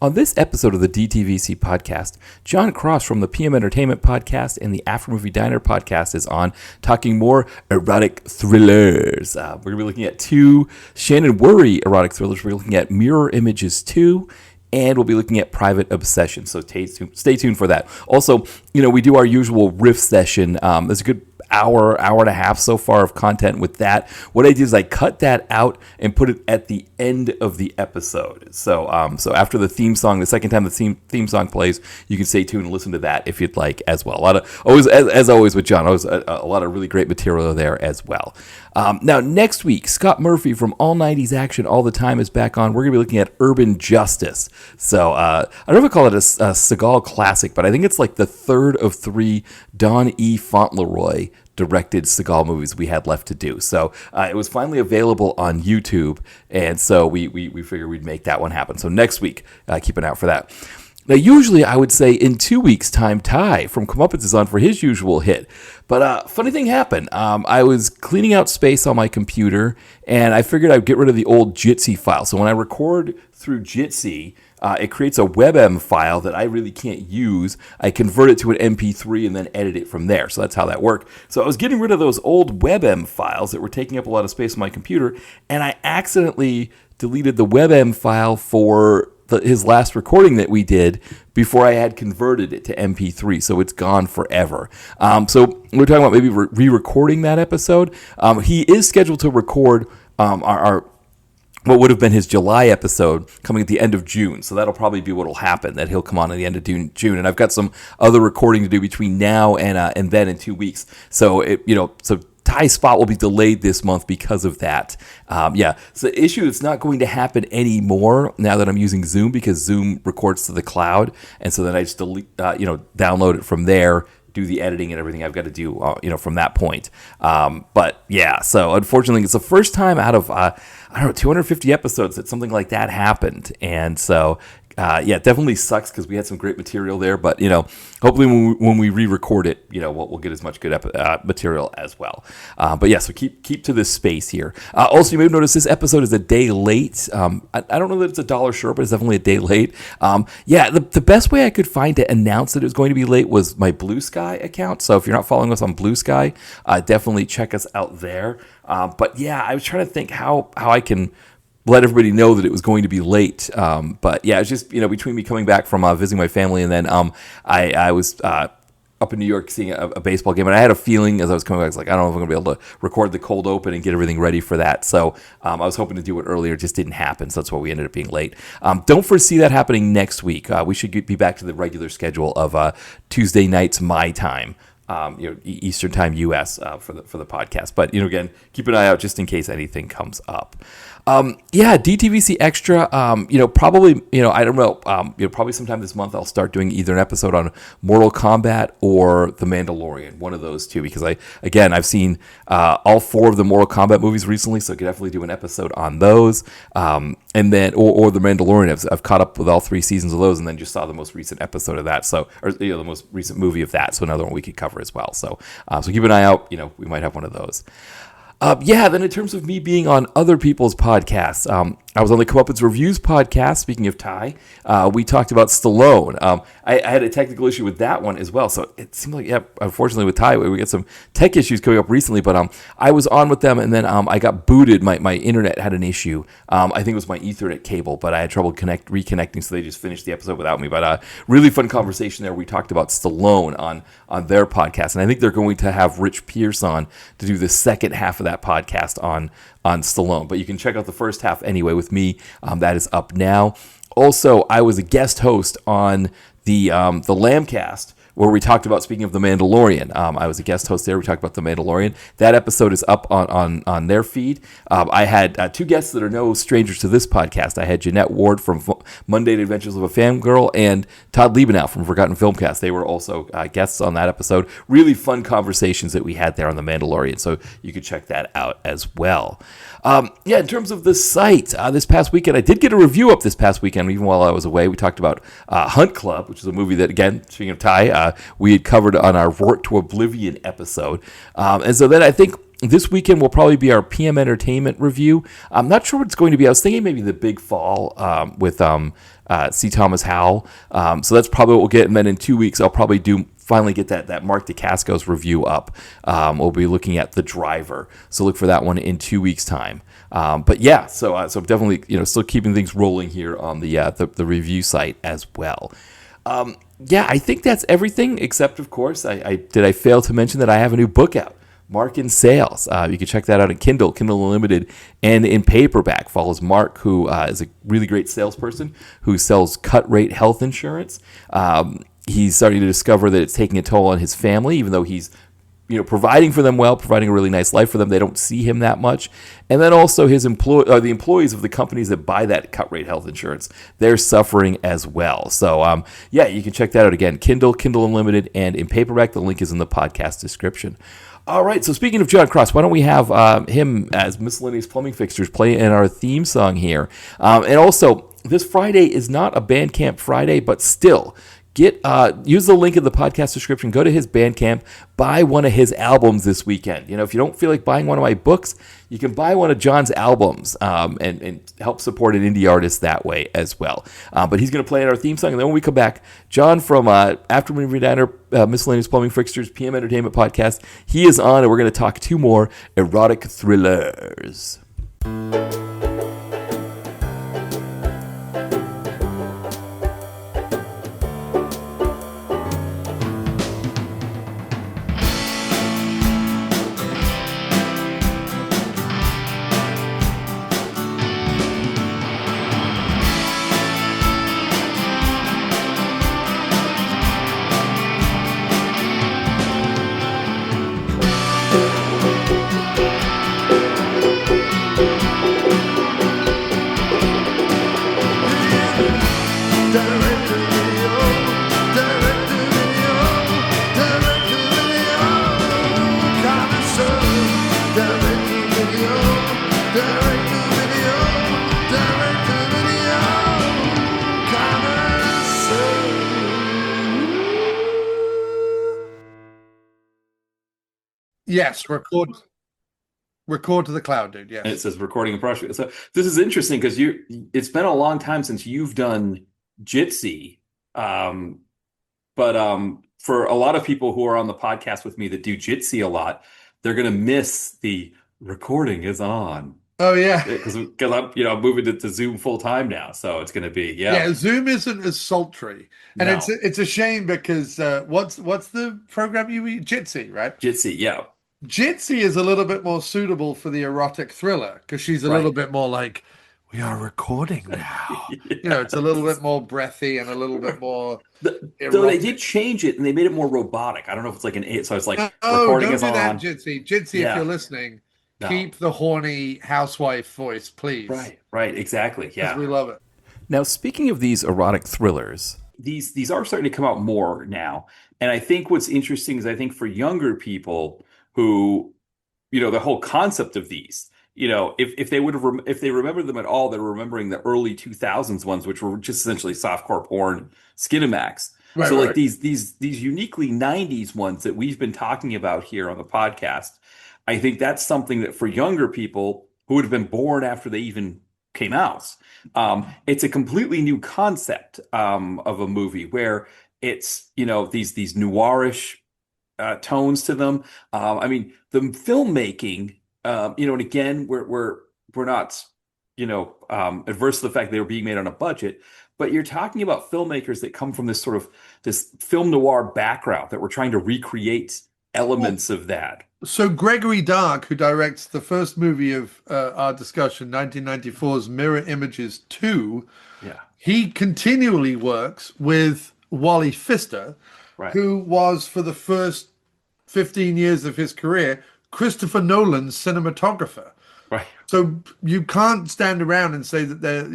On this episode of the DTVC podcast, Jon Cross from the PM Entertainment podcast and the After Movie Diner podcast is on, talking more erotic thrillers. We're going to be looking at two Shannon Whirry erotic thrillers. We're looking at Mirror Images 2, and we'll be looking at Private Obsession, so stay tuned for that. Also, we do our usual riff session. There's a good hour and a half so far of content with that. What I did is I cut that out and put it at the end of the episode. So after the theme song, the second time the theme song plays, you can stay tuned and listen to that if you'd like as well. As always with Jon, a lot of really great material there as well. Now, next week, Scott Murphy from All 90s Action All the Time is back on. We're going to be looking at Urban Justice. So I don't know if I call it a Seagal classic, but I think it's like the third of three Don E. Fauntleroy directed Seagal movies we had left to do. So it was finally available on YouTube, and so we figured we'd make that one happen. So next week, keep an eye out for that. Now, usually I would say in 2 weeks' time, Ty from Comeuppance is on for his usual hit. But funny thing happened. I was cleaning out space on my computer, and I figured I'd get rid of the old Jitsi file. So when I record through Jitsi, it creates a WebM file that I really can't use. I convert it to an MP3 and then edit it from there. So that's how that worked. So I was getting rid of those old WebM files that were taking up a lot of space on my computer, and I accidentally deleted the WebM file for his last recording that we did before I had converted it to MP3, so it's gone forever. So we're talking about maybe re-recording that episode. He is scheduled to record our what would have been his July episode coming at the end of June. So that'll probably be what will happen, that he'll come on at the end of June. And I've got some other recording to do between now and then in 2 weeks. So Ty's spot will be delayed this month because of that. So the issue is not going to happen anymore now that I'm using Zoom, because Zoom records to the cloud. And so then I just download it from there, do the editing and everything I've got to do, from that point. So unfortunately, it's the first time out of, 250 episodes that something like that happened. And so, it definitely sucks because we had some great material there, but, hopefully when we re-record it, we'll get as much good material as well. So keep to this space here. Also, you may have noticed this episode is a day late. I don't know that it's $1 short, but it's definitely a day late. The best way I could find to announce that it was going to be late was my Blue Sky account. So if you're not following us on Blue Sky, definitely check us out there. I was trying to think how I can let everybody know that it was going to be late. It's just, between me coming back from visiting my family and then I was up in New York seeing a baseball game, and I had a feeling as I was coming back, I was like, I don't know if I'm going to be able to record the cold open and get everything ready for that. So I was hoping to do it earlier. It just didn't happen, so that's why we ended up being late. Don't foresee that happening next week. We should be back to the regular schedule of Tuesday nights my time. Eastern time U.S. for the podcast. But again, keep an eye out just in case anything comes up. DTVC Extra. Probably. I don't know. Probably sometime this month I'll start doing either an episode on Mortal Kombat or The Mandalorian. One of those two, because I've seen all 4 of the Mortal Kombat movies recently, so I could definitely do an episode on those. And then or The Mandalorian. I've caught up with all 3 seasons of those, and then just saw the most recent episode of that. So the most recent movie of that. So another one we could cover as well. So keep an eye out. We might have one of those. Then in terms of me being on other people's podcasts, I was on the Comeuppance Reviews podcast. Speaking of Ty, we talked about Stallone. I had a technical issue with that one as well. So it seemed like, unfortunately with Ty, we got some tech issues coming up recently. But I was on with them, and then I got booted. My internet had an issue. I think it was my Ethernet cable, but I had trouble reconnecting, so they just finished the episode without me. But really fun conversation there. We talked about Stallone on their podcast, and I think they're going to have Rich Pierce on to do the second half of that podcast on Stallone. But you can check out the first half anyway with me. That is up now. Also, I was a guest host on the Lambcast, where we talked about, speaking of The Mandalorian. I was a guest host there. We talked about The Mandalorian. That episode is up on their feed. I had 2 guests that are no strangers to this podcast. I had Jeanette Ward from Monday Adventures of a Fangirl and Todd Liebenow from Forgotten Filmcast. They were also guests on that episode. Really fun conversations that we had there on The Mandalorian, so you could check that out as well. In terms of the site, this past weekend, I did get a review up this past weekend, even while I was away. We talked about Hunt Club, which is a movie that, again, speaking of Ty, we had covered on our Rort to Oblivion episode. And so then I think This weekend will probably be our PM Entertainment review. I'm not sure what it's going to be. I was thinking maybe The Big Fall with C. Thomas Howell. So that's probably what we'll get. And then in 2 weeks, I'll probably finally get that Mark DeCascos review up. We'll be looking at The Driver. So look for that one in 2 weeks' time. But yeah, so definitely, still keeping things rolling here on the review site as well. Yeah, I think that's everything, except, of course, I fail to mention that I have a new book out, Mark in Sales. You can check that out in Kindle Unlimited, and in paperback. Follows Mark, who is a really great salesperson who sells cut-rate health insurance. He's starting to discover that it's taking a toll on his family, even though he's providing for them well, providing a really nice life for them. They don't see him that much. And then also the employees of the companies that buy that cut rate health insurance, they're suffering as well. So, yeah, you can check that out again. Kindle Unlimited, and in paperback. The link is in the podcast description. All right, so speaking of Jon Cross, why don't we have him as Miscellaneous Plumbing Fixtures play in our theme song here. And also, this Friday is not a Bandcamp Friday, but still, use the link in the podcast description. Go to his Bandcamp, buy one of his albums this weekend. If you don't feel like buying one of my books, you can buy one of Jon's albums and help support an indie artist that way as well. But he's going to play in our theme song, and then when we come back, Jon from After Movie Diner, Miscellaneous Plumbing Fixtures, PM Entertainment Podcast, he is on, and we're going to talk 2 more erotic thrillers. Yes, record to the cloud, dude. Yes. And it says recording in progress. So this is interesting because it's been a long time since you've done Jitsi. But for a lot of people who are on the podcast with me that do Jitsi a lot, they're going to miss the recording is on. Oh yeah, because I'm moving to Zoom full time now, so it's going to be Zoom isn't as sultry, and no. It's a shame because what's the program you use? Jitsi, right? Jitsi, yeah. Jitsi is a little bit more suitable for the erotic thriller because she's a little bit more like, we are recording now. Yes. It's a little bit more breathy and a little bit more. Though they did change it and they made it more robotic. I don't know if it's like so it's like recording is on. That, Jitsi, if you're listening. No. Keep the horny housewife voice, please. Right, exactly. Yeah, we love it. Now, speaking of these erotic thrillers, these are starting to come out more now, and I think what's interesting is I think for younger people who, the whole concept of these, if they if they remember them at all, they're remembering the early 2000s ones, which were just essentially softcore porn, Skinamax. Right, like these uniquely 90s ones that we've been talking about here on the podcast. I think that's something that for younger people who would have been born after they even came out, it's a completely new concept of a movie where it's, these noirish tones to them. I mean, the filmmaking, and again, we're not, adverse to the fact they were being made on a budget, but you're talking about filmmakers that come from this sort of this film noir background that we're trying to recreate elements of that. So Gregory Dark, who directs the first movie of our discussion, 1994's Mirror Images 2, he continually works with Wally Pfister, who was, for the first 15 years of his career, Christopher Nolan's cinematographer. Right. So you can't stand around and say that they're,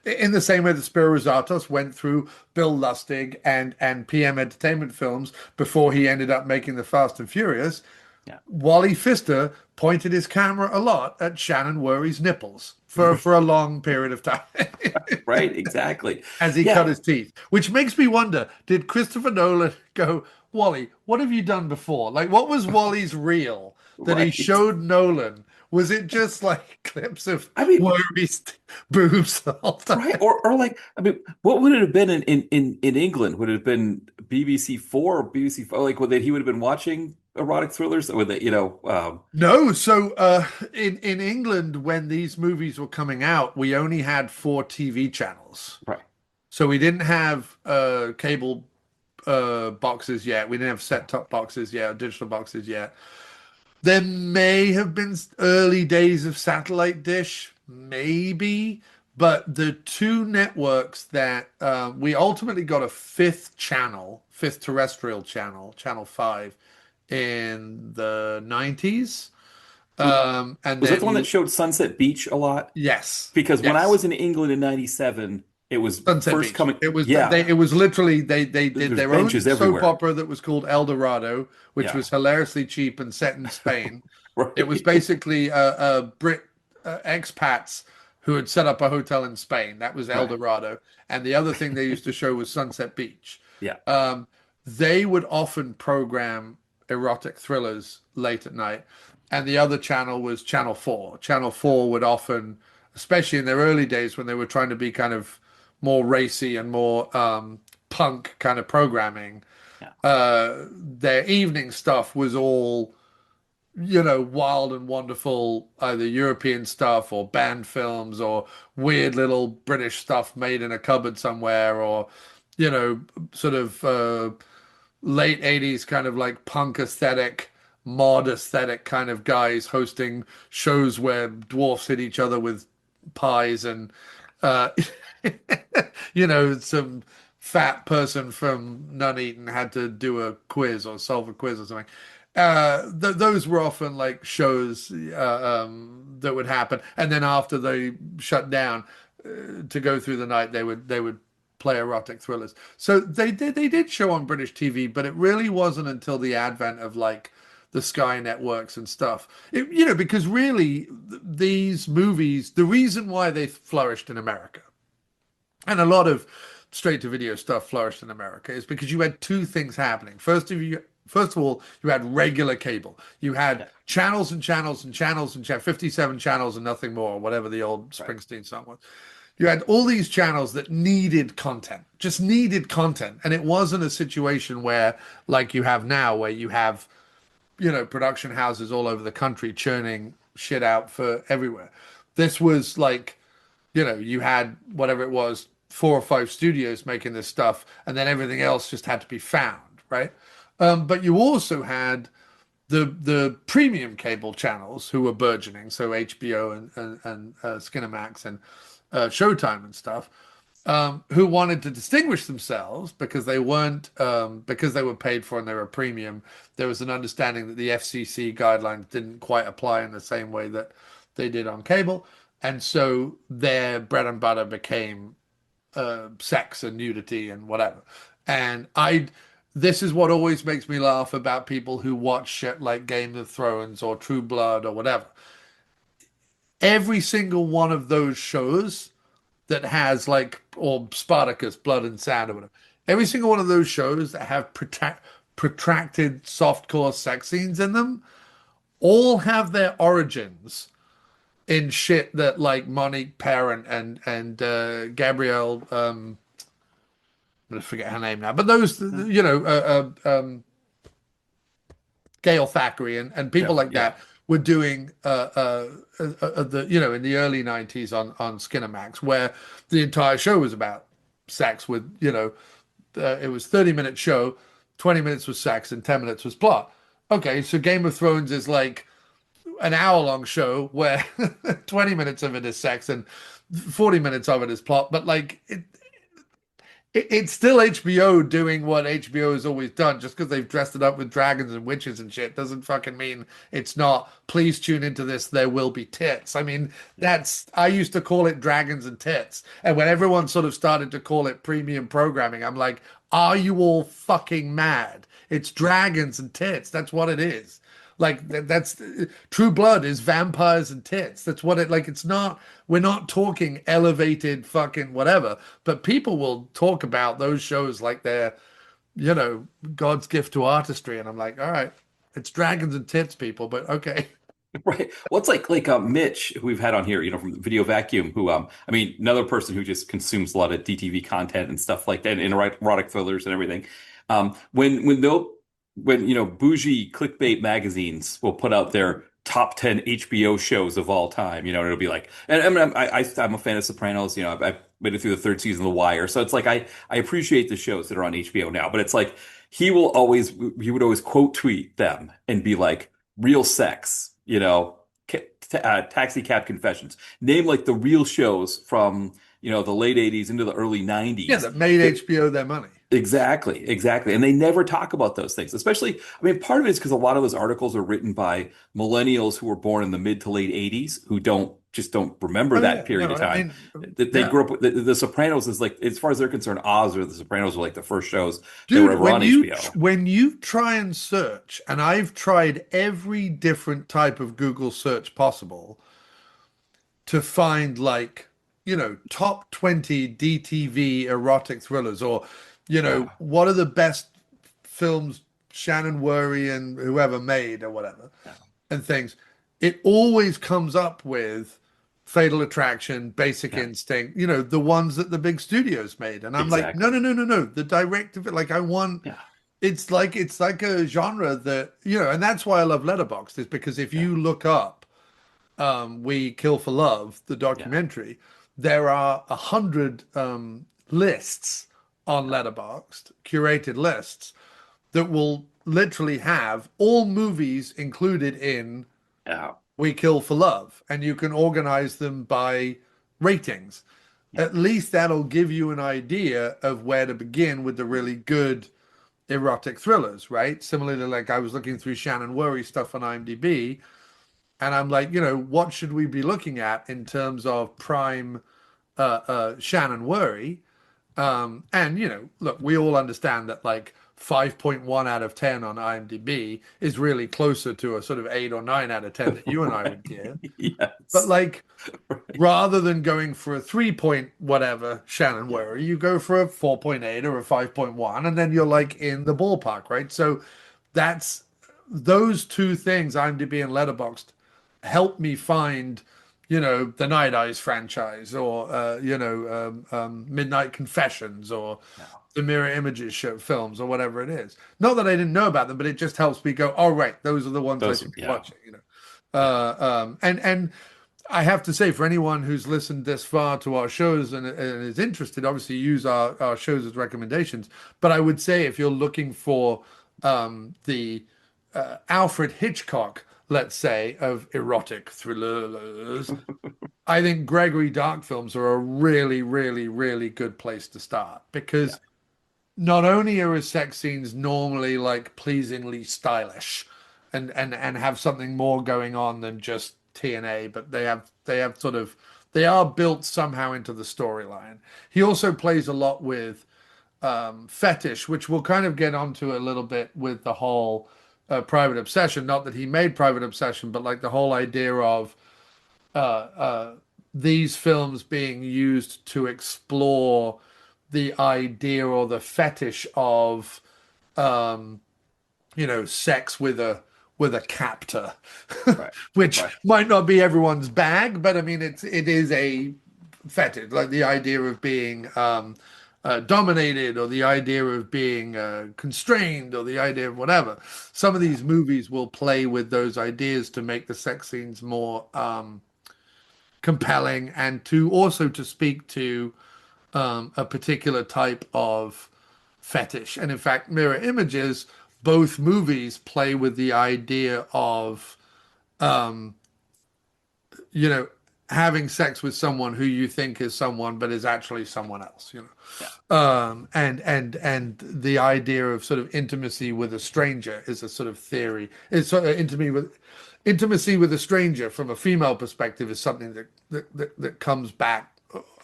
in the same way that Spiro Rosatos went through Bill Lustig and PM Entertainment films before he ended up making the Fast and Furious. Yeah. Wally Pfister pointed his camera a lot at Shannon Whirry's nipples for a long period of time. Right, exactly. As he cut his teeth. Which makes me wonder, did Christopher Nolan go, Wally, what have you done before? Like, what was Wally's reel? that he Right. showed Nolan? Was it just like clips of I mean, Whirry's boobs the whole time? right. Or like, I mean, what would it have been in England? Would it have been BBC Four or BBC Five? Like, would that he would have been watching erotic thrillers? Or would they, No, so in England, when these movies were coming out, we only had four TV channels. right. So we didn't have cable boxes yet. We didn't have set-top boxes yet, or digital boxes yet. There may have been early days of satellite dish, maybe, but the two networks that we ultimately got a fifth channel, fifth terrestrial channel, Channel 5, in the 90s. And Was that the then one that you, showed Sunset Beach a lot? yes, Because when I yes. was in England in '97, it was Sunset first Beach. coming. It was Yeah, it was literally they did there's their own benches soap everywhere. opera that was called El Dorado, which Yeah, was hilariously cheap and set in Spain. It was right. basically Brit expats who had set up a hotel in Spain. That was El Right. Dorado. And the other thing they used to show was Sunset Beach. Yeah. Um, they would often program erotic thrillers late at night. And the other channel was Channel 4. Channel 4 would often, especially in their early days when they were trying to be kind of more racy and more punk kind of programming, Yeah. their evening stuff was all wild and wonderful, either European stuff or band films or weird little British stuff made in a cupboard somewhere, or, you know, sort of late 80s kind of like punk aesthetic, mod aesthetic kind of guys hosting shows where dwarfs hit each other with pies and, uh, some fat person from Nuneaton had to do a quiz or solve a quiz or something. Those were often like shows that would happen, and then after they shut down to go through the night, they would play erotic thrillers. So they did show on British TV, but it really wasn't until the advent of like the Sky networks and stuff. Because really these movies, the reason why they flourished in America, and a lot of straight to video stuff flourished in America, is because you had two things happening. First of all, you had regular cable. You had Yeah. channels and channels and channels and 57 channels and nothing more, whatever the old Right. Springsteen song was. You had all these channels that needed content, just needed content. And it wasn't a situation where, like you have now, where you have, production houses all over the country churning shit out for everywhere. This was like, you had whatever it was, four or five studios making this stuff, and then everything else just had to be found, right? But you also had the premium cable channels who were burgeoning, so HBO and Skinamax and Showtime and stuff, who wanted to distinguish themselves because they weren't because they were paid for and they were premium. There was an understanding that the FCC guidelines didn't quite apply in the same way that they did on cable, and so their bread and butter became sex and nudity and whatever. And this is what always makes me laugh about people who watch shit like Game of Thrones or True Blood or whatever. Every single one of those shows that has like, or Spartacus, Blood and Sand or whatever, every single one of those shows that have protracted softcore sex scenes in them all have their origins in shit that like Monique Parent and Gabrielle I'm gonna forget her name now, but those Gail Thackeray and people Yeah. like Yeah. that were doing in the early 90s on Skinamax, where the entire show was about sex with it was 30-minute show, 20 minutes was sex and 10 minutes was plot. Okay, so Game of Thrones is like an hour-long show where 20 minutes of it is sex and 40 minutes of it is plot, but like it's still HBO doing what HBO has always done. Just because they've dressed it up with dragons and witches and shit doesn't fucking mean it's not. Please tune into this. There will be tits. I mean, I used to call it dragons and tits. And when everyone sort of started to call it premium programming, I'm like, are you all fucking mad? It's dragons and tits. That's what it is. Like that's True Blood is vampires and tits. That's what it like. It's not. We're not talking elevated fucking whatever. But people will talk about those shows like they're God's gift to artistry, and I'm like, all right, It's dragons and tits, people, but okay. Right. Well, it's like Mitch, who we've had on here, from Video Vacuum, who I mean, another person who just consumes a lot of DTV content and stuff like that, and erotic thrillers and everything. When bougie clickbait magazines will put out their top 10 HBO shows of all time, and it'll be like, and I mean, I'm a fan of Sopranos, I've made it through the third season of The Wire, so it's like I appreciate the shows that are on HBO now, but it's like he would always quote tweet them and be like, real sex, Taxi Cab Confessions. Name like the real shows from, the late 80s into the early Yeah, 90s. that made HBO their money. Exactly, exactly. And they never talk about those things, especially, I mean, part of it is because a lot of those articles are written by millennials who were born in the mid to late 80s who don't remember Oh that yeah, period no, of I time. mean, They yeah, grew up with the Sopranos is like, as far as they're concerned, Oz or the Sopranos were like the first shows that were dude, ever on HBO. when you try and search, and I've tried every different type of Google search possible to find like, top 20 DTV erotic thrillers, or, Yeah. what are the best films Shannon Whirry and whoever made or whatever Yeah. and things. It always comes up with Fatal Attraction, Basic Yeah. Instinct, the ones that the big studios made. And I'm like, no, Exactly. no, no, no, no. The direct of it, like I want Yeah. it's like a genre that, and that's why I love Letterboxd, is because if Yeah. you look up We Kill for Love, the Yeah. documentary, there are 100 lists on Yeah. Letterboxd, curated lists that will literally have all movies included in Yeah. We Kill for Love, and you can organize them by ratings. Yeah. At least that'll give you an idea of where to begin with the really good erotic thrillers, right? Similarly, like I was looking through Shannon Whirry stuff on IMDb, and I'm like, what should we be looking at in terms of prime Shannon Whirry? And look, we all understand that like 5.1 out of 10 on IMDb is really closer to a sort of 8 or 9 out of 10 that you and I would Right. give. But Yes. like, Right. rather than going for a 3 point whatever Shannon Yeah. Whirry, you go for a 4.8 or a 5.1, and then you're like in the ballpark, right? So that's those two things, IMDb and Letterboxd, help me find, the Night Eyes franchise, or Midnight Confessions, or Yeah. the Mirror Images show films, or whatever it is. Not that I didn't know about them, but it just helps me go, oh right, those are the ones I Those, should be yeah. watching. Yeah. And I have to say, for anyone who's listened this far to our shows and is interested, obviously use our shows as recommendations. But I would say if you're looking for the Alfred Hitchcock, let's say, of erotic thrillers, I think Gregory Dark films are a really, really, really good place to start, Yeah. because not only are his sex scenes normally like pleasingly stylish and have something more going on than just TNA, but they have sort of, they are built somehow into the storyline. He also plays a lot with fetish, which we'll kind of get onto a little bit with the whole Private Obsession. Not that he made Private Obsession, but like the whole idea of uh, uh, these films being used to explore the idea or the fetish of sex with a captor, Right. which Right. might not be everyone's bag, but I mean it is a fetish, like the idea of being dominated, or the idea of being constrained, or the idea of whatever. Some of Yeah. these movies will play with those ideas to make the sex scenes more compelling, and to also to speak to a particular type of fetish. And in fact, Mirror Images, both movies play with the idea of, you know, having sex with someone who you think is someone but is actually someone else, Yeah. and the idea of sort of intimacy with a stranger is a sort of theory. It's sort of intimacy with a stranger from a female perspective is something that comes back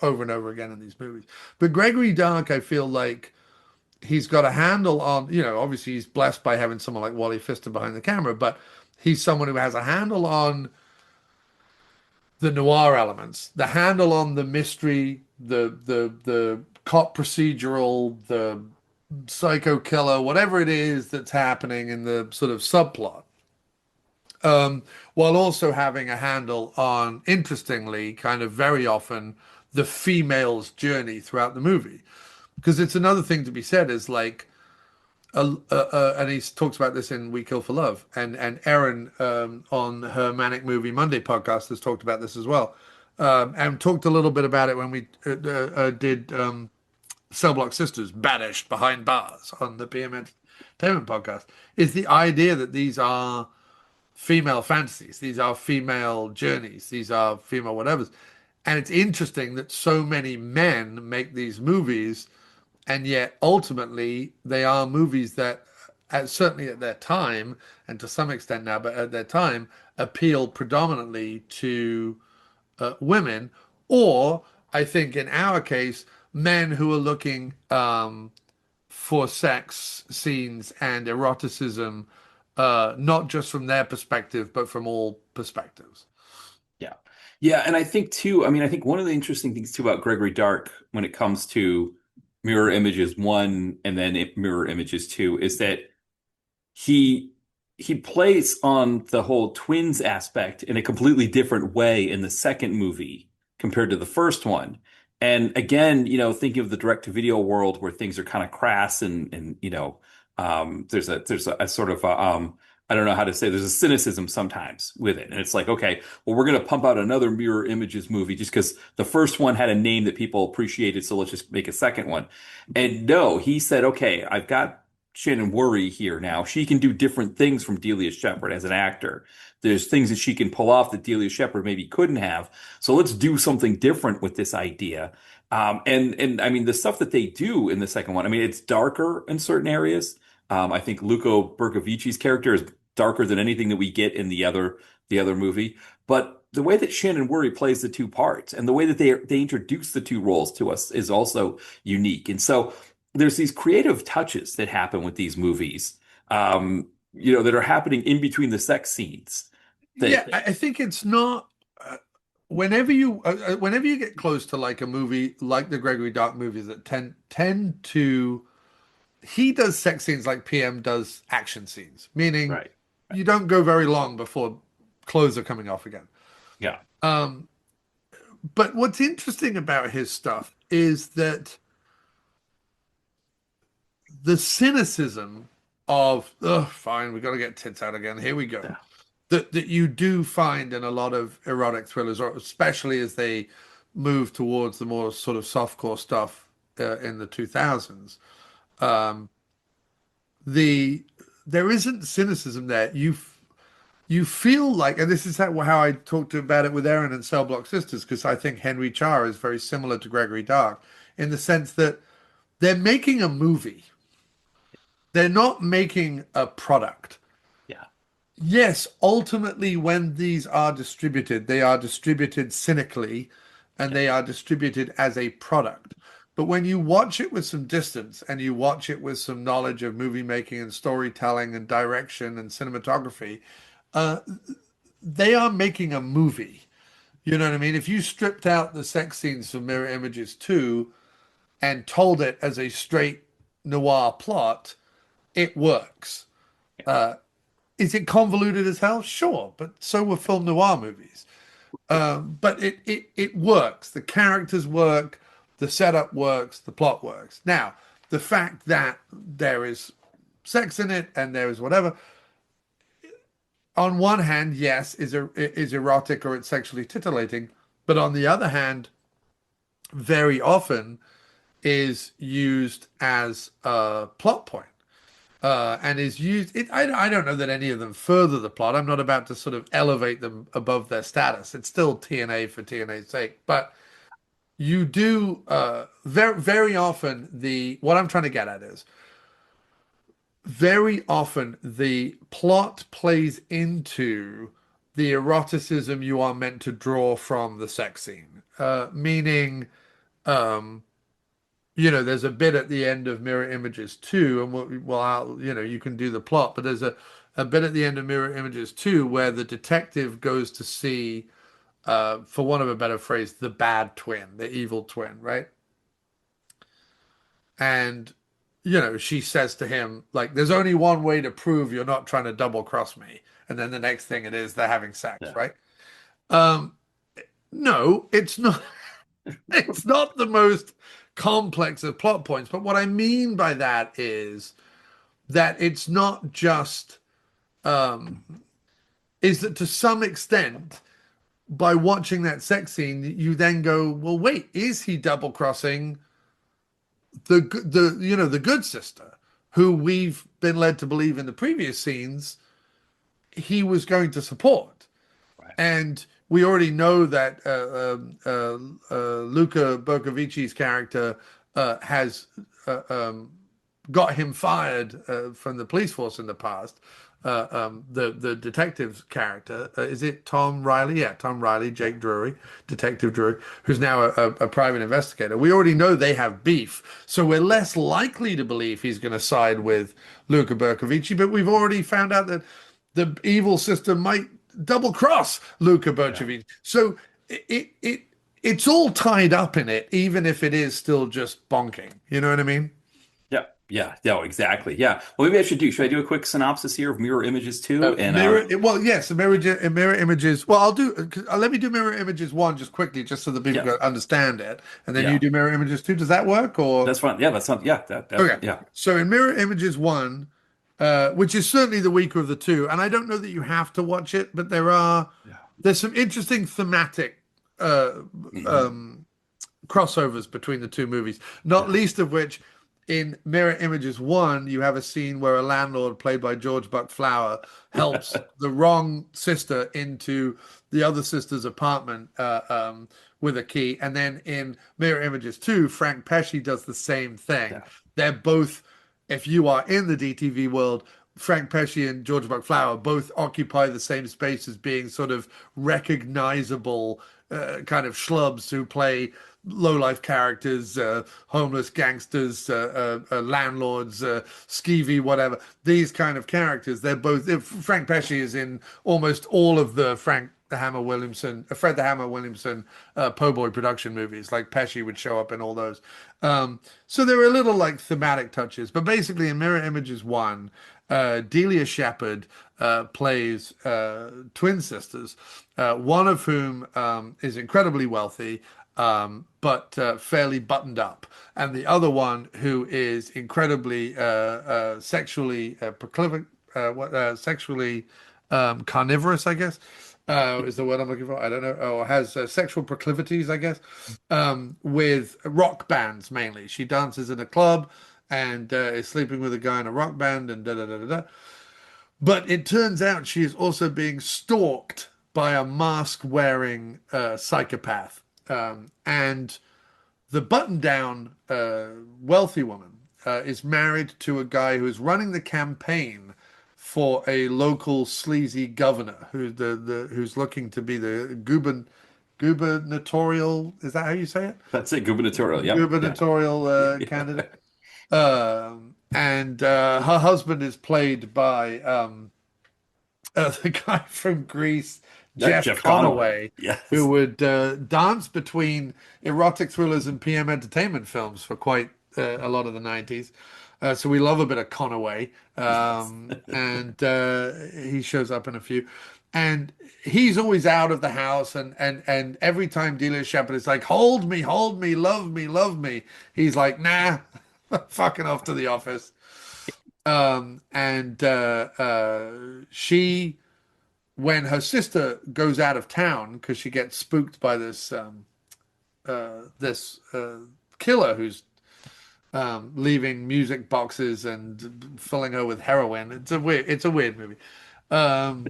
over and over again in these movies. But Gregory Dark, I feel like he's got a handle on, obviously he's blessed by having someone like Wally Pfister behind the camera, but he's someone who has a handle on the noir elements, the handle on the mystery, the cop procedural, the psycho killer, whatever it is that's happening in the sort of subplot, while also having a handle on, interestingly, kind of very often the female's journey throughout the movie. Because it's another thing to be said is like, and he talks about this in We Kill for Love, and Erin on her Manic Movie Monday podcast has talked about this as well, and talked a little bit about it when we did Cell Block Sisters Banished Behind Bars on the PM Entertainment podcast. Is the idea that these are female fantasies, these are female journeys, these are female whatevers, and it's interesting that so many men make these movies and yet ultimately they are movies that certainly at their time and to some extent now but at their time appeal predominantly to women, or I think in our case men who are looking for sex scenes and eroticism, not just from their perspective but from all perspectives. Yeah. Yeah, and I think too, I mean, I think one of the interesting things too about Gregory Dark when it comes to Mirror Images 1 and then Mirror Images 2 is that he he plays on the whole twins aspect in a completely different way in the second movie compared to the first one. And again, thinking of the direct to video world where things are kind of crass and there's a sort of I don't know how to say, there's a cynicism sometimes with it. And it's like, okay, well, we're going to pump out another Mirror Images movie just because the first one had a name that people appreciated. So let's just make a second one. And no, he said, okay, I've got Shannon Whirry here now. She can do different things from Delia Shepard as an actor. There's things that she can pull off that Delia Shepard maybe couldn't have. So let's do something different with this idea. And I mean the stuff that they do in the second one. I mean it's darker in certain areas. I think Luco Berkovici's character is darker than anything that we get in the other movie. But the way that Shannon Whirry plays the two parts and the way that they introduce the two roles to us is also unique. And so there's these creative touches that happen with these movies, that are happening in between the sex scenes. Yeah, That I think it's not. Whenever you get close to like a movie like the Gregory Dark movies that tend to, he does sex scenes like PM does action scenes, meaning right, right, you don't go very long before clothes are coming off again. yeah, Um, but what's interesting about his stuff is that the cynicism of, oh, fine, we got to get tits out again. Here we go. yeah, That you do find in a lot of erotic thrillers, or especially as they move towards the more sort of softcore stuff in the 2000s. Um, the there isn't cynicism there. You feel like, and this is how I talked about it with Aaron and Cell Block Sisters, because I think Henry Char is very similar to Gregory Dark in the sense that they're making a movie. They're not making a product. yeah, Yes, ultimately, when these are distributed, they are distributed cynically and yeah, they are distributed as a product. But when you watch it with some distance and you watch it with some knowledge of movie making and storytelling and direction and cinematography, uh, they are making a movie. You know what I mean? If you stripped out the sex scenes from Mirror Images 2 and told it as a straight noir plot, it works. Uh, is it convoluted as hell? Sure, but so were film noir movies. But it works. The characters work, the setup works, the plot works. Now, the fact that there is sex in it and there is whatever, on one hand, yes, is erotic or it's sexually titillating, but on the other hand, very often is used as a plot point. And is used. I don't know that any of them further the plot. I'm not about to sort of elevate them above their status. It's still TNA for TNA's sake. But you do very often the what I'm trying to get at is very often the plot plays into the eroticism you are meant to draw from the sex scene. Meaning, um, there's a bit at the end of Mirror Images 2, and you can do the plot, but there's a bit at the end of Mirror Images 2 where the detective goes to see, for want of a better phrase, the bad twin, the evil twin, right? And, she says to him, like, there's only one way to prove you're not trying to double cross me. And then the next thing it is they're having sex, Yeah. right? Um, no, it's not. It's not the most complex of plot points. But what I mean by that is that it's not just, um, is that to some extent, by watching that sex scene, you then go, well, wait, is he double crossing the good sister, who we've been led to believe in the previous scenes he was going to support? Right. And we already know that Luca Berkovici's character has got him fired from the police force in the past. The detective's character, is it Tom Riley? Yeah, Tom Riley, Jake Drury, Detective Drury, who's now a private investigator. We already know they have beef, so we're less likely to believe he's going to side with Luca Berkovici. But we've already found out that the evil sister might double cross Luca Yeah. Berkovici. So it's all tied up in it, even if it is still just bonking. You know what I mean? Yeah. Yeah. Yeah. Exactly. Yeah. Well, maybe I should do. Should I do a quick synopsis here of Mirror Images 2? And Well, yes, mirror images. Well, I'll do. Let me do mirror images one just quickly, just so that people yeah. can understand it, and then you Yeah. do mirror images two. Does that work? Or That's fine. Yeah. That's not. Yeah. That. okay. Yeah. So in mirror images one, which is certainly the weaker of the two, and I don't know that you have to watch it, but Yeah. there's some interesting thematic uh, Hmm. um, crossovers between the two movies, not Yeah. least of which in Mirror Images 1, you have a scene where a landlord played by George Buck Flower helps the wrong sister into the other sister's apartment with a key. And then in Mirror Images 2, Frank Pesci does the same thing. Yeah. They're both, if you are in the DTV world, Frank Pesci and George Buck Flower both occupy the same space as being sort of recognizable kind of schlubs who play low-life characters, homeless gangsters, landlords, skeevy, whatever. These kind of characters. They're both. Frank Pesci is in almost all of the Fred the Hammer Williamson po' boy production movies. Like Pesci would show up in all those. So there are little like thematic touches, but basically in Mirror Images 1, Delia Shepard plays twin sisters, one of whom is incredibly wealthy, but fairly buttoned up, and the other one who is incredibly sexually sexually carnivorous, I guess, is the word I'm looking for. I don't know, or has sexual proclivities, I guess, with rock bands mainly. She dances in a club and is sleeping with a guy in a rock band and da da da da da. But it turns out she is also being stalked by a mask wearing psychopath. And the button down wealthy woman is married to a guy who is running the campaign for a local sleazy governor who's looking to be the gubernatorial, is that how you say it? That's it. Gubernatorial. Yep. Yeah. Gubernatorial candidate. And her husband is played by the guy from Greece, Jeff Jeff Conaway. Conaway, who Yes. would dance between erotic thrillers and PM entertainment films for quite a lot of the 90s. So we love a bit of Conaway. Yes. And he shows up in a few. And he's always out of the house. And every time Delia Shepard is like, hold me, love me. He's like, nah, fucking off to the office. And she, when her sister goes out of town because she gets spooked by this killer who's leaving music boxes and filling her with heroin. It's a weird movie. Um,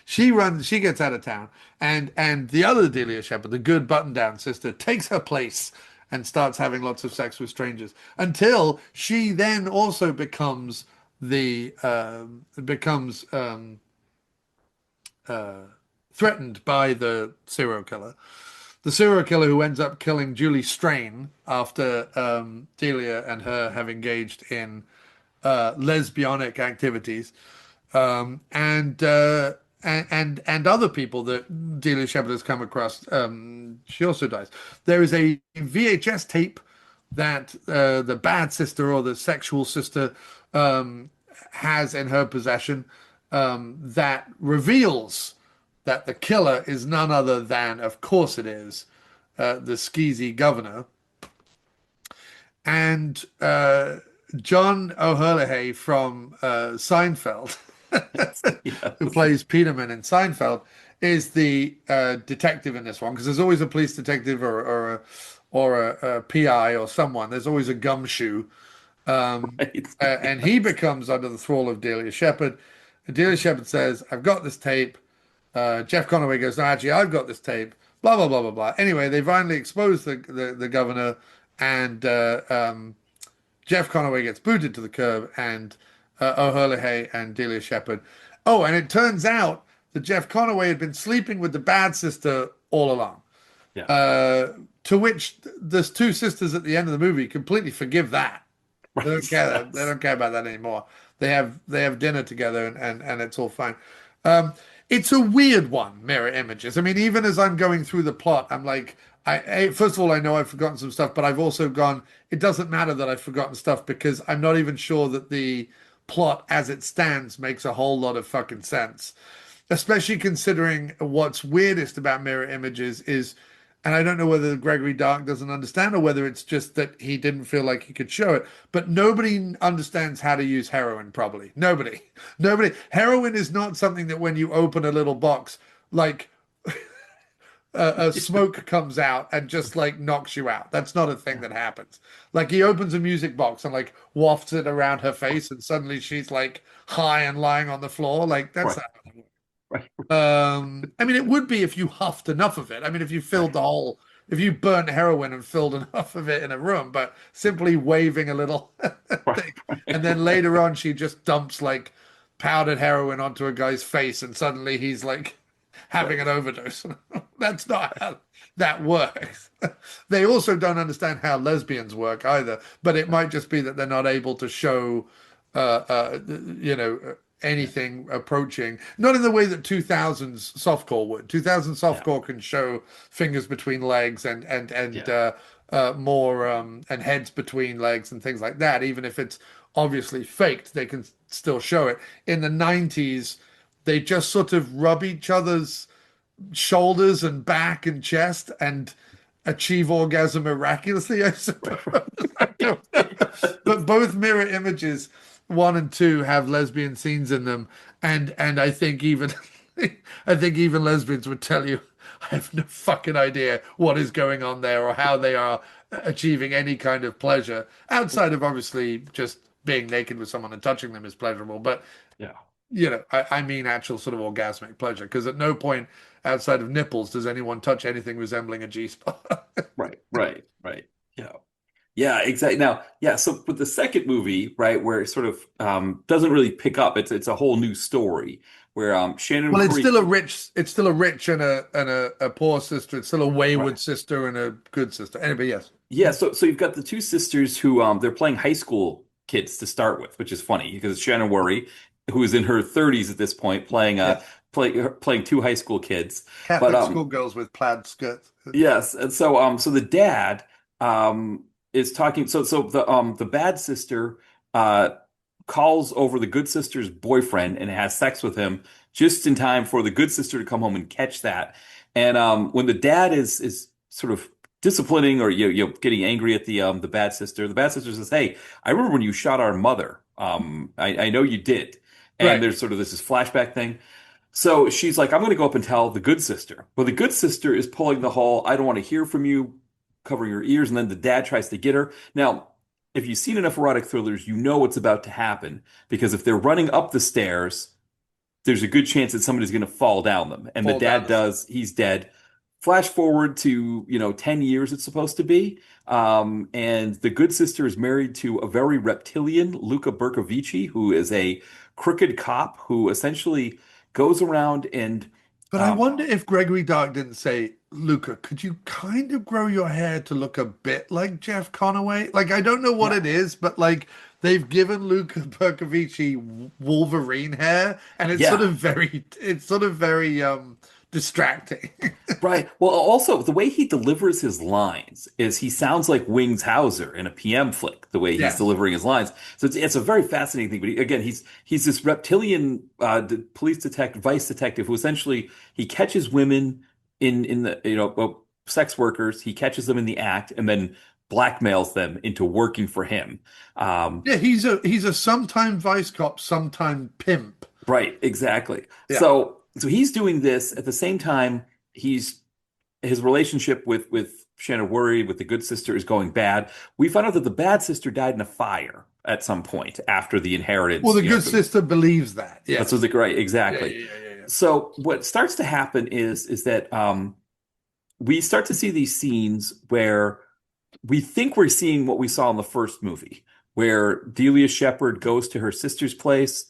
she gets out of town, and the other Delia Shepard, the good button-down sister, takes her place and starts having lots of sex with strangers until she then also becomes the becomes threatened by the serial killer. The serial killer who ends up killing Julie Strain after Delia and her have engaged in lesbianic activities, and other people that Delia Shepard has come across. She also dies. There is a VHS tape that the bad sister or the sexual sister um, has in her possession that reveals that the killer is none other than, of course, it is the skeezy governor. And John O'Hurley from Seinfeld, who Yes. plays Peterman in Seinfeld, is the detective in this one because there's always a police detective or a PI or someone. There's always a gumshoe, Right. and he becomes under the thrall of Delia Shepard. And Delia Shepard says, "I've got this tape." Jeff Conaway goes, "No, actually, I've got this tape." Blah blah blah blah blah. Anyway, they finally expose the governor, and Jeff Conaway gets booted to the curb, and O'Hurley and Delia Shepard. Oh, and it turns out that Jeff Conaway had been sleeping with the bad sister all along. Yeah. Uh, to which there's two sisters at the end of the movie completely forgive that. They don't Right. care. They Yes. don't care about that anymore. They have dinner together and it's all fine. Um, it's a weird one, mirror images. I mean, even as I'm going through the plot, I'm like, first of all, I know I've forgotten some stuff, but I've also gone. It doesn't matter that I've forgotten stuff because I'm not even sure that the plot as it stands makes a whole lot of fucking sense. Especially considering what's weirdest about mirror images is, and I don't know whether Gregory Dark doesn't understand or whether it's just that he didn't feel like he could show it, but nobody understands how to use heroin properly. Nobody. Nobody. Heroin is not something that when you open a little box, like a smoke comes out and just like knocks you out. That's not a thing Yeah. that happens. Like he opens a music box and like wafts it around her face, and suddenly she's like high and lying on the floor. Like that's Right. not. Right. I mean, it would be if you huffed enough of it. I mean, if you filled Right. the whole, if you burnt heroin and filled enough of it in a room, but simply waving a little Right. thing. And Right. then later on, she just dumps like powdered heroin onto a guy's face, and suddenly he's like having Right. an overdose. That's not how that works. They also don't understand how lesbians work either, but it might just be that they're not able to show, uh, uh, you know, Yeah. anything approaching, not in the way that 2000s softcore would. 2000s Yeah. softcore can show fingers between legs and Yeah. more and heads between legs and things like that. Even if it's obviously faked, they can still show it. In the 90s, they just sort of rub each other's shoulders and back and chest and achieve orgasm miraculously, I suppose. I don't know. But both mirror images, one and two, have lesbian scenes in them, and I think even I think even lesbians would tell you I have no fucking idea what is going on there or how they are achieving any kind of pleasure outside of obviously just being naked with someone and touching them is pleasurable. But Yeah. I mean actual sort of orgasmic pleasure because at no point outside of nipples does anyone touch anything resembling a G spot. Right. Right. Right. Yeah. Yeah, exactly. Now, yeah, so with the second movie, right, where it sort of doesn't really pick up, it's a whole new story where Shannon Well, Whirry, it's still a rich and a poor sister. It's still a wayward right. sister and a good sister. Anyway, yes. Yeah, so you've got the two sisters who they're playing high school kids to start with, which is funny because it's Shannon Whirry, who is in her 30s at this point, Yes. playing two high school kids. But Catholic schoolgirls with plaid skirts. yes, and so the dad is talking so the bad sister uh calls over the good sister's boyfriend and has sex with him just in time for the good sister to come home and catch that. And when the dad is sort of disciplining or getting angry at the bad sister says, "Hey, I remember when you shot our mother. I know you did." And Right. there's sort of this flashback thing. So she's like, I'm going to go up and tell the good sister. Well, the good sister is pulling the whole, I don't want to hear from you, covering her ears. And then the dad tries to get her. Now, if you've seen enough erotic thrillers, you know what's about to happen because if they're running up the stairs, there's a good chance that somebody's going to fall down them. And the Fall down dad the stairs. does, he's dead. Flash forward to, 10 years it's supposed to be. And the good sister is married to a very reptilian Luca Bercovici, who is a crooked cop who essentially goes around and But I um, wonder if Gregory Dark didn't say, Luca, could you kind of grow your hair to look a bit like Jeff Conaway? Like, I don't know what yeah, it is, but like they've given Luca Bercovici Wolverine hair, and yeah, it's sort of very distracting. Right. Well, also the way he delivers his lines is he sounds like Wings Hauser in a PM flick, the way he's Yes. delivering his lines. So it's a very fascinating thing. But again, he's this reptilian police detective, vice detective who essentially he catches women in the well, sex workers. He catches them in the act and then blackmails them into working for him. Um, Yeah, he's a sometime vice cop, sometime pimp. right. Exactly. Yeah. So he's doing this at the same time. He's his relationship with Shannon Whirry, with the good sister, is going bad. We found out that the bad sister died in a fire at some point after the Well, inheritance. the good sister believes that. That's what Yes. the right, Yeah, exactly. yeah, yeah, yeah, yeah. So what starts to happen is that we start to see these scenes where we think we're seeing what we saw in the first movie, where Delia Shepard goes to her sister's place,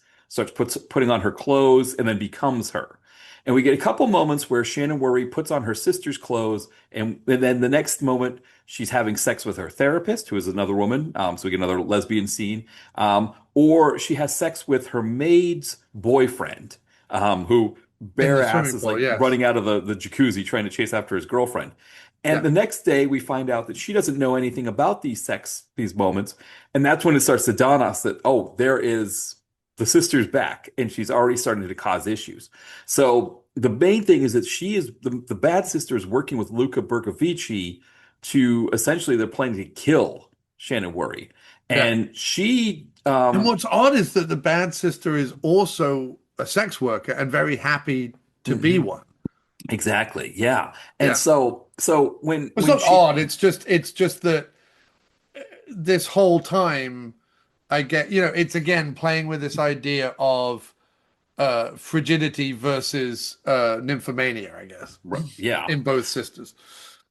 putting on her clothes, and then becomes her. And we get a couple moments where Shannon Worry puts on her sister's clothes, and then the next moment she's having sex with her therapist, who is another woman. So we get another lesbian scene. Or she has sex with her maid's boyfriend, who In bare the ass swimming is pool, like yes. running out of the jacuzzi trying to chase after his girlfriend. And Yeah. the next day, we find out that she doesn't know anything about these moments. And that's when it starts to dawn us that, oh, there is the sister's back and she's already starting to cause issues. So the main thing is that the bad sister is working with Luca Bercovici to essentially, they're planning to kill Shannon Worry. Yeah. And she, And what's odd is that the bad sister is also a sex worker and very happy to be mhm, one. exactly. Yeah. And Yeah. so It's when not she, odd. It's just that this whole time I get, it's again playing with this idea of frigidity versus nymphomania, I guess, yeah. in both sisters.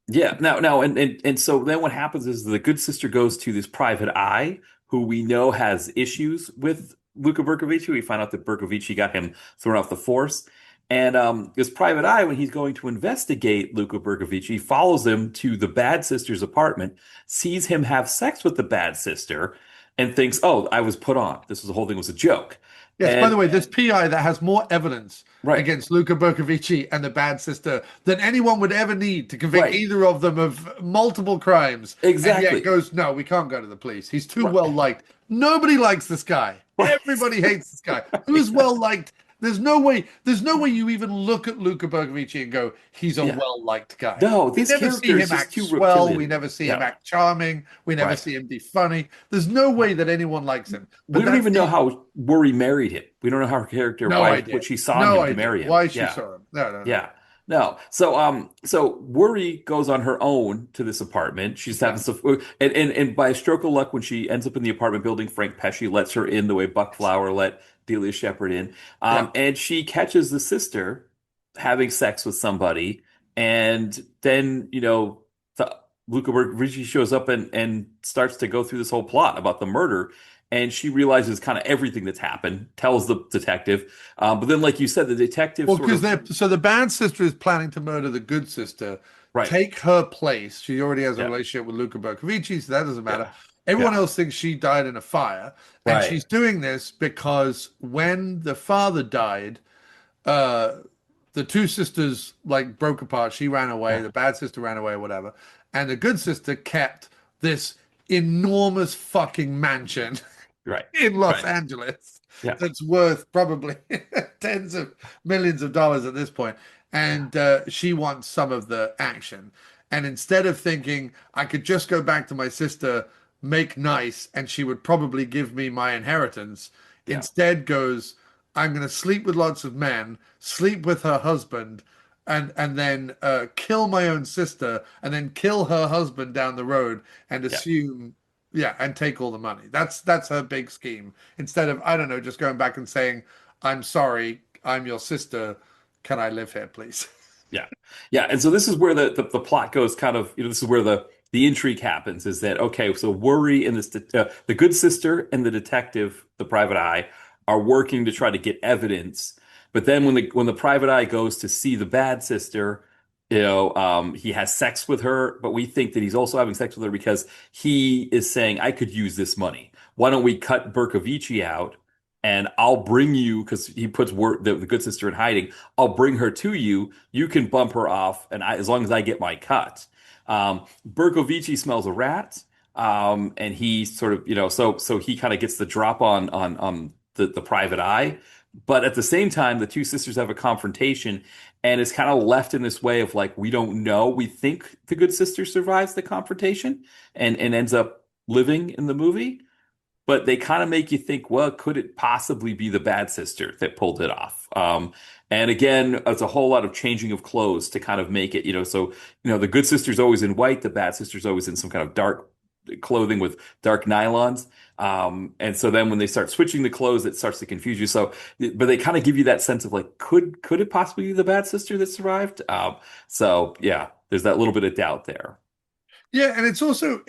Yeah. And so then what happens is the good sister goes to this private eye who we know has issues with Luca Bercovici. We find out that Bercovici got him thrown off the force. And this private eye, when he's going to investigate Luca Bercovici, follows him to the bad sister's apartment, sees him have sex with the bad sister, and thinks, "Oh, I was put on. The whole thing was a joke." Yes, by the And way, this PI that has more evidence right, against Luca Bercovici and the bad sister than anyone would ever need to convict right, either of them of multiple crimes, and yet exactly, goes, no, we can't go to the police. He's too right, well liked. Nobody likes this guy. right, Everybody hates this guy. Who's yeah, well liked? There's no way you even look at Luca Bercovici and go, he's a yeah. well liked guy. No, We this never see character is him just act too swell. We reptilian. never see him Yeah, act charming. We never right. see him be funny. There's no way that anyone likes him. We But don't that's even know the how Worry married him. We don't know how her character, no why, idea. what she saw in No him to idea marry him. why she Yeah, saw him. No, no, no. yeah. No. So Worry goes on her own to this apartment. She's having Yeah. stuff, and by a stroke of luck, when she ends up in the apartment building, Frank Pesci lets her in the way Buck Flower let Delia Shepard in. Yeah. And she catches the sister having sex with somebody, and then the Luca Ricci shows up and starts to go through this whole plot about the murder. And she realizes kind of everything that's happened, tells the detective. But then, like you said, the detective Well, sort because of, they're so the bad sister is planning to murder the good sister, right. take her place. She already has a Yeah. relationship with Luca Bercovici, so that doesn't matter. Yeah. Everyone Yeah. else thinks she died in a fire, and Right. she's doing this because when the father died, uh, the two sisters like broke apart. She ran away. Yeah. The bad sister ran away, whatever, and the good sister kept this enormous fucking mansion Right. in Los Right. Angeles Yeah. that's worth probably tens of millions of dollars at this point. Yeah. And she wants some of the action. And instead of thinking I could just go back to my sister, make nice, and she would probably give me my inheritance, Yeah. instead goes, I'm going to sleep with lots of men, sleep with her husband, and then kill my own sister, and then kill her husband down the road, and Yeah. assume yeah, and take all the money. That's her big scheme. Instead of, I don't know, just going back and saying, I'm sorry, I'm your sister. Can I live here, please? Yeah. Yeah. And so this is where the plot goes kind of, this is where the intrigue happens is that, okay, so Worry and the good sister and the detective, the private eye, are working to try to get evidence. But then when the private eye goes to see the bad sister, he has sex with her, but we think that he's also having sex with her because he is saying, I could use this money. Why don't we cut Bercovici out and I'll bring you, because he puts the good sister in hiding. I'll bring her to you. You can bump her off, and as long as I get my cut. Berkovici smells a rat, and he sort of, so he kind of gets the drop on the private eye. But at the same time, the two sisters have a confrontation, and it's kind of left in this way of like, we don't know. We think the good sister survives the confrontation and ends up living in the movie, but they kind of make you think, well, could it possibly be the bad sister that pulled it off? And again, it's a whole lot of changing of clothes to kind of make it, so, the good sister's always in white, the bad sister's always in some kind of dark clothing with dark nylons. And so then when they start switching the clothes, it starts to confuse you. So, but they kind of give you that sense of like, could it possibly be the bad sister that survived? So yeah, there's that little bit of doubt there. Yeah, and it's also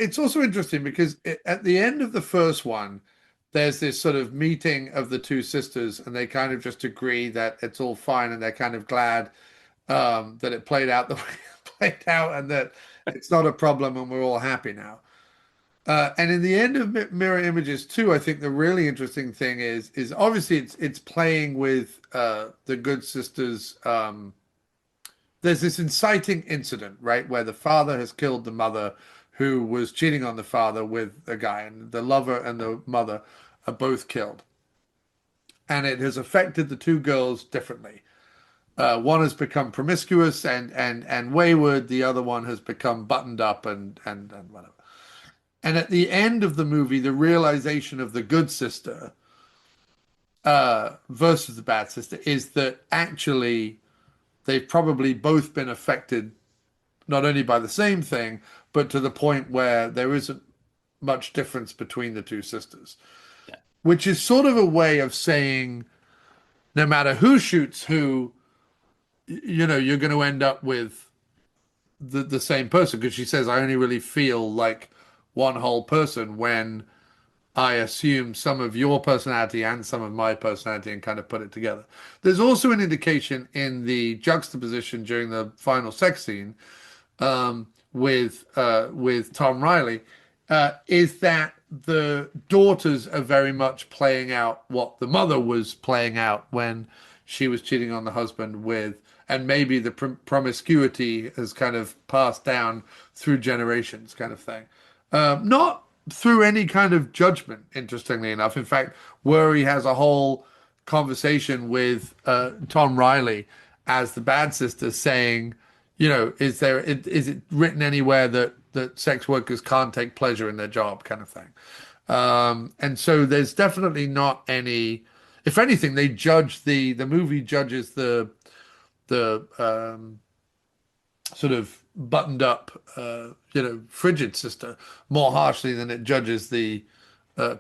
interesting because at the end of the first one, there's this sort of meeting of the two sisters, and they kind of just agree that it's all fine, and they're kind of glad that it played out the way it played out, and that it's not a problem, and we're all happy now. And in the end of Mirror Images 2, I think the really interesting thing is obviously it's playing with the good sisters. There's this inciting incident, right, where the father has killed the mother who was cheating on the father with a guy, and the lover and the mother are both killed. And it has affected the two girls differently. One has become promiscuous and wayward. The other one has become buttoned up and whatever. And at the end of the movie, the realization of the good sister versus the bad sister is that actually they've probably both been affected not only by the same thing, but to the point where there isn't much difference between the two sisters, Yeah. which is sort of a way of saying no matter who shoots who, you're going to end up with the same person, because she says, I only really feel like one whole person when I assume some of your personality and some of my personality and kind of put it together. There's also an indication in the juxtaposition during the final sex scene with Tom Riley, is that the daughters are very much playing out what the mother was playing out when she was cheating on the husband with, and maybe the promiscuity has kind of passed down through generations, kind of thing. Not through any kind of judgment, interestingly enough. In fact, Whirry has a whole conversation with Tom Riley as the bad sister, saying, is it written anywhere that sex workers can't take pleasure in their job, kind of thing. And so there's definitely not any. If anything, they judge the movie judges the sort of buttoned up, frigid sister more harshly than it judges the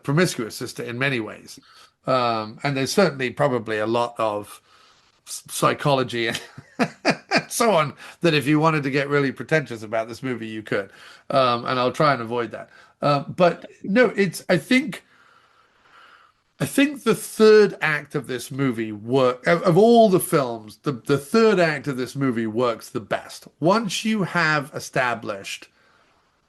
promiscuous sister in many ways. And there's certainly probably a lot of psychology and so on that if you wanted to get really pretentious about this movie, you could. And I'll try and avoid that. But no, I think the third act of this movie of all the films, the third act of this movie works the best. Once you have established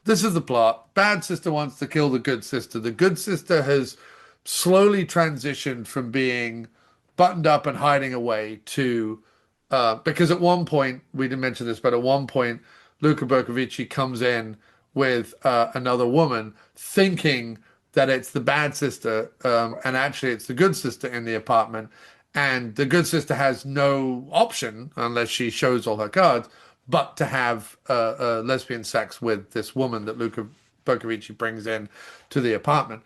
this is the plot. Bad sister wants to kill the good sister. The good sister has slowly transitioned from being buttoned up and hiding away to because at one point we didn't mention this, but at one point Luca Berkovici comes in with another woman, thinking that it's the bad sister, and actually it's the good sister in the apartment. And the good sister has no option unless she shows all her cards, but to have lesbian sex with this woman that Luca Berkovici brings in to the apartment.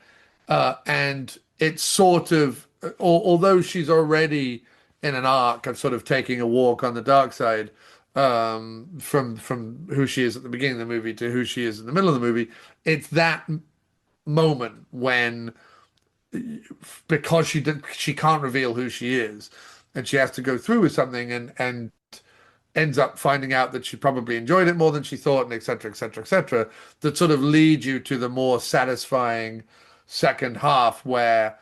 And it's sort of, although she's already in an arc of sort of taking a walk on the dark side, from who she is at the beginning of the movie to who she is in the middle of the movie, it's that moment when, because she can't reveal who she is, and she has to go through with something, and ends up finding out that she probably enjoyed it more than she thought, and et cetera, et cetera, et cetera, that sort of lead you to the more satisfying second half, where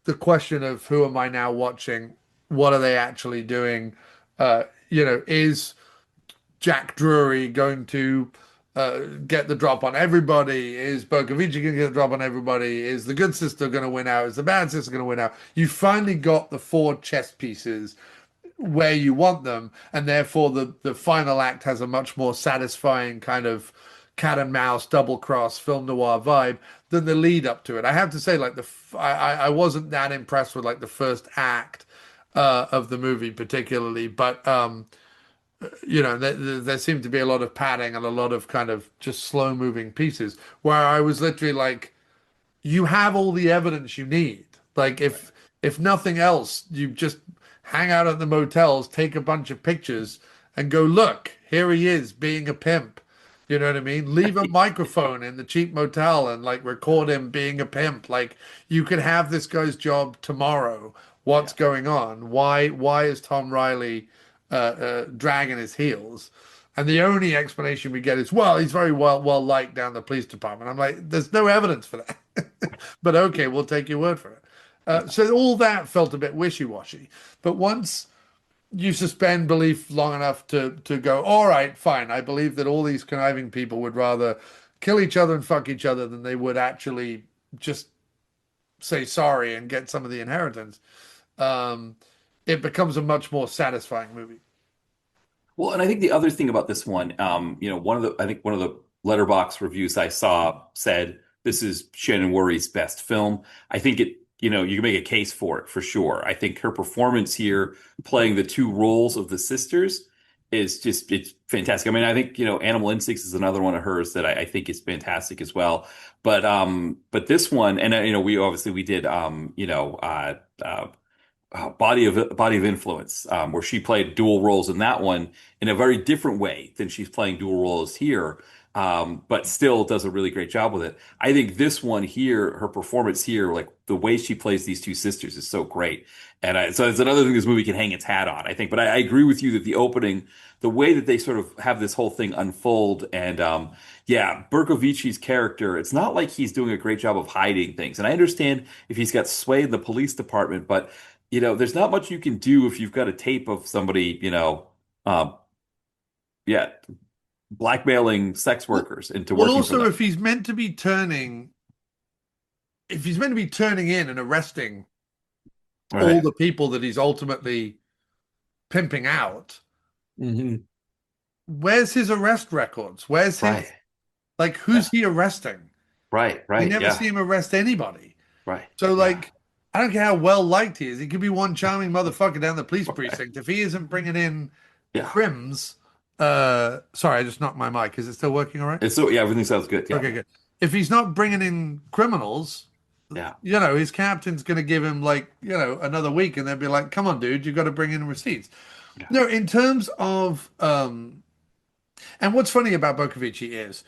the question of who am I now watching? What are they actually doing? Is Jack Drury going to get the drop on everybody? Is Berkovici going to get the drop on everybody? Is the good sister going to win out? Is the bad sister going to win out? You finally got the four chess pieces where you want them, and therefore the final act has a much more satisfying kind of cat and mouse double cross film noir vibe than the lead up to it. I have to say, like I wasn't that impressed with like the first act of the movie particularly, but there seemed to be a lot of padding and a lot of kind of just slow moving pieces where I was literally like, you have all the evidence you need. Like if nothing else, you just hang out at the motels, take a bunch of pictures, and go, look, here he is being a pimp. You know what I mean? Leave a microphone in the cheap motel and like record him being a pimp. Like you could have this guy's job tomorrow. What's Yeah. going on? Why is Tom Riley dragging his heels? And the only explanation we get is, well, he's very well liked down the police department. I'm like, there's no evidence for that. But okay, we'll take your word for it. So all that felt a bit wishy-washy. But once you suspend belief long enough to go, all right, fine, I believe that all these conniving people would rather kill each other and fuck each other than they would actually just say sorry and get some of the inheritance. Um, it becomes a much more satisfying movie. Well, and I think the other thing about this one, I think one of the letterbox reviews I saw said this is Shannon Whirry's best film. I think you can make a case for it for sure. I think her performance here, playing the two roles of the sisters, it's fantastic. I mean, I think, Animal Instincts is another one of hers that I think is fantastic as well. But this one, and we did, Body of Influence, where she played dual roles in that one in a very different way than she's playing dual roles here, but still does a really great job with it. I think this one here, her performance here, like the way she plays these two sisters is so great. So it's another thing this movie can hang its hat on, I think. But I agree with you that the opening, the way that they sort of have this whole thing unfold, and yeah, Berkovici's character, it's not like he's doing a great job of hiding things. And I understand if he's got sway in the police department, but there's not much you can do if you've got a tape of somebody, um, yeah, blackmailing sex Well, workers into well, working for also them. if he's meant to be turning in and arresting all Right. the people that he's ultimately pimping out, Hmm. where's his arrest records? Where's Right. his like Yeah. who's he arresting? Right. We Right. never Yeah. see him arrest anybody. Right. So Yeah. like I don't care how well liked he is. He could be one charming motherfucker down the police precinct. If he isn't bringing in Yeah. crims, sorry, I just knocked my mic. Is it still working all right? And so, yeah, everything sounds good. Yeah. Okay, good. If he's not bringing in criminals, Yeah. his captain's going to give him like, another week and they'll be like, come on, dude, you got to bring in receipts. Yeah. No, in terms of, and what's funny about Berkovici is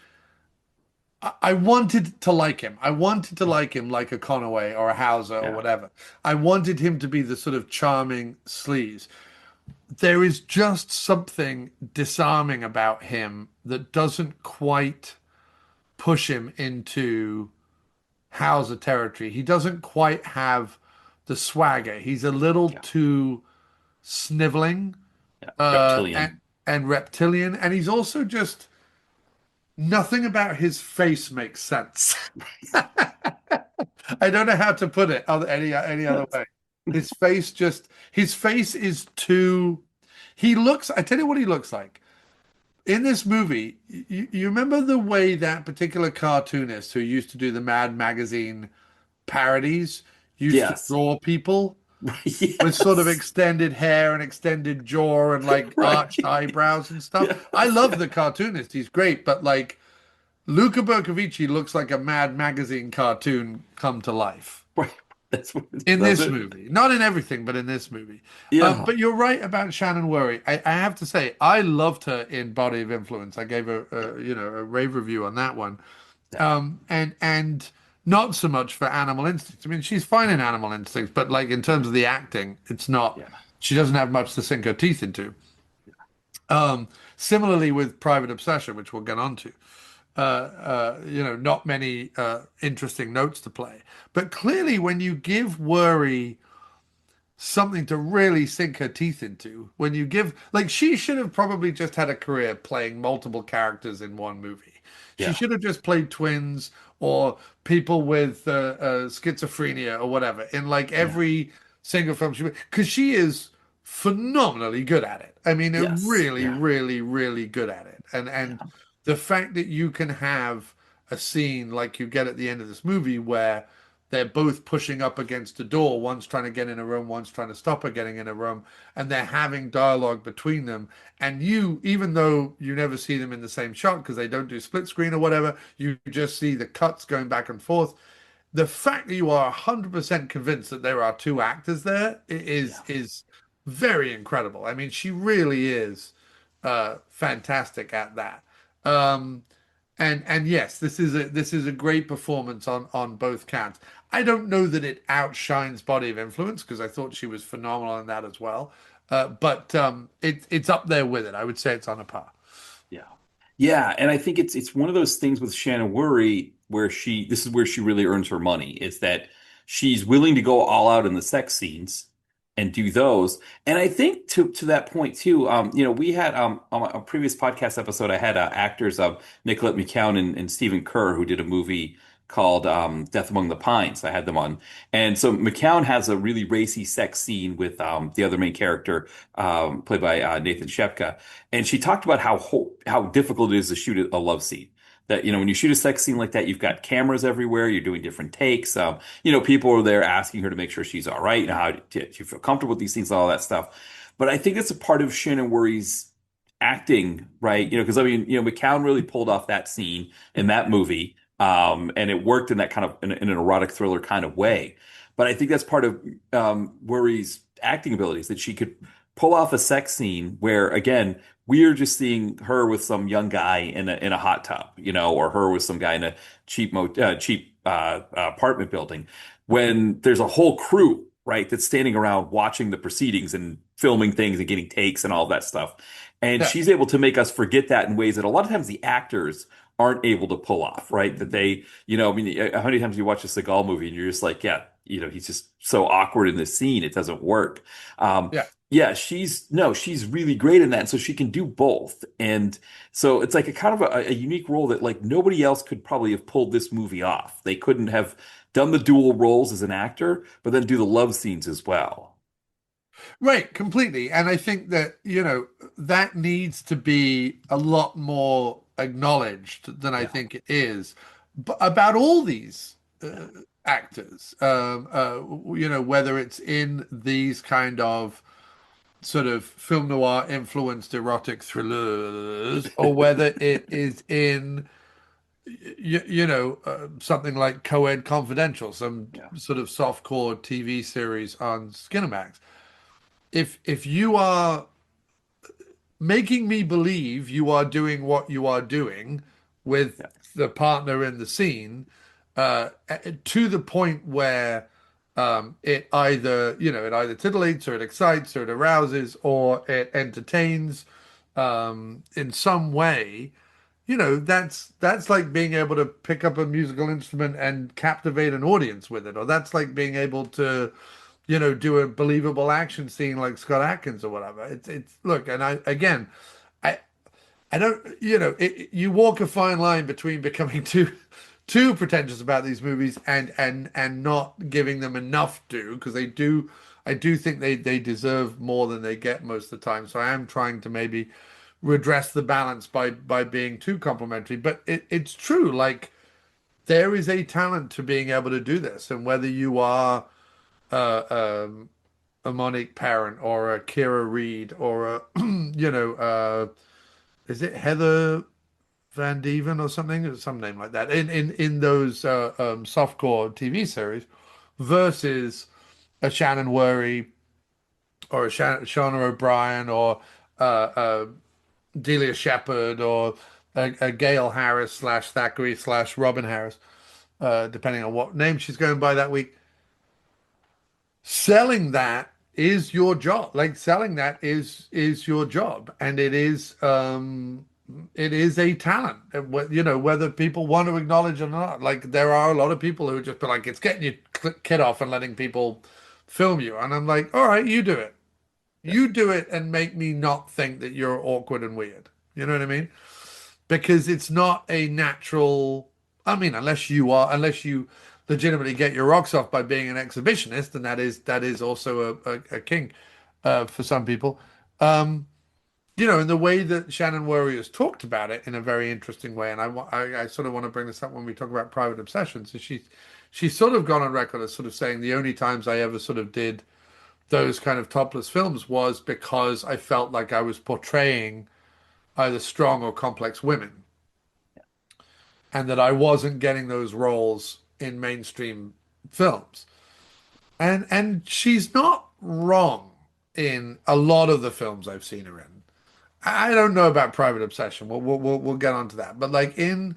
I wanted to like him. I wanted to like him like a Conaway or a Hauser or Yeah. whatever. I wanted him to be the sort of charming sleaze. There is just something disarming about him that doesn't quite push him into Hauser territory. He doesn't quite have the swagger. He's a little Yeah. too sniveling Yeah. uh, Reptilian. and, and reptilian. And he's also just nothing about his face makes sense. I don't know how to put it any other way. His face is too. He looks. I tell you what he looks like in this movie. You remember the way that particular cartoonist who used to do the Mad Magazine parodies used to Yes. draw people with sort of Yes. extended hair and extended jaw and like Right. arched eyebrows and stuff. I Yes. love Yeah. the cartoonist. He's great, but like Luca Bercovici looks like a Mad Magazine cartoon come to life Right. That's what it in does this it. movie. Not in everything, but in this movie. Yeah. But you're right about Shannon Whirry. I have to say, I loved her in Body of Influence. I gave her, a rave review on that one. Yeah. And not so much for Animal Instincts. I mean, she's fine in Animal Instincts, but like in terms of the acting, it's not. Yeah. She doesn't have much to sink her teeth into. Similarly with Private Obsession, which we'll get onto. Not many interesting notes to play. But clearly, when you give Worry something to really sink her teeth into, when you give, like, she should have probably just had a career playing multiple characters in one movie. She Yeah. should have just played twins or people with schizophrenia or whatever in like Yeah. every single film because she is phenomenally good at it. I mean, Yes. really, Yeah. really, really good at it. And Yeah. the fact that you can have a scene like you get at the end of this movie where they're both pushing up against a door, one's trying to get in a room, one's trying to stop her getting in a room, and they're having dialogue between them. And you, even though you never see them in the same shot because they don't do split screen or whatever, you just see the cuts going back and forth. The fact that you are 100% convinced that there are two actors there Yeah. is very incredible. I mean, she really is fantastic at that. Um, and yes, this is a great performance on both counts. I don't know that it outshines Body of Influence because I thought she was phenomenal in that as well. But it's up there with it. I would say it's on a par. Yeah. Yeah, and I think it's one of those things with Shannon Whirry where this is where she really earns her money, is that she's willing to go all out in the sex scenes and do those. And I think to that point too, we had on a previous podcast episode, I had actors of Nicolette McKeown and Stephen Kerr who did a movie called Death Among the Pines. I had them on. And so McKeown has a really racy sex scene with the other main character, played by Nathan Shepka. And she talked about how difficult it is to shoot a love scene. That, when you shoot a sex scene like that, you've got cameras everywhere, you're doing different takes. People are there asking her to make sure she's all right and how do you feel comfortable with these things and all that stuff. But I think that's a part of Shannon Worry's acting, right? Because McCown really pulled off that scene in that movie, and it worked in that kind of in an erotic thriller kind of way. But I think that's part of Worry's acting abilities, that she could pull off a sex scene where, again, we're just seeing her with some young guy in a hot tub, or her with some guy in a cheap apartment building, when there's a whole crew, right, that's standing around watching the proceedings and filming things and getting takes and all that stuff. And Yeah, she's able to make us forget that in ways that a lot of times the actors aren't able to pull off, right? That they, how many times you watch a Seagal movie and you're just like, yeah, he's just so awkward in this scene, it doesn't work. Um, yeah. yeah, she's really great in that. And so she can do both. And so it's like a kind of a unique role that like nobody else could probably have pulled this movie off. They couldn't have done the dual roles as an actor, but then do the love scenes as well. Right, completely. And I think that, that needs to be a lot more acknowledged than I Yeah, think it is about all these yeah, actors. Whether it's in these kind of sort of film noir influenced erotic thrillers or whether it is in something like Co-Ed Confidential, some yeah, sort of softcore TV series on Skinamax. If you are making me believe you are doing what you are doing with yeah, the partner in the scene, to the point where it either titillates or it excites or it arouses or it entertains in some way. That's like being able to pick up a musical instrument and captivate an audience with it, or that's like being able to, do a believable action scene like Scott Atkins or whatever. It's look, and I I don't, you walk a fine line between becoming too pretentious about these movies and not giving them enough due because I do think they deserve more than they get most of the time. So I am trying to maybe redress the balance by being too complimentary. But it's true, like there is a talent to being able to do this, and whether you are a Monique Parent or a Kira Reed or a is it Heather Van Deven or something, or some name like that in those softcore TV series versus a Shannon Whirry or a Shauna O'Brien or uh, uh, Delia Shepard or a Gail Harris slash Thackeray slash Robin Harris, depending on what name she's going by that week. Selling that is your job. Like selling that is your job, and it is a talent. Whether people want to acknowledge it or not. Like there are a lot of people who just be like, it's getting your kid off and letting people film you, and I'm like, all right, you do it. yeah. You do it and make me not think that you're awkward and weird. You know what I mean? because it's not a natural. I mean, unless you legitimately get your rocks off by being an exhibitionist, and that is also a kink for some people. Um, in the way that Shannon Whirry has talked about it in a very interesting way, and I sort of want to bring this up when we talk about private obsessions. So she's sort of gone on record as sort of saying the only times I ever sort of did those kind of topless films was because I felt like I was portraying either strong or complex women, and that I wasn't getting those roles in mainstream films. And she's not wrong in a lot of the films I've seen her in. I don't know about Private Obsession. We'll get onto that. But like in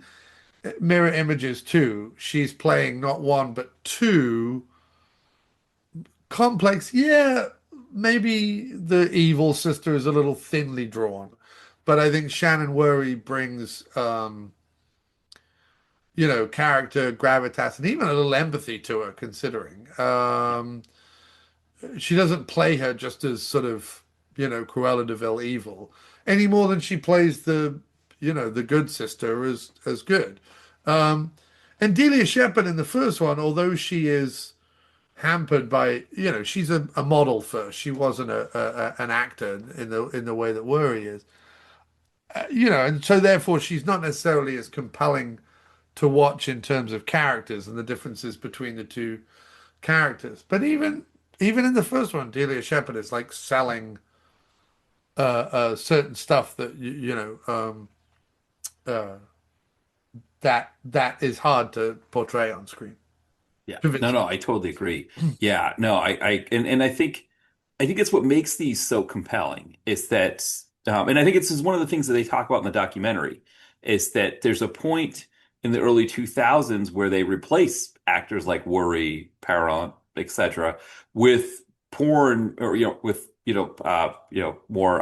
Mirror Images 2, she's playing not one but two complex. Yeah, maybe the evil sister is a little thinly drawn, but I think Shannon Whirry brings character gravitas and even a little empathy to her, considering. She doesn't play her just as sort of, Cruella de Vil evil any more than she plays the good sister as good. Um, and Delia Shepard in the first one, although she is hampered by, she's a model first. She wasn't an actor in the way that Worry is. And so therefore she's not necessarily as compelling to watch in terms of characters and the differences between the two characters. But even in the first one, Delia Shepard is like selling certain stuff that uh, that is hard to portray on screen Yeah. No, no, convincingly. I totally agree. Yeah, no, and I think it's what makes these so compelling is that, and I think it's one of the things that they talk about in the documentary is that there's a point in the early 2000s where they replace actors like Worry, Parent, etc., with porn or with more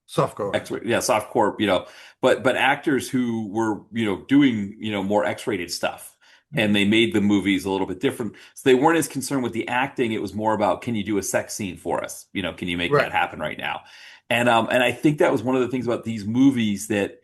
Softcore. X, yeah, softcore, but actors who were, doing, more X-rated stuff. And they made the movies a little bit different. So they weren't as concerned with the acting. It was more about, can you do a sex scene for us? Can you make that Right. happen right now? And I think that was one of the things about these movies that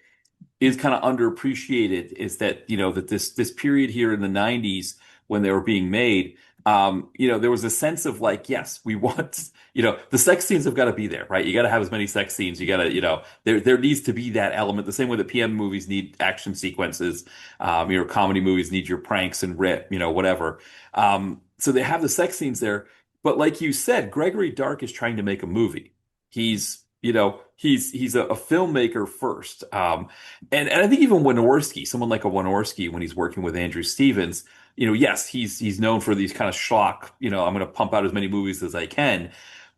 is kind of underappreciated is that that this period here in the 90s when they were being made, there was a sense of like, yes, we want, the sex scenes have got to be there, right? You got to have as many sex scenes. You got to, there needs to be that element the same way that PM movies need action sequences. Comedy movies need your pranks and rip, whatever. So they have the sex scenes there, but like you said, Gregory Dark is trying to make a movie. He's a filmmaker first. And I think even Wynorski, someone like a Wynorski, when he's working with Andrew Stevens, yes, he's known for these kind of schlock, I'm going to pump out as many movies as I can.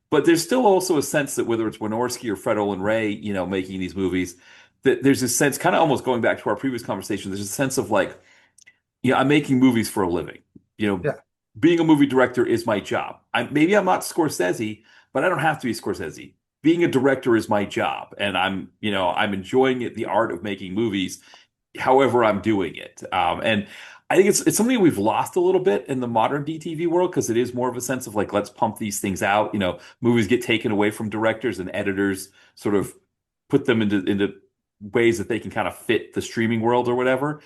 But there's still also a sense that whether it's Wynorski or Fred Olen Ray, making these movies, that there's a sense, kind of almost going back to our previous conversation, there's a sense of like, I'm making movies for a living. You know, Yeah. being a movie director is my job. Maybe I'm not Scorsese, but I don't have to be Scorsese. Being a director is my job, and I'm enjoying it, the art of making movies, however I'm doing it. And I think it's something we've lost a little bit in the modern DTV world because it is more of a sense of like, let's pump these things out. Movies get taken away from directors and editors sort of put them into ways that they can kind of fit the streaming world or whatever.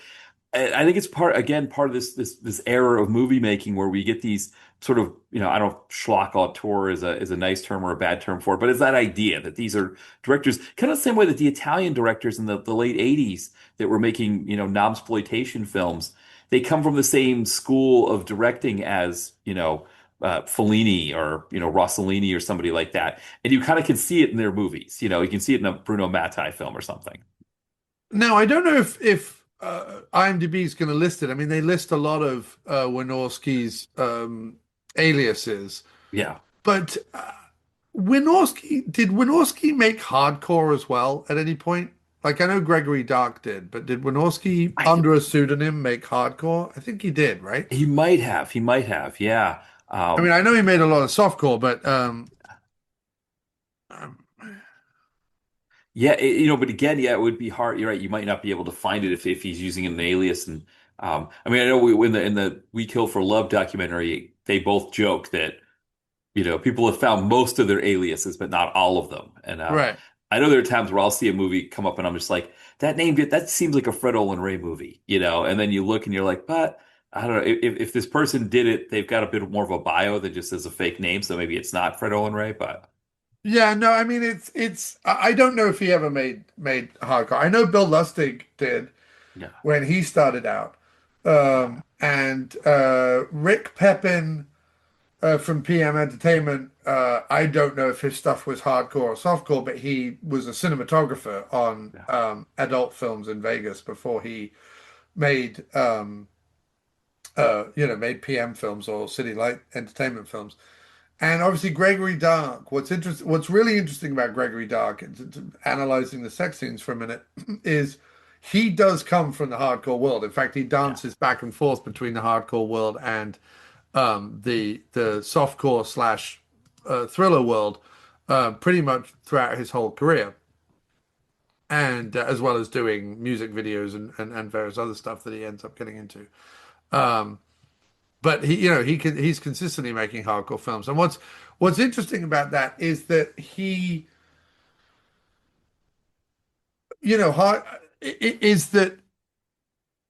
I think it's part of this era of movie making where we get these sort of, I don't know if schlock auteur is a nice term or a bad term for it, but it's that idea that these are directors kind of the same way that the Italian directors in the late 80s that were making, non-exploitation films, they come from the same school of directing as, Fellini or, Rossellini or somebody like that. And you kind of can see it in their movies. You can see it in a Bruno Mattei film or something. Now, I don't know if IMDb is going to list it. I mean, they list a lot of Wynorski's aliases, Yeah. but did Wynorski make hardcore as well at any point? Like, I know Gregory Dark did, but did Wynorski, I under a pseudonym, make hardcore? I think he did, right? He might have, yeah. I mean, I know he made a lot of softcore, but um, Yeah, but again, yeah, it would be hard. You're right. You might not be able to find it if he's using an alias. And I mean, I know in the We Kill for Love documentary, they both joke that people have found most of their aliases, but not all of them. And right. I know there are times where I'll see a movie come up and I'm just like, that name, that seems like a Fred Olen Ray movie, you know? And then you look and you're like, but I don't know. If this person did it, they've got a bit more of a bio that just says a fake name. So maybe it's not Fred Olen Ray, but Yeah, no, I mean it's I don't know if he ever made hardcore. I know Bill Lustig did yeah. when he started out. Yeah. And Rick Pepin from PM Entertainment, I don't know if his stuff was hardcore or softcore, but he was a cinematographer on Yeah. adult films in Vegas before he made made PM films or City Light Entertainment films. And obviously Gregory Dark. What's really interesting about Gregory Dark, analyzing the sex scenes for a minute, is he does come from the hardcore world. In fact, he Yeah. dances back and forth between the hardcore world and the softcore slash thriller world pretty much throughout his whole career, and as well as doing music videos and various other stuff that he ends up getting into. Um, but he's consistently making hardcore films. And what's interesting about that is that he, hard, is that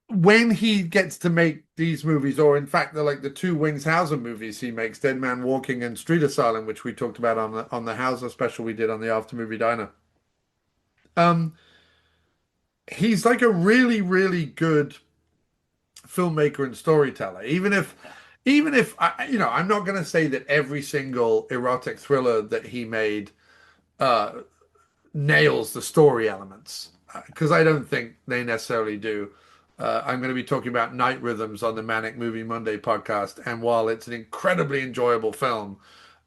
when he gets to make these movies, or in fact, they're like the two Wings Hauser movies he makes, Dead Man Walking and Street Asylum, which we talked about on the Hauser special we did on the After Movie Diner. Um, he's like a really, really good filmmaker and storyteller. Even if I'm not going to say that every single erotic thriller that he made uh, nails the story elements, because I don't think they necessarily do. I'm going to be talking about Night Rhythms on the Manic Movie Monday podcast, and while it's an incredibly enjoyable film,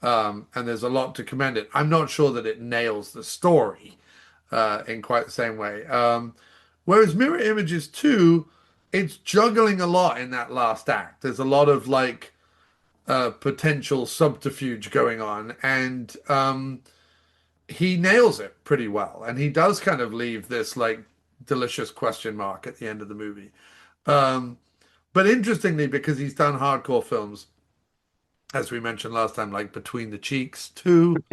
and there's a lot to commend it, I'm not sure that it nails the story in quite the same way. Whereas Mirror Images 2, it's juggling a lot in that last act. There's a lot of like potential subterfuge going on, and he nails it pretty well. And he does kind of leave this like delicious question mark at the end of the movie. Um, but interestingly, because he's done hardcore films, as we mentioned last time, like Between the Cheeks 2,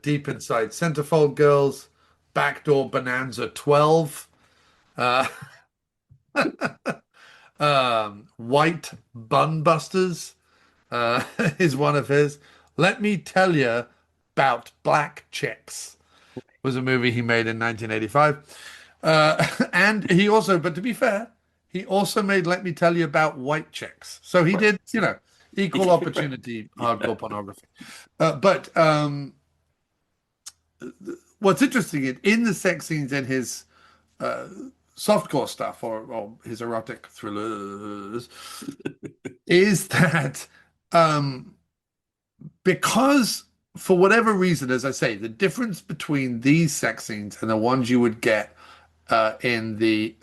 Deep Inside Centerfold Girls, Backdoor Bonanza 12, uh, White Bun Busters is one of his. Let Me Tell You About Black Chicks was a movie he made in 1985. And he also, but to be fair, he also made Let Me Tell You About White Chicks. So he did, equal opportunity hardcore pornography. But what's interesting in the sex scenes in his softcore stuff or his erotic thrillers is that because for whatever reason, as I say, the difference between these sex scenes and the ones you would get in the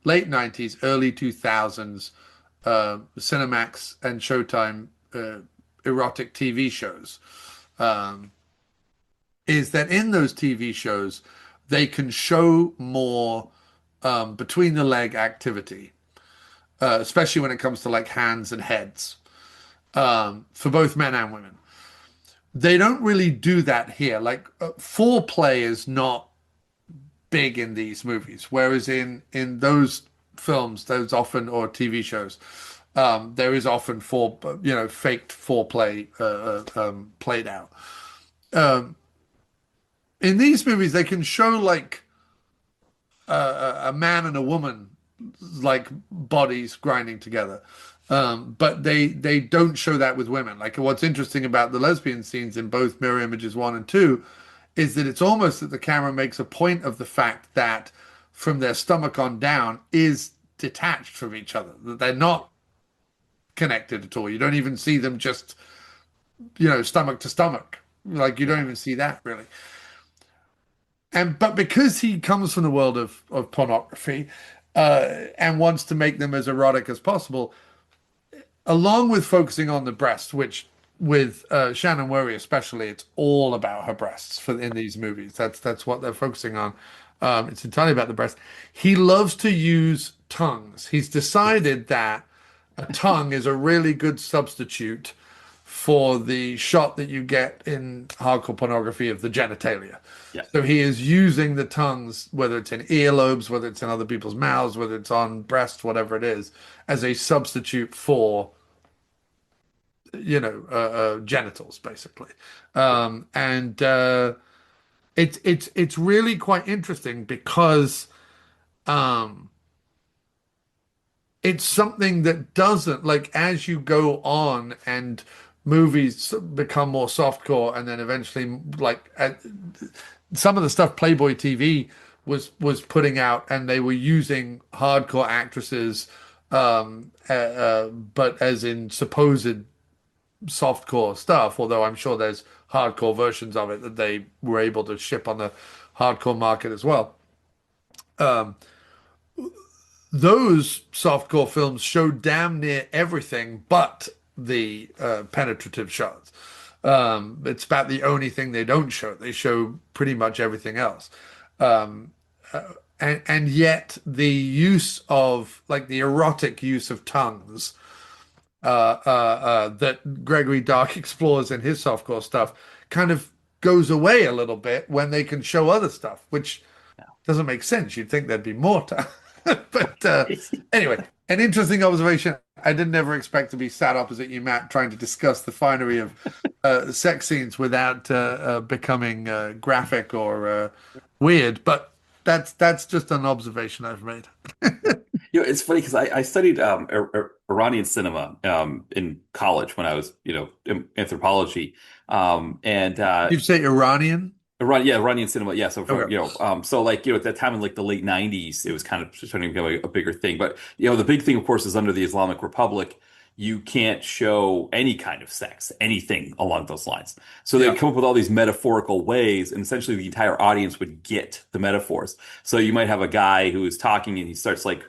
late 90s, early 2000s Cinemax and Showtime erotic TV shows is that in those TV shows, they can show more between the leg activity, especially when it comes to like hands and heads, for both men and women. They don't really do that here. Like foreplay is not big in these movies, whereas in those films, those often or TV shows, there is often faked foreplay played out. Um, in these movies, they can show like a man and a woman like bodies grinding together. But they don't show that with women. Like what's interesting about the lesbian scenes in both Mirror Images 1 and 2 is that it's almost that the camera makes a point of the fact that from their stomach on down is detached from each other, that they're not connected at all. You don't even see them just, stomach to stomach. Like you don't Yeah. even see that really. But because he comes from the world of pornography and wants to make them as erotic as possible, along with focusing on the breast, which with Shannon Whirry especially, it's all about her breasts in these movies. That's what they're focusing on. It's entirely about the breast. He loves to use tongues. He's Yes. decided that a tongue is a really good substitute for the shot that you get in hardcore pornography of the genitalia. Yeah. So he is using the tongues, whether it's in earlobes, whether it's in other people's mouths, whether it's on breasts, whatever it is, as a substitute for, genitals, basically. And it's really quite interesting because um, it's something that doesn't, like, as you go on and movies become more softcore, and then eventually, like, some of the stuff Playboy TV was putting out, and they were using hardcore actresses, but as in supposed softcore stuff, although I'm sure there's hardcore versions of it that they were able to ship on the hardcore market as well. Um, those softcore films show damn near everything but the penetrative shots. It's about the only thing they don't show. They show pretty much everything else. Um, and yet the use of, like, the erotic use of tongues that Gregory Dark explores in his softcore stuff kind of goes away a little bit when they can show other stuff, which doesn't make sense. You'd think there'd be more to. But anyway, an interesting observation. I didn't ever expect to be sat opposite you, Matt, trying to discuss the finery of sex scenes without becoming graphic or weird. But that's just an observation I've made. It's funny because I studied Iranian cinema in college when I was, in anthropology. And You'd say Iranian? Iranian cinema. Yeah. So Okay. so like, at that time in like the late 90s, it was kind of starting to become a bigger thing. But, the big thing, of course, is under the Islamic Republic, you can't show any kind of sex, anything along those lines. So they Yeah. come up with all these metaphorical ways, and essentially the entire audience would get the metaphors. So you might have a guy who is talking and he starts like,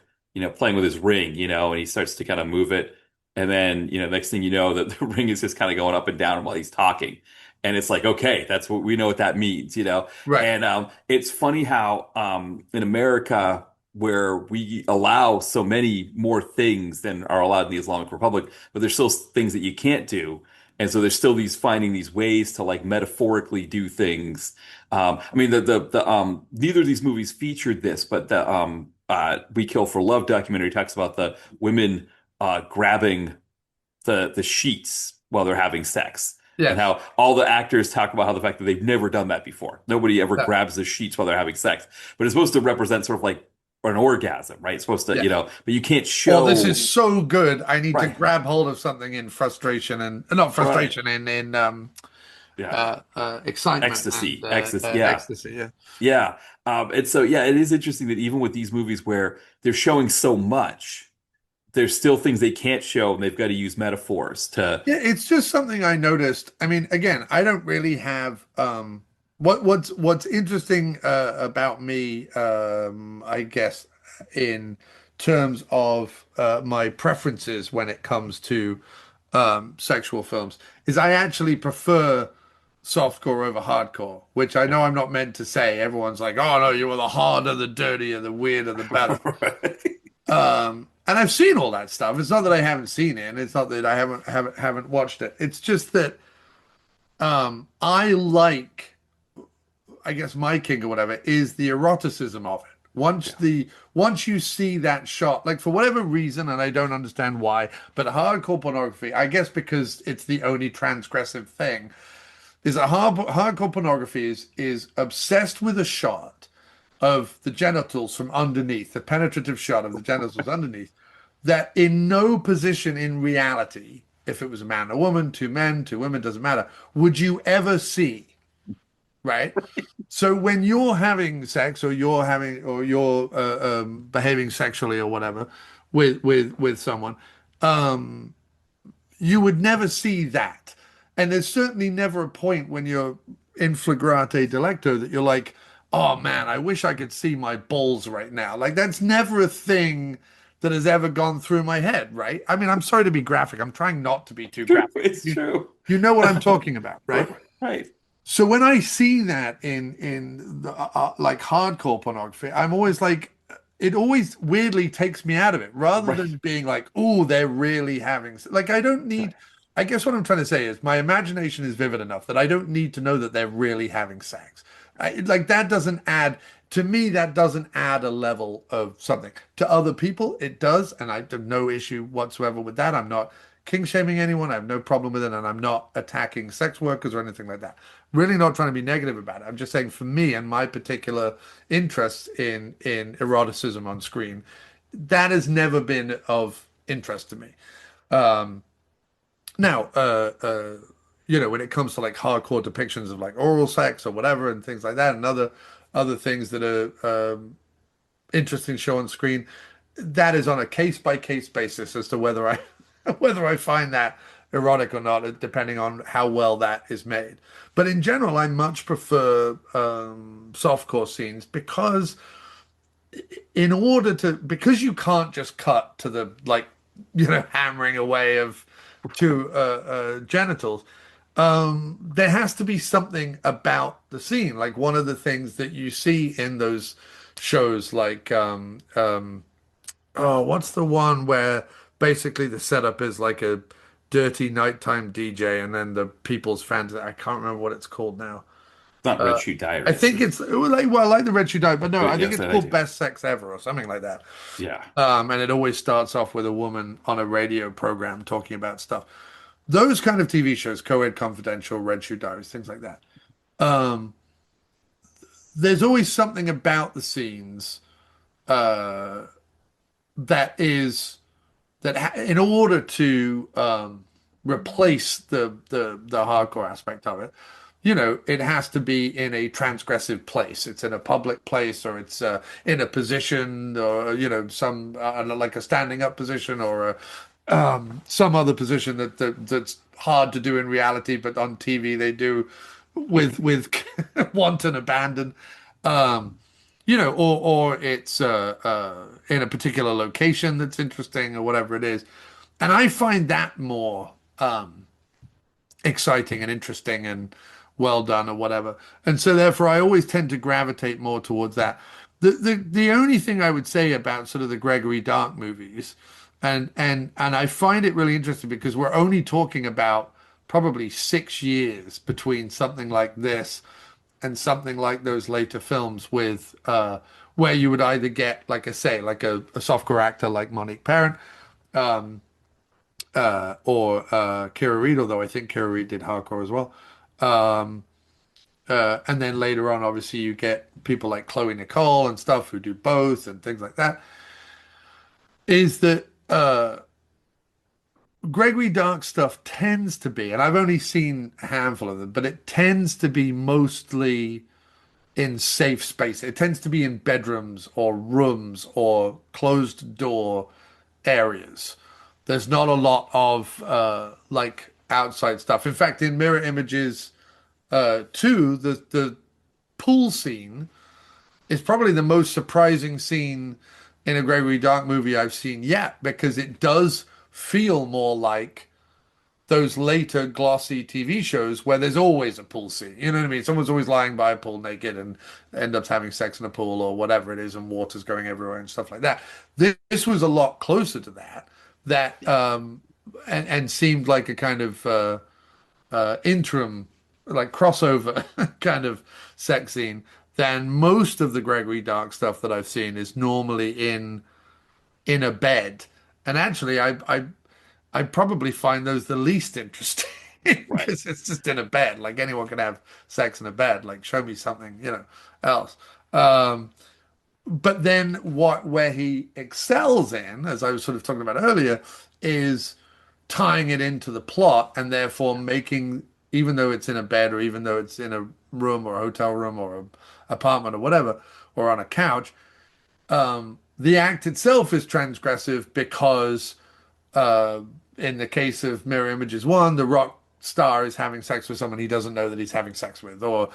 playing with his ring, and he starts to kind of move it. And then, next thing you know, that the ring is just kind of going up and down while he's talking. And it's like, okay, that's what we know what that means. Right. And it's funny how in America, where we allow so many more things than are allowed in the Islamic Republic, but there's still things that you can't do. And so there's still finding these ways to like metaphorically do things. I mean, the neither of these movies featured this, but the We Kill for Love documentary talks about the women grabbing the sheets while they're having sex. And Yes. how all the actors talk about how the fact that they've never done that before. Nobody ever Yeah. grabs the sheets while they're having sex. But it's supposed to represent sort of like an orgasm, right? It's supposed to, Yes. but you can't Oh, show. this is so good. I need to Right. grab hold of something in frustration and not frustration in Yeah. excitement Ecstasy. and Ecstasy. Yeah. ecstasy. Yeah. Yeah. And so, yeah, it is interesting that even with these movies where they're showing so much, there's still things they can't show, and they've got to use metaphors to. Yeah, it's just something I noticed. I mean, again, I don't really have what's interesting about me, I guess, in terms of my preferences when it comes to sexual films, is I actually prefer softcore over hardcore, which I know I'm not meant to say. Everyone's like, "Oh no, you were the harder, the dirtier, the weirder, the better." And I've seen all that stuff. It's not that I haven't seen it, and it's not that I haven't watched it. It's just that I like, I guess my kink or whatever is the eroticism of it. Once you see that shot, like for whatever reason, and I don't understand why, but hardcore pornography, I guess because it's the only transgressive thing, is that hardcore pornography is obsessed with a shot of the genitals from underneath, the penetrative shot of the genitals underneath, that in no position in reality, if it was a man, a woman, two men, two women, doesn't matter, would you ever see, right? So when you're having sex, or you're behaving sexually or whatever with someone, you would never see that. And there's certainly never a point when you're in flagrante delicto that you're like, oh man, I wish I could see my balls right now. Like that's never a thing that has ever gone through my head, right? I mean, I'm sorry to be graphic. I'm trying not to be too True. graphic. It's true. You know what I'm talking about, right? Right. So when I see that in the, like hardcore pornography, I'm always like, it always weirdly takes me out of it, rather Right. than being like, oh, they're really having like I don't need. I guess what I'm trying to say is my imagination is vivid enough that I don't need to know that they're really having sex. Like that doesn't add to me. That doesn't add a level of something to other people. It does, and I have no issue whatsoever with that. I'm not king shaming anyone. I have no problem with it, and I'm not attacking sex workers or anything like that. Really not trying to be negative about it. I'm just saying for me and my particular interest in eroticism on screen, that has never been of interest to me. Um, now, when it comes to like hardcore depictions of like oral sex or whatever and things like that, and other things that are interesting to show on screen, that is on a case by case basis as to whether I whether I find that erotic or not, depending on how well that is made. But in general, I much prefer softcore scenes because because you can't just cut to the like hammering away of two genitals. There has to be something about the scene. Like one of the things that you see in those shows, like oh, what's the one where basically the setup is like a dirty nighttime DJ, and then the people's fans. I can't remember what it's called now. It's not Red Shoe I Diaries. think it was like well, like the Red Shoe Diet, but no, I think Yes, it's that called idea. Best Sex Ever or something like that. Yeah. And it always starts off with a woman on a radio program talking about stuff. Those kind of TV shows, Co-Ed Confidential, Red Shoe Diaries, things like that. Um, there's always something about the scenes uh, that is in order to replace the hardcore aspect of it, it has to be in a transgressive place. It's in a public place, or it's in a position, or some like a standing up position, or some other position that's hard to do in reality, but on TV they do with wanton abandon. Um, or it's in a particular location that's interesting or whatever it is. And I find that more exciting and interesting and well done or whatever. And so therefore I always tend to gravitate more towards that. The only thing I would say about sort of the Gregory Dark movies, and I find it really interesting because we're only talking about probably 6 years between something like this and something like those later films with where you would either get, like I say, like a softcore actor like Monique Parent, or Kira Reed, although I think Kira Reed did hardcore as well. Um, and then later on, obviously, you get people like Chloe Nicole and stuff who do both and things like that. Is that Gregory Dark stuff tends to be, and I've only seen a handful of them, but it tends to be mostly in safe space. It tends to be in bedrooms or rooms or closed door areas. There's not a lot of like outside stuff. In fact, in Mirror Images 2, the pool scene is probably the most surprising scene in a Gregory Dark movie I've seen yet, because it does feel more like those later glossy TV shows where there's always a pool scene. You know what I mean? Someone's always lying by a pool naked and end up having sex in a pool or whatever it is, and water's going everywhere and stuff like that. This was a lot closer to that, and seemed like a kind of interim, like crossover kind of sex scene than most of the Gregory Dark stuff that I've seen is normally in a bed. And actually, I probably find those the least interesting Right. because it's just in a bed. Like anyone can have sex in a bed. Like show me something, else. Um, but then where he excels in, as I was sort of talking about earlier, is tying it into the plot and therefore making, even though it's in a bed or even though it's in a room or a hotel room or a apartment or whatever, or on a couch, the act itself is transgressive because uh, in the case of Mirror Images 1, the rock star is having sex with someone he doesn't know that he's having sex with, or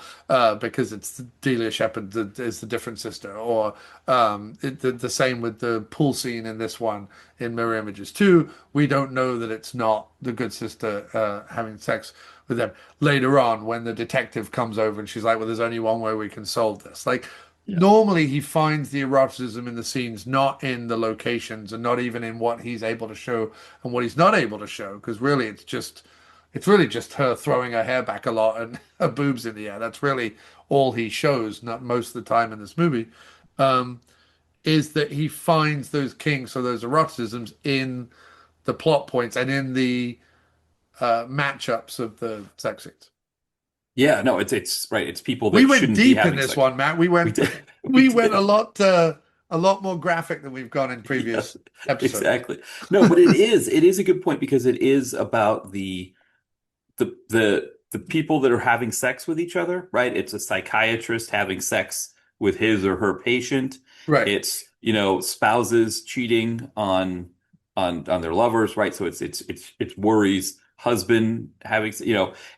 because it's Delia Shepard that is the different sister, or the same with the pool scene in this one in Mirror Images 2. We don't know that it's not the good sister having sex with them later on when the detective comes over and she's like, well, there's only one way we can solve this. Like, Yeah. normally he finds the eroticism in the scenes, not in the locations and not even in what he's able to show and what he's not able to show. Because really, it's really just her throwing her hair back a lot and her boobs in the air. That's really all he shows, not most of the time in this movie. Um, is that he finds those kinks or those eroticisms in the plot points and in the matchups of the sex scenes. Yeah, no, it's right. It's people We that went shouldn't be deep in having this sex. one, Matt. We We went did. We we went did. a lot more graphic than we've gone in Yeah, previous episodes. exactly. No, but it is a good point because it is about the people that are having sex with each other, right? It's a psychiatrist having sex with his or her patient. Right, It's, spouses cheating on their lovers, right? So it's worries husband having,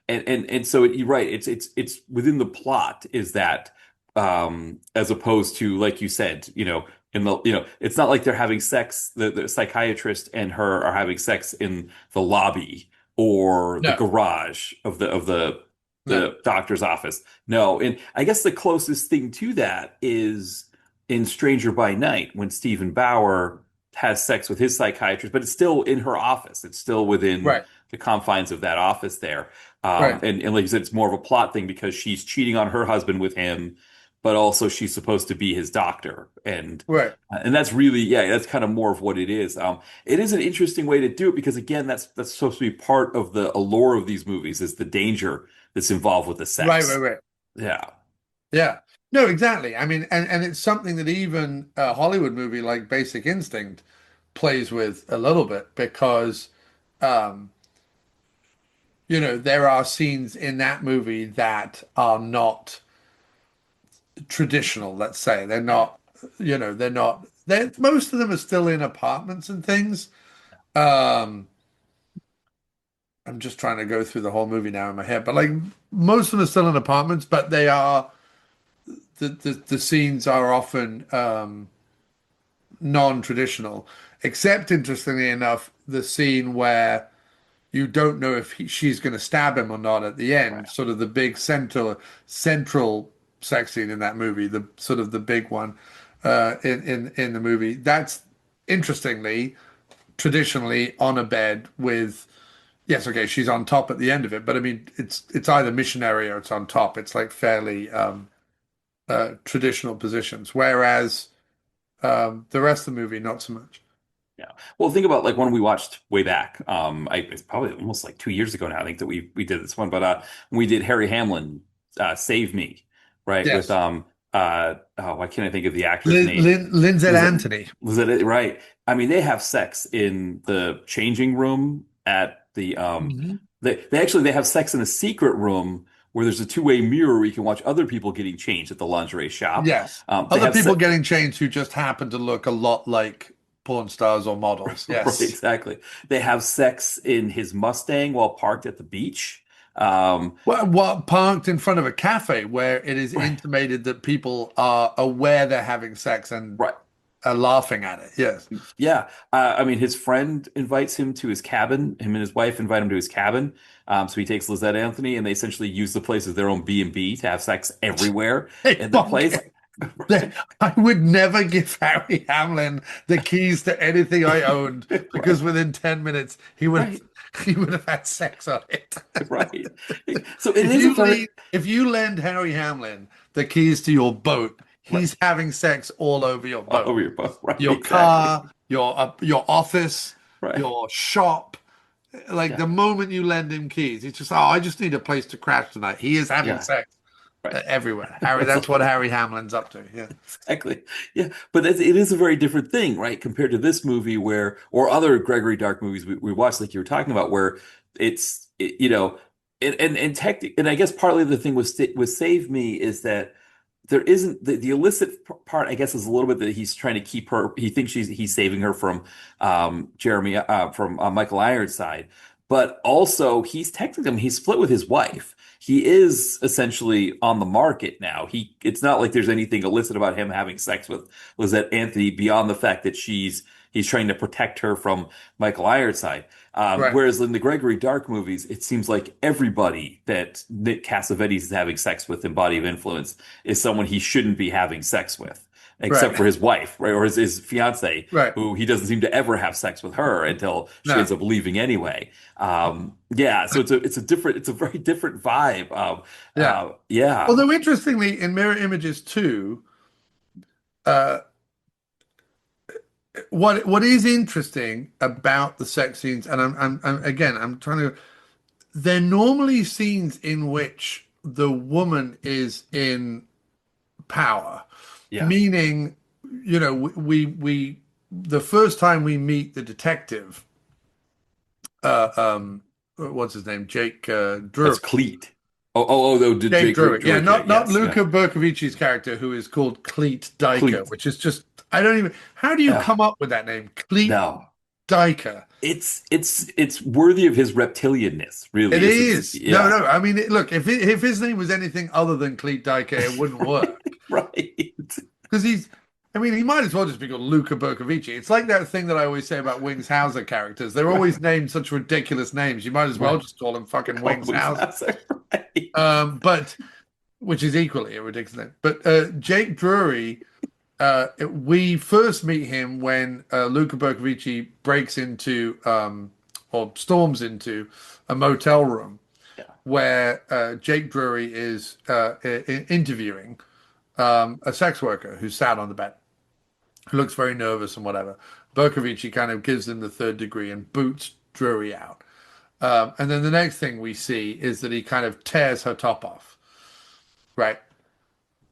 and so you're right. It's within the plot is that as opposed to like you said, it's not like they're having sex, the psychiatrist and her are having sex in the lobby or the no, garage of the no, the doctor's office. No, and I guess the closest thing to that is in Stranger by Night when Stephen Bauer has sex with his psychiatrist, but it's still in her office. It's still within right, the confines of that office there. right, And like you said, it's more of a plot thing because she's cheating on her husband with him, but also she's supposed to be his doctor. right. And that's really, yeah, that's kind of more of what it is. It is an interesting way to do it because again, that's supposed to be part of the allure of these movies is the danger that's involved with the Right, right, sex. right. Yeah. Yeah. No, exactly. I mean, and it's something that even a Hollywood movie like Basic Instinct plays with a little bit because um, there are scenes in that movie that are not traditional, let's say. They're not, they're not, they're most of them are still in apartments and things. Um, I'm just trying to go through the whole movie now in my head, but like most of them are still in apartments, but they are the scenes are often non-traditional, except interestingly enough, the scene where you don't know if she's going to stab him or not at the Right. end, sort of the big central sex scene in that movie, the sort of the big one in the movie. That's interestingly traditionally on a bed with yes, okay, she's on top at the end of it, but I mean it's either missionary or it's on top. It's like fairly traditional positions, whereas the rest of the movie not so much. Yeah. Well, think about like one we watched way back. It's probably almost like 2 years ago now. I think that we did this one, but we did Harry Hamlin, Save Me, right? With Yes, why can't I think of the actor's name? Lindsay Was it Anthony. was it right? I mean, they have sex in the changing room at the Mhm. they have sex in a secret room where there's a two-way mirror where you can watch other people getting changed at the lingerie shop. Yes. They Other have people se getting changed who just happen to look a lot like porn stars or models. Right, Yes. exactly. They have sex in his Mustang while parked at the beach. What parked in front of a cafe where it is Right, intimated that people are aware they're having sex and right. are laughing at it. Yes. Yeah. I mean, his friend invites him to his cabin. Him and his wife invite him to his cabin. So he takes Lizette Anthony and they essentially use the place as their own B&B to have sex everywhere Hey, in the place. Bonk. I would never give Harry Hamlin the keys to anything I owned because Right, within 10 minutes right, he would have had sex on it. right. So it is a very, If you lend Harry Hamlin the keys to your boat, right, he's having sex all over your all boat. over your boat. Right, Your exactly. car, your office, Right. your shop. Like Yeah, the moment you lend him keys, he's just, oh, I just need a place to crash tonight. He is having yeah, sex right. everywhere. Harry, that's what Harry Hamlin's up to. Yeah. Exactly. Yeah, but it is a very different thing, right? Compared to this movie or other Gregory Dark movies we watched, like you were talking about, where and I guess partly the thing with Save Me is that there isn't the illicit part, I guess, is a little bit that he's trying to keep her. He thinks he's saving her from Jeremy from Michael Ironside, but also he's technically, I mean, he's split with his wife. He is essentially on the market now. It's not like there's anything illicit about him having sex with Lizette Anthony beyond the fact that she's he's trying to protect her from Michael Ironside. Right. Whereas in the Gregory Dark movies, it seems like everybody that Nick Cassavetes is having sex with in Body of Influence is someone he shouldn't be having sex with, except Right. for his wife, right, or his fiance, Right. who he doesn't seem to ever have sex with her until she ends No. up leaving anyway. Yeah, so it's a very different vibe. Yeah. Yeah, Although interestingly, in Mirror Images 2, uh, what is interesting about the sex scenes, and I'm again, I'm trying to, they're normally scenes in which the woman is in power, yeah, meaning, we the first time we meet the detective, uh, um, what's his name, Jake that's Drury. Cleat. Oh, did Jake Jake Drury, yeah, Drury? not Yes, yeah, Luca Berkovici's character, who is called Cleet Diker, Cleat. which is just, I don't even, how do you Yeah, come up with that name, Cleet no, Diker? it's worthy of his reptilianness, It really. It's is. No, yeah, no. I mean, look, if his name was anything other than Cleet Diker, it wouldn't work. right. Because I mean, he might as well just be called Luca Berkovici. It's like that thing that I always say about Wings Hauser characters. They're always Right, named such ridiculous names. You might as well right. just call him fucking Call Wings him Hauser. right. But which is equally a ridiculous name. But Jake Drury, we first meet him when Luca Berkovici breaks into or storms into a motel room Yeah, where Jake Drury is interviewing a sex worker who's sat on the bed, who looks very nervous and whatever. Berkovici kind of gives him the third degree and boots Drury out. And then the next thing we see is that he kind of tears her top off, right?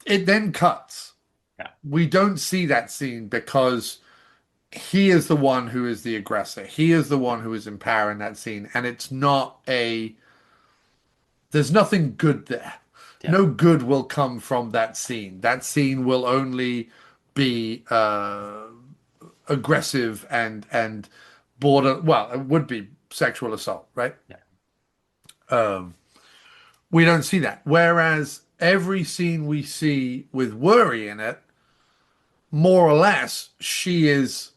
It then cuts. yeah, We don't see that scene because he is the one who is the aggressor. He is the one who is in power in that scene. And it's not there's nothing good there. yeah. No good will come from that scene. That scene will only be aggressive and border. Well, it would be sexual assault, right? Yeah. We don't see that. Whereas every scene we see with Worry in it, more or less, she is.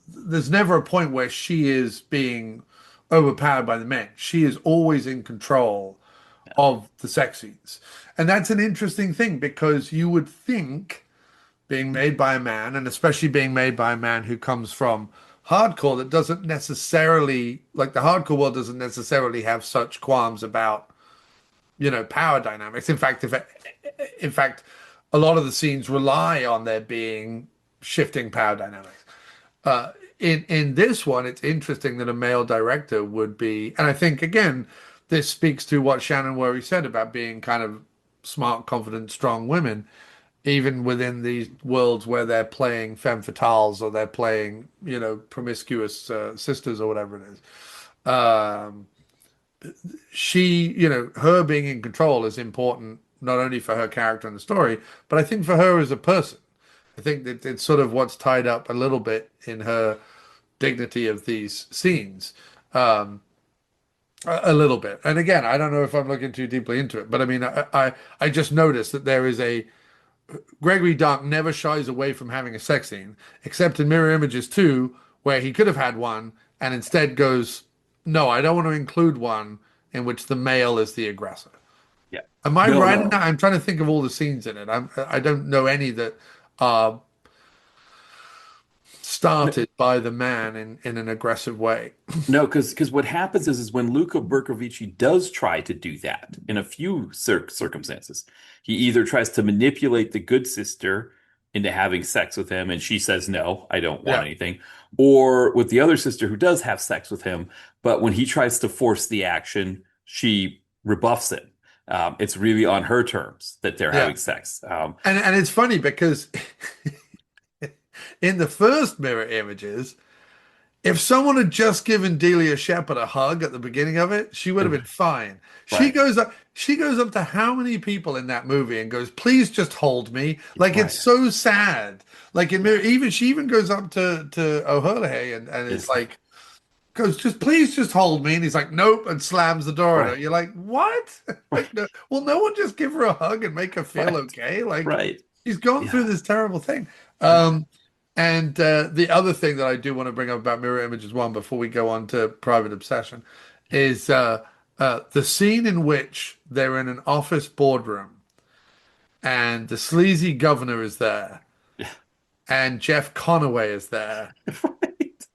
There's never a point where she is being overpowered by the men. She is always in control of the sex scenes. And that's an interesting thing because you would think, being made by a man, and especially being made by a man who comes from hardcore, that doesn't necessarily, like the hardcore world doesn't necessarily have such qualms about, power dynamics. In fact, a lot of the scenes rely on there being shifting power dynamics. In this one, it's interesting that a male director would be, and I think again, this speaks to what Shannon Whirry said about being kind of smart, confident, strong women, even within these worlds where they're playing femme fatales or they're playing, promiscuous sisters or whatever it is. Her being in control is important not only for her character and the story, but I think for her as a person. I think that it's sort of what's tied up a little bit in her dignity of these scenes. A little bit. And again, I don't know if I'm looking too deeply into it, but I mean, I just noticed that there is Gregory Dark never shies away from having a sex scene, except in Mirror Images 2, where he could have had one and instead goes, no, I don't want to include one in which the male is the aggressor. Yeah. Am I No, right in that? no. I'm trying to think of all the scenes in it. I don't know any that are started by the man in an aggressive way. No, because what happens is when Luca Berkovici does try to do that in a few circumstances, he either tries to manipulate the good sister into having sex with him, and she says, "No, I don't want Yeah, anything," or with the other sister who does have sex with him, but when he tries to force the action, she rebuffs him. It's really on her terms that they're yeah. having sex. And it's funny because in the first Mirror Images, if someone had just given Delia Shepard a hug at the beginning of it, she would have been fine. Right, She goes up to how many people in that movie and goes, "Please just hold me." Like it's right. so sad. Like in Mirror, even she even goes up to O'Hurley and it's It's like goes, "Just please just hold me." And he's like, "Nope," and slams the door on her. right, You're like, "What?" right, Like, no, will no one just give her a hug and make her feel right, okay? Like right. she's gone through Yeah. this terrible thing. Um, And the other thing that I do want to bring up about Mirror Images 1 before we go on to Private Obsession is the scene in which they're in an office boardroom and the sleazy governor is there Yeah. and Jeff Conaway is there Right.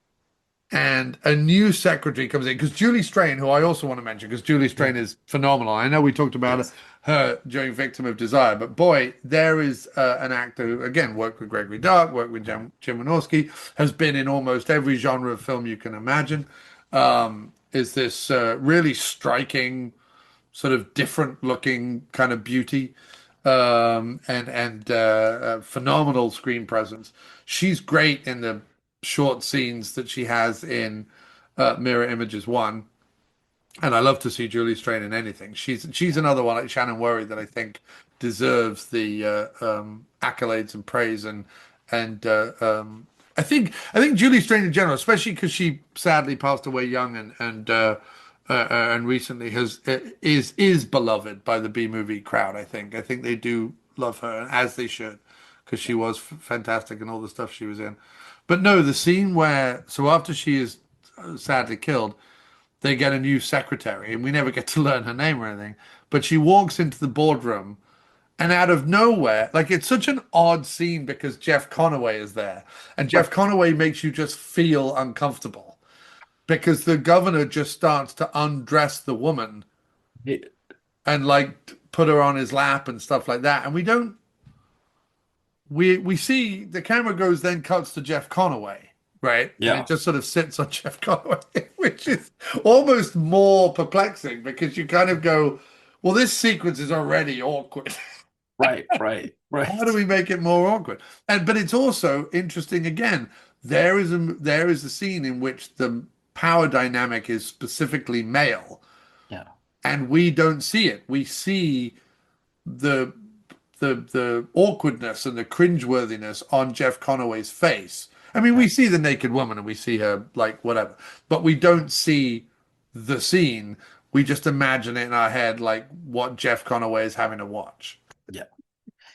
and a new secretary comes in because Julie Strain, who I also want to mention, because Julie Yeah. Strain is phenomenal. I know we talked about Yes. her during Victim of Desire, but boy, there is an actor who, again, worked with Gregory Dark, worked with Jim Wynorski, has been in almost every genre of film you can imagine. Is this really striking, sort of different looking kind of beauty, and phenomenal screen presence. She's great in the short scenes that she has in Mirror Images 1. And I love to see Julie Strain in anything. She's another one like Shannon Whirry that I think deserves the accolades and praise and I think Julie Strain in general, especially because she sadly passed away young and recently is beloved by the B movie crowd. I think they do love her as they should because she was fantastic in all the stuff she was in. But no, the scene where so after she is sadly killed they get a new secretary, and we never get to learn her name or anything. But she walks into the boardroom, and out of nowhere, like it's such an odd scene because Jeff Conaway is there, and Right. Jeff Conaway makes you just feel uncomfortable because the governor just starts to undress the woman It- and like put her on his lap and stuff like that, and we don't we see the camera goes then cuts to Jeff Conaway, right? And it yeah. just sort of sits on Jeff Conaway, which is almost more perplexing because you kind of go, well, this sequence is already awkward. Right. Right. How do Right. we make it more awkward? And but it's also interesting again. There is a scene in which the power dynamic is specifically male, Yeah. and we don't see it. We see the the awkwardness and the cringeworthiness on Jeff Conaway's face. I mean, Yeah. we see the naked woman and we see her like whatever, but we don't see the scene. We just imagine it in our head like what Jeff Conaway is having to watch. Yeah.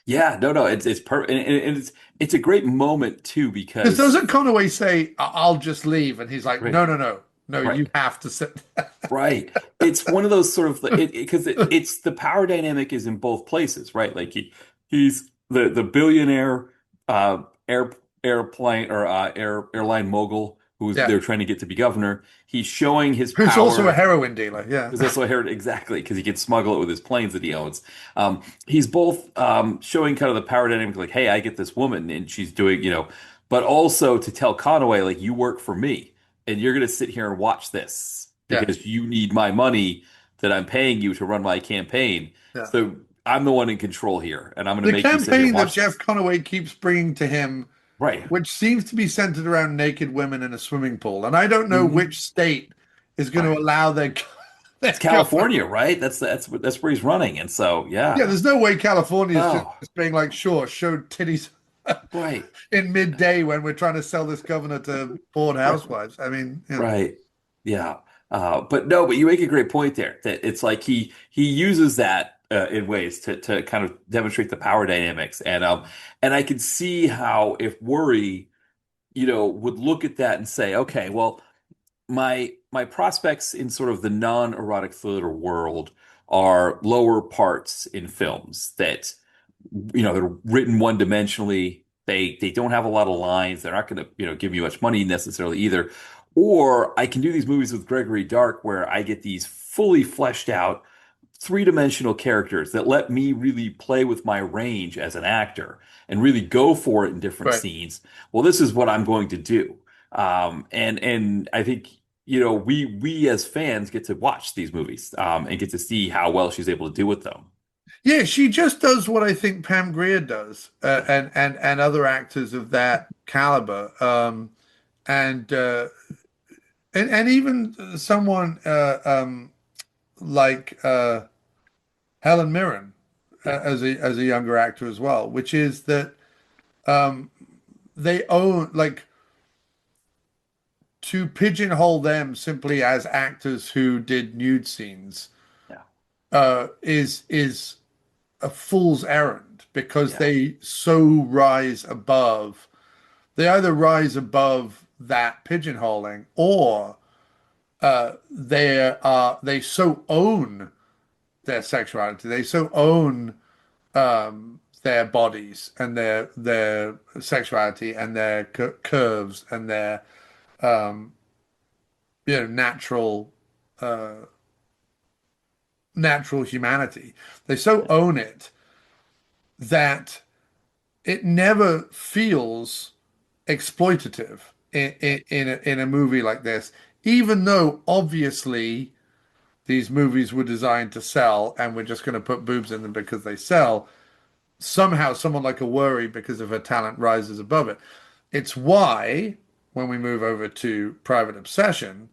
Yeah. No, no, it's and it's a great moment too Because because doesn't Conaway say, "I'll just leave," and he's like, right. "No, no, no, no, you Right. have to sit." Right. It's one of those sort of because it's the power dynamic is in both places, right? Like he's the billionaire uh air airplane or airline mogul who's Yeah, they're trying to get to be governor. He's showing his who's also a power. heroin dealer. Yeah, There's also a hair exactly because he can smuggle it with his planes that he owns. He's both showing kind of the power dynamic, like, hey, I get this woman and she's doing, but also to tell Conaway, like, you work for me and you're gonna sit here and watch this yeah, because you need my money that I'm paying you to run my campaign. yeah. So I'm the one in control here, and I'm gonna The make you sit here and campaign that watch Jeff this. Conaway keeps bringing to him Right. which seems to be centered around naked women in a swimming pool. And I don't know Hmm. which state is going to Right. allow their It's their government. California, right? That's where he's running. And so, Yeah, yeah. there's no way California is just Oh, being like, sure, show titties right. in midday when we're trying to sell this governor to bored Right. housewives. I mean, Right. Yeah. But no, but you make a great point there that it's like he uses that in ways to kind of demonstrate the power dynamics and I could see how if Worry, would look at that and say, okay, well, my prospects in sort of the non-erotic thriller world are lower parts in films that they're written one dimensionally. They don't have a lot of lines. They're not going to give you much money necessarily either. Or I can do these movies with Gregory Dark where I get these fully fleshed out three-dimensional characters that let me really play with my range as an actor and really go for it in different right. scenes. Well, this is what I'm going to do. And I think we as fans get to watch these movies and get to see how well she's able to do with them. Yeah, she just does what I think Pam Grier does, Yeah. and other actors of that caliber, and and even someone like Helen Mirren Yeah. as a younger actor as well, which is that um, they own like to pigeonhole them simply as actors who did nude scenes Yeah. is a fool's errand because Yeah. they so rise above they either rise above that pigeonholing, or they so own their sexuality, they so own their bodies and their sexuality and their curves and their natural uh, natural humanity. They so own it that it never feels exploitative in a movie like this, even though obviously these movies were designed to sell and we're just going to put boobs in them because they sell. Somehow someone like a Worry, because of her talent, rises above it. It's why when we move over to Private Obsession,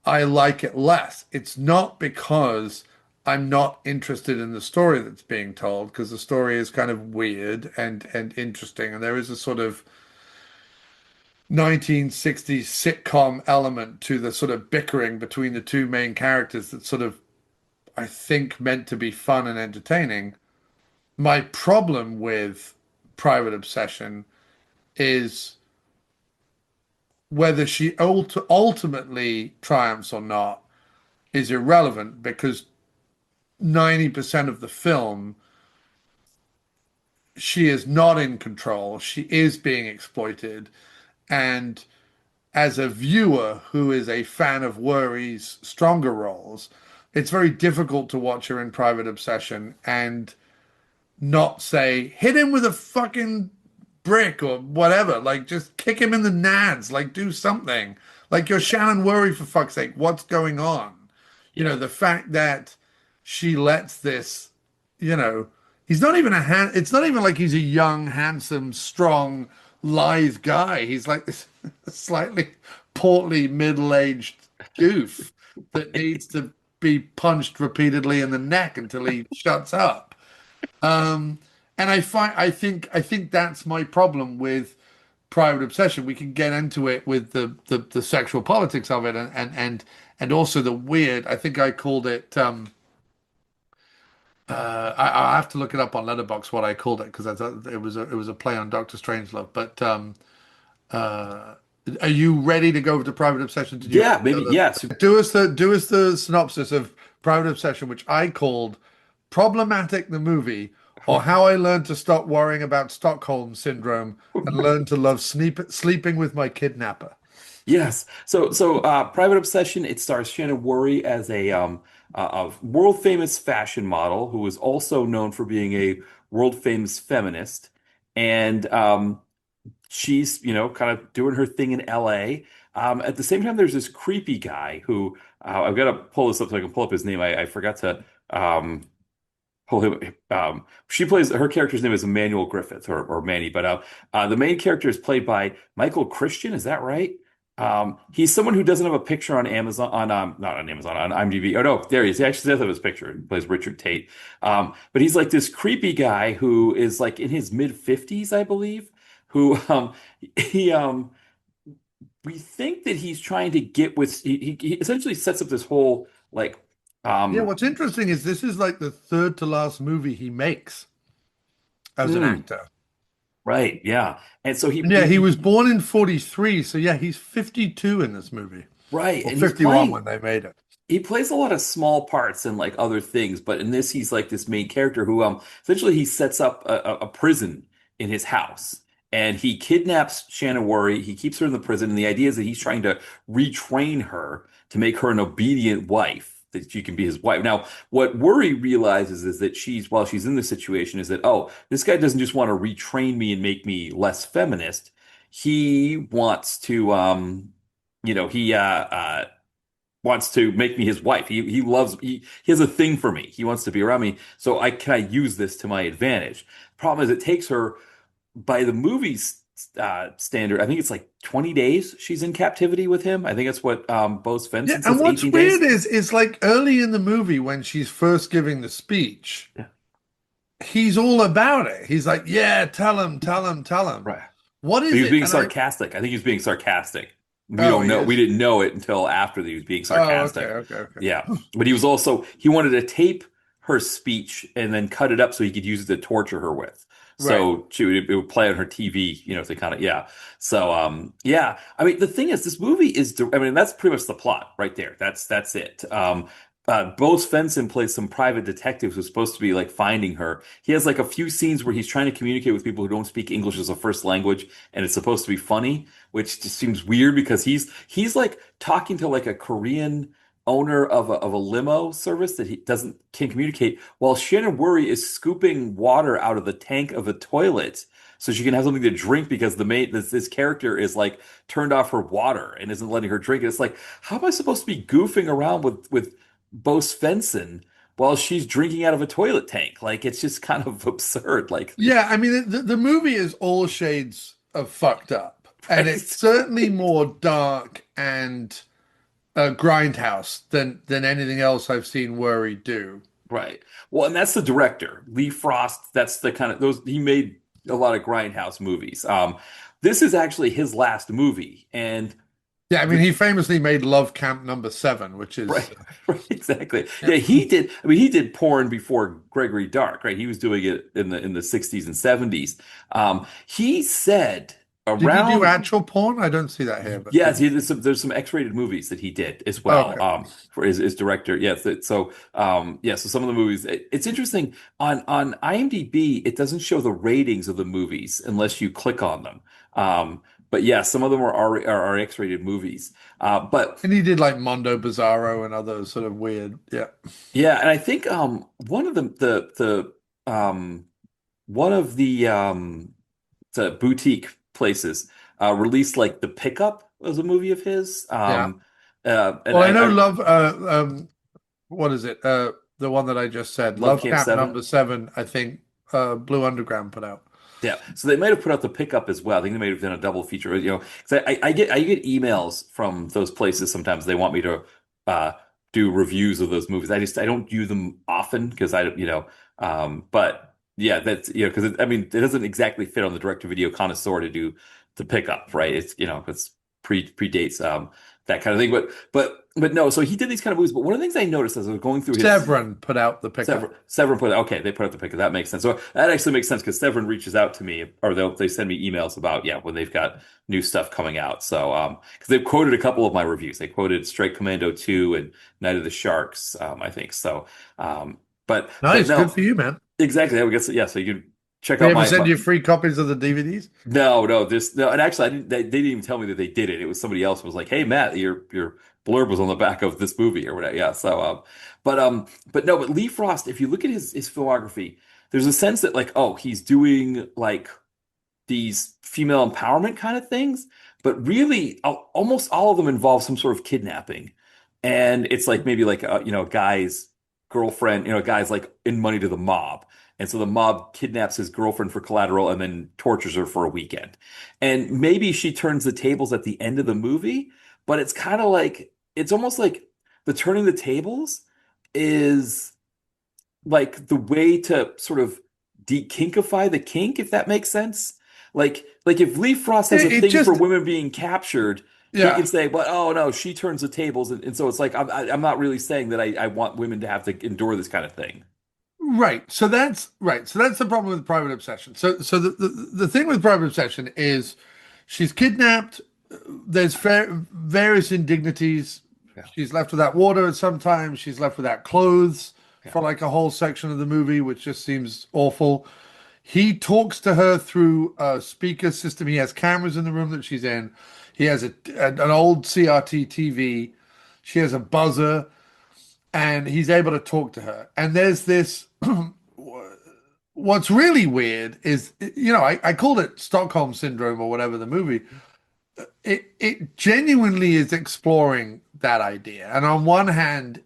I like it less. It's not because I'm not interested in the story that's being told, because the story is kind of weird and interesting, and there is a sort of 1960s sitcom element to the sort of bickering between the two main characters that sort of, I think, meant to be fun and entertaining. My problem with Private Obsession is whether she ultimately triumphs or not is irrelevant, because 90% of the film, she is not in control. She is being exploited. And as a viewer who is a fan of Worry's stronger roles, it's very difficult to watch her in Private Obsession and not say, hit him with a fucking brick or whatever. Like, just kick him in the nads. Like, do something. Like, you're Shannon Whirry, for fuck's sake. What's going on? Yeah. The fact that she lets this, you know, he's not even it's not even like he's a young, handsome, strong, lithe guy. He's like this slightly portly, middle-aged goof that needs to be punched repeatedly in the neck until he shuts up. And I think that's my problem with Private Obsession. We can get into it with the sexual politics of it, and also the weird. I think I called it. I have to look it up on Letterboxd what I called it, because I thought it was a play on Doctor Strangelove. But are you ready to go over to Private Obsession? Did you Yeah, maybe. Yes. do us the synopsis of Private Obsession, which I called Problematic the Movie, or How I Learned to Stop Worrying About Stockholm Syndrome and Learn to Love Sleeping with My Kidnapper. Yes. So Private Obsession, it stars Shannon Whirry as a world famous fashion model who is also known for being a world famous feminist. And she's, kind of doing her thing in LA. At the same time, there's this creepy guy who I've got to pull this up so I can pull up his name. I forgot to pull him. She plays, her character's name is Emmanuel Griffith, or Manny, but the main character is played by Michael Christian. Is that right? He's someone who doesn't have a picture on Amazon, not on Amazon, on IMDb. Oh no, there he is. He actually does have his picture. He plays Richard Tate. But he's like this creepy guy who is like in his mid 50s, I believe, who he we think that he's trying to get with, he essentially sets up this whole like Yeah, um what's interesting is this is like the third to last movie he makes as an mm, actor. right, yeah. And so Yeah, he was born in 43, so yeah, he's 52 in this movie. right, Or and he's 51 playing when they made it. he plays a lot of small parts and like other things, but in this he's like this main character who essentially he sets up a prison in his house, and he kidnaps Shannon Worry. He keeps her in the prison, and the idea is that he's trying to retrain her to make her an obedient wife, that she can be his wife. Now, what Worry realizes is that while she's in this situation, is that, oh, this guy doesn't just want to retrain me and make me less feminist. He wants to he wants to make me his wife. He has a thing for me. He wants to be around me. So I use this to my advantage. Problem is, it takes her, by the movie's standard, I think it's like 20 days she's in captivity with him. I think that's what Bo Yeah, Svensson and says, what's 18 weird days. is like early in the movie when she's first giving the speech, Yeah. he's all about it. He's like, "Yeah, tell him, tell him, tell him." Right. What But he is was it? being And I sarcastic. I think he was being sarcastic. We Oh, don't he know. We is. didn't know it until after that he was being Oh, okay, sarcastic. okay, okay. Yeah. But he wanted to tape her speech and then cut it up so he could use it to torture her with. Right. So it would play on her TV, to kind of, yeah. So, yeah. I mean, the thing is, this movie is, I mean, that's pretty much the plot right there. That's it. Bo Svensson plays some private detective who's supposed to be like finding her. He has like a few scenes where he's trying to communicate with people who don't speak English as a first language, and it's supposed to be funny, which just seems weird because he's like talking to like a Korean owner of a limo service that he doesn't can communicate, while Shannon Whirry is scooping water out of the tank of a toilet so she can have something to drink because this character is like turned off her water and isn't letting her drink it. It's like, how am I supposed to be goofing around with Bo Svensson while she's drinking out of a toilet tank? Like it's just kind of absurd. Like, Yeah, I mean, the movie is all shades of fucked up, and it's right? certainly more dark and grindhouse than anything else I've seen Worry do. Right. Well, and that's the director, Lee Frost. That's the kind of those he made a lot of grindhouse movies. This is actually his last movie, and Yeah, I mean, the he famously made Love Camp #7, which is right, right, exactly. yeah. Yeah, he did. I mean, he did porn before Gregory Dark, right? He was doing it in the 60s and 70s. He said Did he do around actual porn? I don't see that here, but yes, there's some X-rated movies that he did as well. okay. For his director. Yes, yeah, so some of the movies. It's interesting on IMDb. It doesn't show the ratings of the movies unless you click on them. But yeah, some of them are X-rated movies. But And he did like Mondo Bizarro and other sort of weird, yeah. yeah, and I think one of the boutique places released like The Pickup was a movie of his. Yeah. And Well, I know I Love what is it? The one that I just said, Love Love Camp Camp 7. #7, I think Blue Underground put out. Yeah, so they might have put out The Pickup as well. I think they might have done a double feature. 'Cause I get emails from those places sometimes. They want me to uh, do reviews of those movies. I don't view them often because but yeah, that's because I mean it doesn't exactly fit on the direct-to-video connoisseur to do The Pickup, right? It's predates that kind of thing. But no, so he did these kind of movies. But one of the things I noticed as I was going through his Severin put out The Pickup. Severin put okay, they put out The Pickup. That makes sense. So that actually makes sense because Severin reaches out to me or they send me emails about when they've got new stuff coming out. So because they've quoted a couple of my reviews. They quoted Strike Commando 2 and Night of the Sharks, I think. So but Nice, good no, for you, man. exactly. I guess yeah, so you can check They out ever my send you free copies of the DVDs? no, this no, and actually, I didn't. They didn't even tell me that they did it. It was somebody else who was like, "Hey, Matt, your blurb was on the back of this movie or whatever." Yeah. So, but no, but Lee Frost. If you look at his filmography, there's a sense that like, oh, he's doing like these female empowerment kind of things, but really, almost all of them involve some sort of kidnapping, and it's like maybe like a guy's girlfriend, a guy's like in money to the mob. And so the mob kidnaps his girlfriend for collateral and then tortures her for a weekend. And maybe she turns the tables at the end of the movie, but it's kind of like, it's almost like the turning the tables is like the way to sort of de-kinkify the kink, if that makes sense. Like if Lee Frost has a It thing for just, women being captured, he can yeah. say, but oh no, she turns the tables. And so it's like, I'm not really saying that I want women to have to endure this kind of thing. Right. So that's right. So that's the problem with private obsession. So the thing with private obsession is she's kidnapped. There's various indignities. Yeah. She's left without water sometimes. She's left without clothes Yeah. for like a whole section of the movie, which just seems awful. He talks to her through a speaker system. He has cameras in the room that she's in. He has an old CRT TV. She has a buzzer and he's able to talk to her. And there's this what's really weird is I called it Stockholm syndrome or whatever the movie. It genuinely is exploring that idea. And on one hand,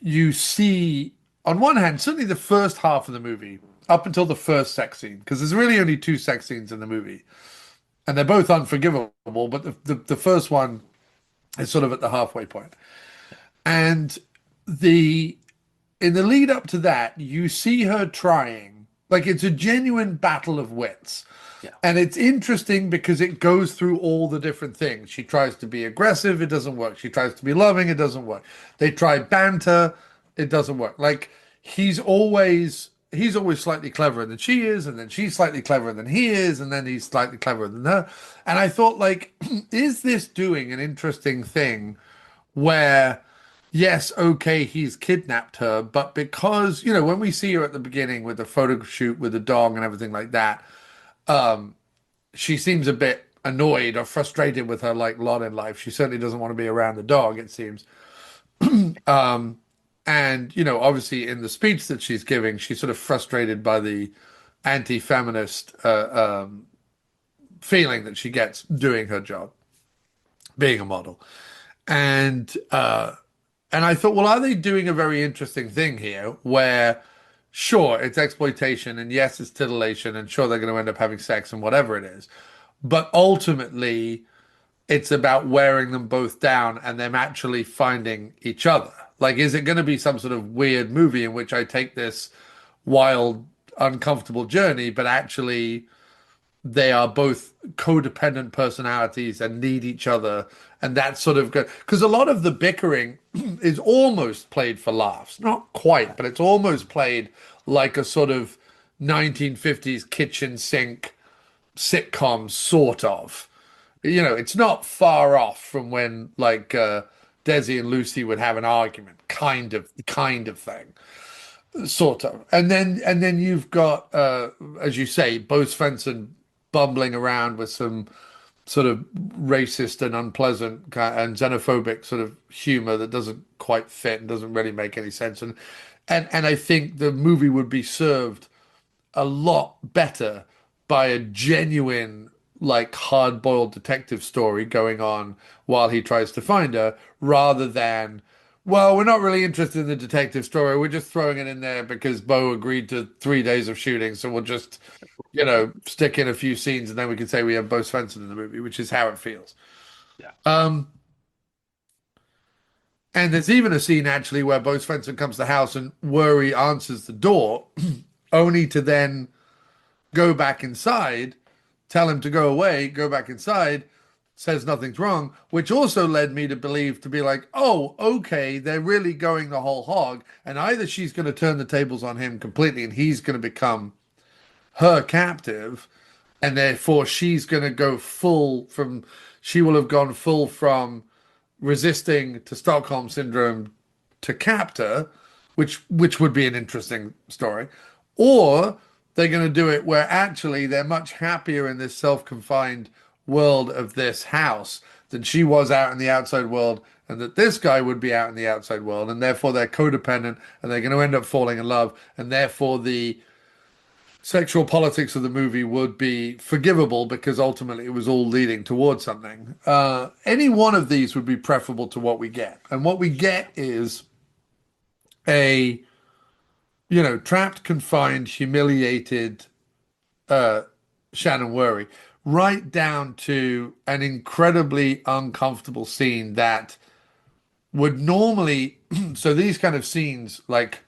you see on one hand, certainly the first half of the movie, up until the first sex scene, because there's really only two sex scenes in the movie, and they're both unforgivable, but the first one is sort of at the halfway point. And the in the lead up to that, you see her trying, like it's a genuine battle of wits. Yeah. And it's interesting because it goes through all the different things. She tries to be aggressive, it doesn't work. She tries to be loving, it doesn't work. They try banter, it doesn't work. Like he's always he's always slightly cleverer than she is, and then she's slightly cleverer than he is, and then he's slightly cleverer than her. And I thought, like, is this doing an interesting thing where, yes, okay, he's kidnapped her, but because, when we see her at the beginning with the photo shoot with the dog and everything like that, she seems a bit annoyed or frustrated with her like lot in life. She certainly doesn't want to be around the dog, it seems. And, obviously in the speech that she's giving, she's sort of frustrated by the anti-feminist feeling that she gets doing her job, being a model. And I thought, well, are they doing a very interesting thing here where, sure, it's exploitation and yes, it's titillation and sure, they're going to end up having sex and whatever it is. But ultimately, it's about wearing them both down and them actually finding each other. Like, is it going to be some sort of weird movie in which I take this wild, uncomfortable journey, but actually they are both codependent personalities and need each other? And that's sort of good. Because a lot of the bickering is almost played for laughs. Not quite, but it's almost played like a sort of 1950s kitchen sink sitcom, sort of. It's not far off from when like Desi and Lucy would have an argument, kind of thing, sort of. And then you've got, as you say, Bo Svensson bumbling around with some sort of racist and unpleasant and xenophobic sort of humor that doesn't quite fit and doesn't really make any sense. And I think the movie would be served a lot better by a genuine, like, hard-boiled detective story going on while he tries to find her, rather than, well, we're not really interested in the detective story. We're just throwing it in there because Bo agreed to 3 days of shooting, so we'll just, stick in a few scenes and then we can say we have Bo Svensson in the movie, which is how it feels. Yeah. And there's even a scene actually where Bo Svensson comes to the house and Whirry answers the door, only to then go back inside, tell him to go away, go back inside, says nothing's wrong, which also led me to believe, to be like, oh, okay, they're really going the whole hog, and either she's going to turn the tables on him completely and he's going to become her captive, and therefore she's going to go she will have gone full from resisting to Stockholm syndrome to captor, which would be an interesting story. Or they're going to do it where actually they're much happier in this self-confined world of this house than she was out in the outside world, and that this guy would be out in the outside world, and therefore they're codependent and they're going to end up falling in love, and therefore the sexual politics of the movie would be forgivable because ultimately it was all leading towards something. Any one of these would be preferable to what we get. And what we get is a, trapped, confined, humiliated Shannon Whirry, right down to an incredibly uncomfortable scene that would normally, so these kind of scenes, like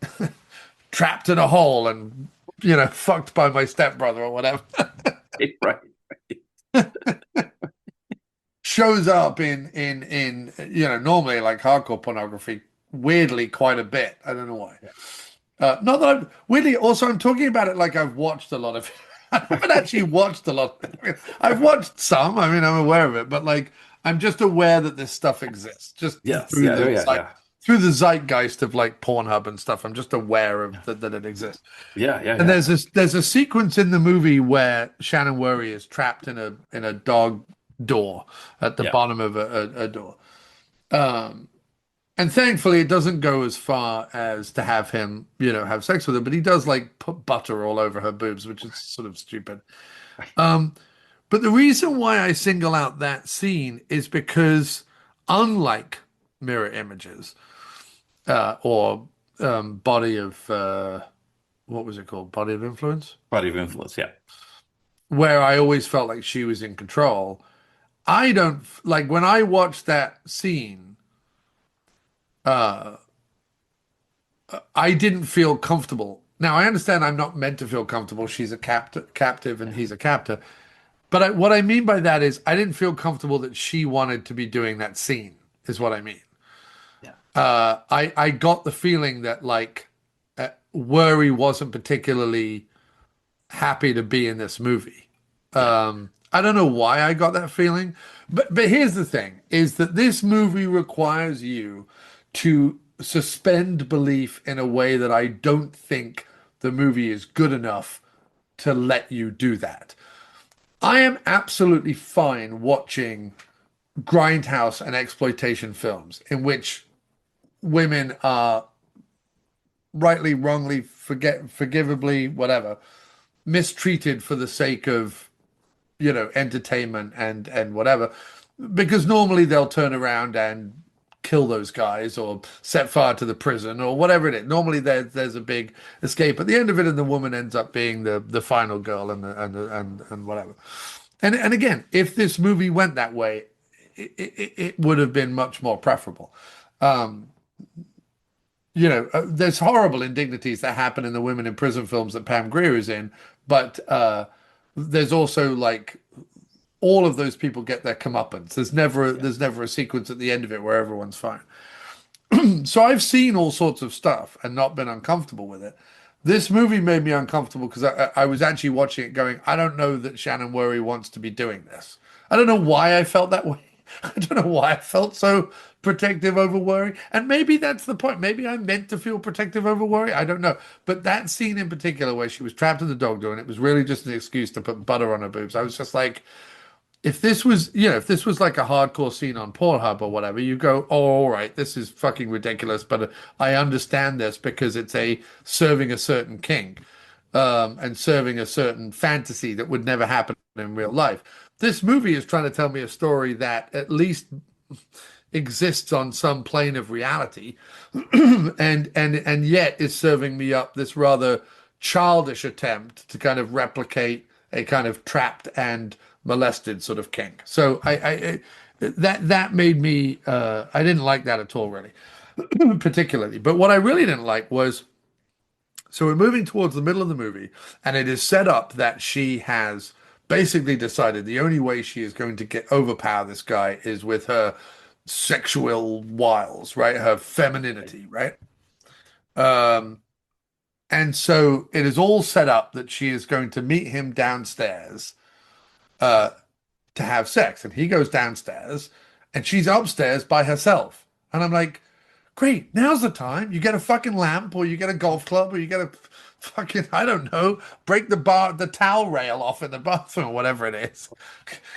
trapped in a hole and, fucked by my stepbrother or whatever. Right. Shows up in normally like hardcore pornography, weirdly quite a bit. I don't know why. Yeah. Not that I'm weirdly. Also, I'm talking about it like I've watched a lot of it. I haven't actually watched a lot of it. I've watched some. I mean, I'm aware of it, but like I'm just aware that this stuff exists. Just through the zeitgeist of like Pornhub and stuff. I'm just aware of that it exists. Yeah. And there's a sequence in the movie where Shannon Whirry is trapped in a dog door at the bottom of a door. And thankfully it doesn't go as far as to have him, have sex with her, but he does like put butter all over her boobs, which is sort of stupid. But the reason why I single out that scene is because, unlike Mirror Images, or Body of what was it called? Body of Influence? Body of Influence, yeah. Where I always felt like she was in control. I don't like when I watched that scene, I didn't feel comfortable. Now I understand I'm not meant to feel comfortable. She's a captive and he's a captor. But what I mean by that is I didn't feel comfortable that she wanted to be doing that scene, is what I mean. Yeah. I got the feeling that, like, Whirry wasn't particularly happy to be in this movie. Yeah. I don't know why I got that feeling, but here's the thing: is that this movie requires you to suspend belief in a way that I don't think the movie is good enough to let you do that. I am absolutely fine watching grindhouse and exploitation films in which women are rightly, wrongly, forgivably, whatever, mistreated for the sake of, entertainment and whatever. Because normally they'll turn around and kill those guys or set fire to the prison or whatever it is. Normally there's a big escape at the end of it, and the woman ends up being the final girl and whatever. And again, if this movie went that way, it would have been much more preferable. There's horrible indignities that happen in the women in prison films that Pam Grier is in, but there's also like all of those people get their comeuppance. There's never a sequence at the end of it where everyone's fine. So I've seen all sorts of stuff and not been uncomfortable with it. This movie made me uncomfortable because I was actually watching it going, I don't know that Shannon Whirry wants to be doing this. I don't know why I felt that way. I don't know why I felt so protective over Whirry. And maybe that's the point. Maybe I'm meant to feel protective over Whirry. I don't know. But that scene in particular where she was trapped in the dog door and it was really just an excuse to put butter on her boobs, I was just like, if this was like a hardcore scene on Pornhub or whatever, you go, oh, all right, this is fucking ridiculous, but I understand this because it's serving a certain king, and serving a certain fantasy that would never happen in real life. This movie is trying to tell me a story that at least exists on some plane of reality, and yet is serving me up this rather childish attempt to kind of replicate a kind of trapped and molested sort of king. So that made me I didn't like that at all, really, particularly. But what I really didn't like was, so we're moving towards the middle of the movie, and it is set up that she has basically decided the only way she is going to overpower this guy is with her sexual wiles, right? Her femininity, right? And so it is all set up that she is going to meet him downstairs to have sex. And he goes downstairs and she's upstairs by herself. And I'm like, great, now's the time. You get a fucking lamp or you get a golf club or you get a fucking, I don't know, break the towel rail off in the bathroom or whatever it is.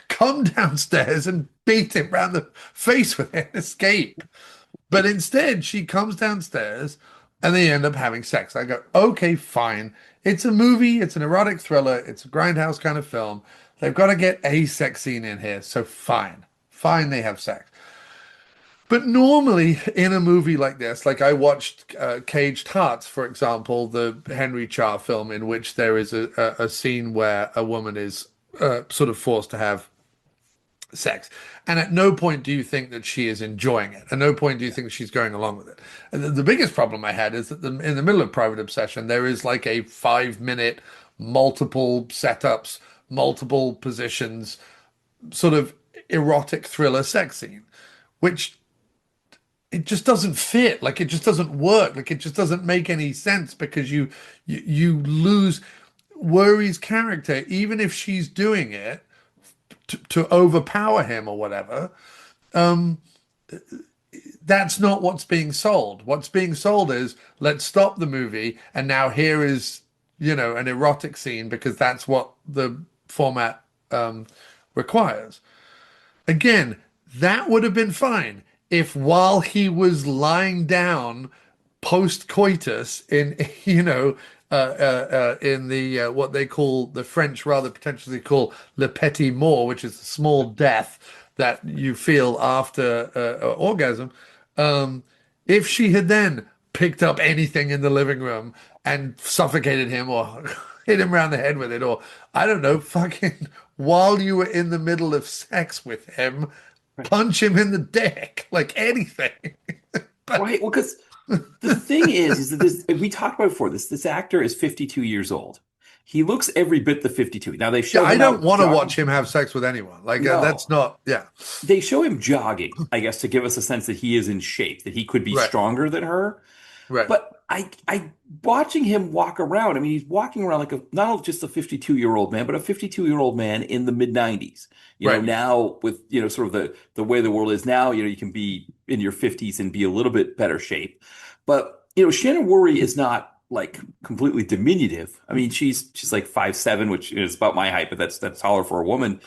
Come downstairs and beat him round the face with it and escape. But instead, she comes downstairs and they end up having sex. I go, okay, fine. It's a movie. It's an erotic thriller. It's a grindhouse kind of film. They've got to get a sex scene in here. So fine. Fine, they have sex. But normally in a movie like this, like I watched Caged Hearts, for example, the Henry Char film, in which there is a scene where a woman is sort of forced to have sex. And at no point do you think that she is enjoying it. At no point do you think she's going along with it. And the biggest problem I had is that in the middle of Private Obsession, there is like a 5-minute, multiple setups, multiple positions, sort of erotic thriller sex scene, which it just doesn't fit. Like, it just doesn't work. Like, it just doesn't make any sense because you lose Whirry's character, even if she's doing it to overpower him or whatever. That's not what's being sold. What's being sold is, let's stop the movie and now here is, an erotic scene because that's what the format requires. Again, that would have been fine if while he was lying down post coitus in in the what they call, the French rather pretentiously call le petit mort, which is a small death that you feel after orgasm, if she had then picked up anything in the living room and suffocated him or hit him around the head with it, or I don't know, fucking while you were in the middle of sex with him, punch him in the dick, like anything. Right. Well, because the thing is that this, we talked about before, this actor is 52 years old. He looks every bit the 52. Now they show. Yeah, I don't want to watch him have sex with anyone. Like, no. That's not. Yeah. They show him jogging, I guess, to give us a sense that he is in shape, that he could be stronger than her. Right. But I watching him walk around. I mean, he's walking around like a not just a 52-year-old man, but a 52-year-old man in the mid 90s. Right. Now with sort of the way the world is now, you can be in your 50s and be a little bit better shape. But Shannon Whirry is not like completely diminutive. I mean, she's like 5'7", which is about my height, but that's taller for a woman.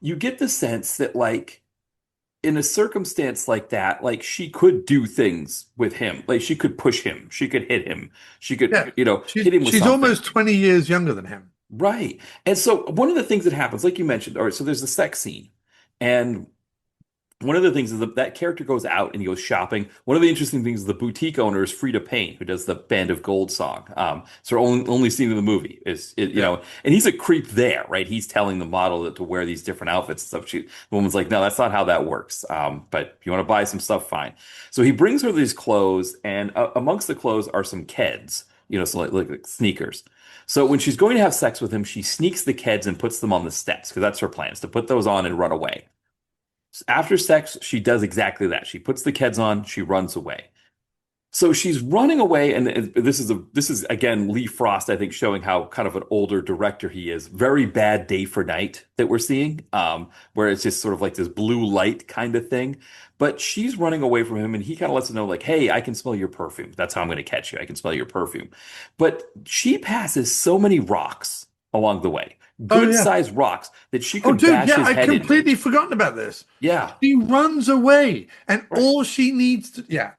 You get the sense that like in a circumstance like that, like she could do things with him. Like she could push him, she could hit him, she Yeah. could, She's hit him with she's something. almost 20 years younger than him. Right. And so one of the things that happens, like you mentioned, all right, so there's the sex scene. And one of the things is that character goes out and he goes shopping. One of the interesting things is the boutique owner is Frida Payne, who does the Band of Gold song. It's her only scene in the movie Yeah. and he's a creep there, right? He's telling the model to wear these different outfits and stuff. The woman's like, no, that's not how that works. But if you want to buy some stuff, fine. So he brings her these clothes, and amongst the clothes are some Keds, so like sneakers. So when she's going to have sex with him, she sneaks the Keds and puts them on the steps because that's her plan, is to put those on and run away. After sex, she does exactly that. She puts the Keds on, she runs away. So she's running away, and this is again Lee Frost, I think, showing how kind of an older director he is. Very bad Day for Night that we're seeing, where it's just sort of like this blue light kind of thing. But she's running away from him, and he kind of lets her know, like, "Hey, I can smell your perfume. That's how I'm going to catch you. I can smell your perfume." But she passes so many rocks along the way, Oh good yeah. sized rocks that she Oh, could dude, bash yeah, his I head into. completely forgotten about this. Yeah, She runs away, and right. all she needs to, yeah,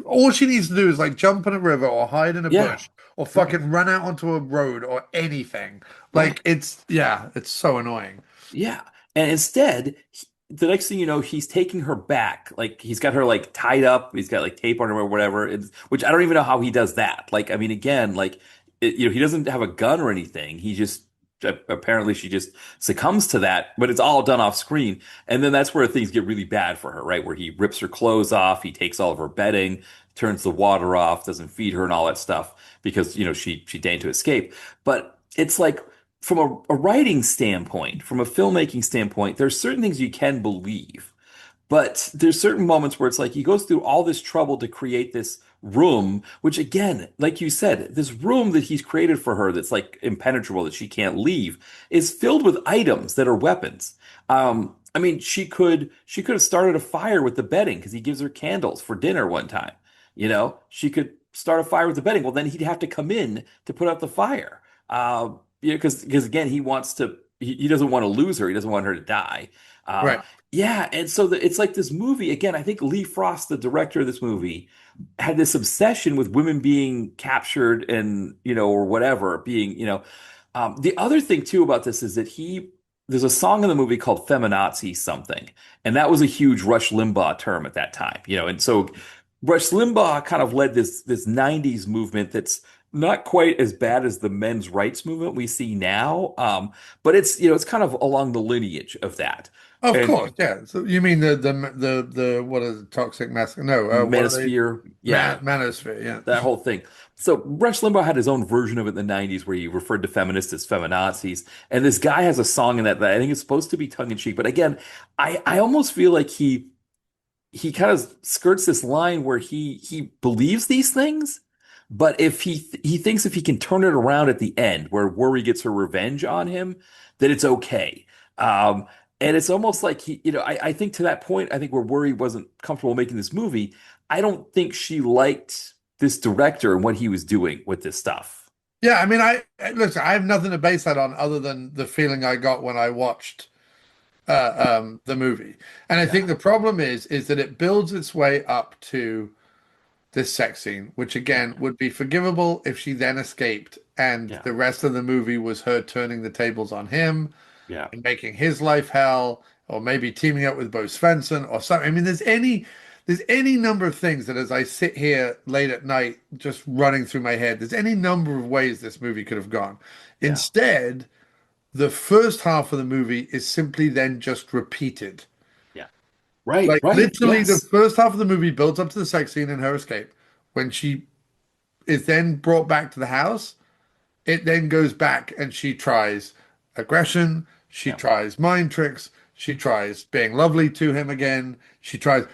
all she needs to do is like jump in a river or hide in a Yeah, bush or right, fucking run out onto a road or anything. right. Like it's so annoying. Yeah. And instead, the next thing you know, he's taking her back. Like he's got her like tied up. He's got like tape on her or whatever. Which I don't even know how he does that. Like, I mean, again, like, he doesn't have a gun or anything. He just apparently she just succumbs to that, but it's all done off screen. And then that's where things get really bad for her, right? Where he rips her clothes off, he takes all of her bedding, turns the water off, doesn't feed her and all that stuff because, she deigned to escape. But it's like from a writing standpoint, from a filmmaking standpoint, there's certain things you can believe, but there's certain moments where it's like he goes through all this trouble to create this room, which again, like you said, this room that he's created for her that's like impenetrable, that she can't leave, is filled with items that are weapons. I mean, she could have started a fire with the bedding because he gives her candles for dinner one time. She could start a fire with the bedding. Well, then he'd have to come in to put out the fire. Because again, he doesn't want to lose her. He doesn't want her to die. Right. Yeah, and so it's like this movie again. I think Lee Frost, the director of this movie, had this obsession with women being captured and or whatever being. The other thing too about this is that there's a song in the movie called "Feminazi" something, and that was a huge Rush Limbaugh term at that time. And so Rush Limbaugh kind of led this '90s movement that's not quite as bad as the men's rights movement we see now, but it's kind of along the lineage of that. Of And course, yeah. So you mean the what is it, toxic masculine? No, what are they? Manosphere, yeah, Manosphere, yeah. that whole thing. So Rush Limbaugh had his own version of it in the '90s where he referred to feminists as feminazis, and this guy has a song in that I think is supposed to be tongue in cheek, but again, I almost feel like he kind of skirts this line where he believes these things, but if he thinks if he can turn it around at the end where Worry gets her revenge on him, that it's okay. Um, and it's almost like I think to that point, I think where Worry wasn't comfortable making this movie, I don't think she liked this director and what he was doing with this stuff. Yeah, I mean, listen, I have nothing to base that on other than the feeling I got when I watched the movie. And I think Yeah, the problem is that it builds its way up to this sex scene, which again yeah, would be forgivable if she then escaped and yeah, the rest of the movie was her turning the tables on him yeah, and making his life hell, or maybe teaming up with Bo Svensson or something. I mean, there's any number of things that as I sit here late at night just running through my head, there's any number of ways this movie could have gone. yeah. Instead, the first half of the movie is simply then just repeated. Yeah. Right, Like right. literally the Yes. first half of the movie builds up to the sex scene and her escape. When she is then brought back to the house, it then goes back and she tries aggression, she Yeah. tries mind tricks, she tries being lovely to him again, she tries.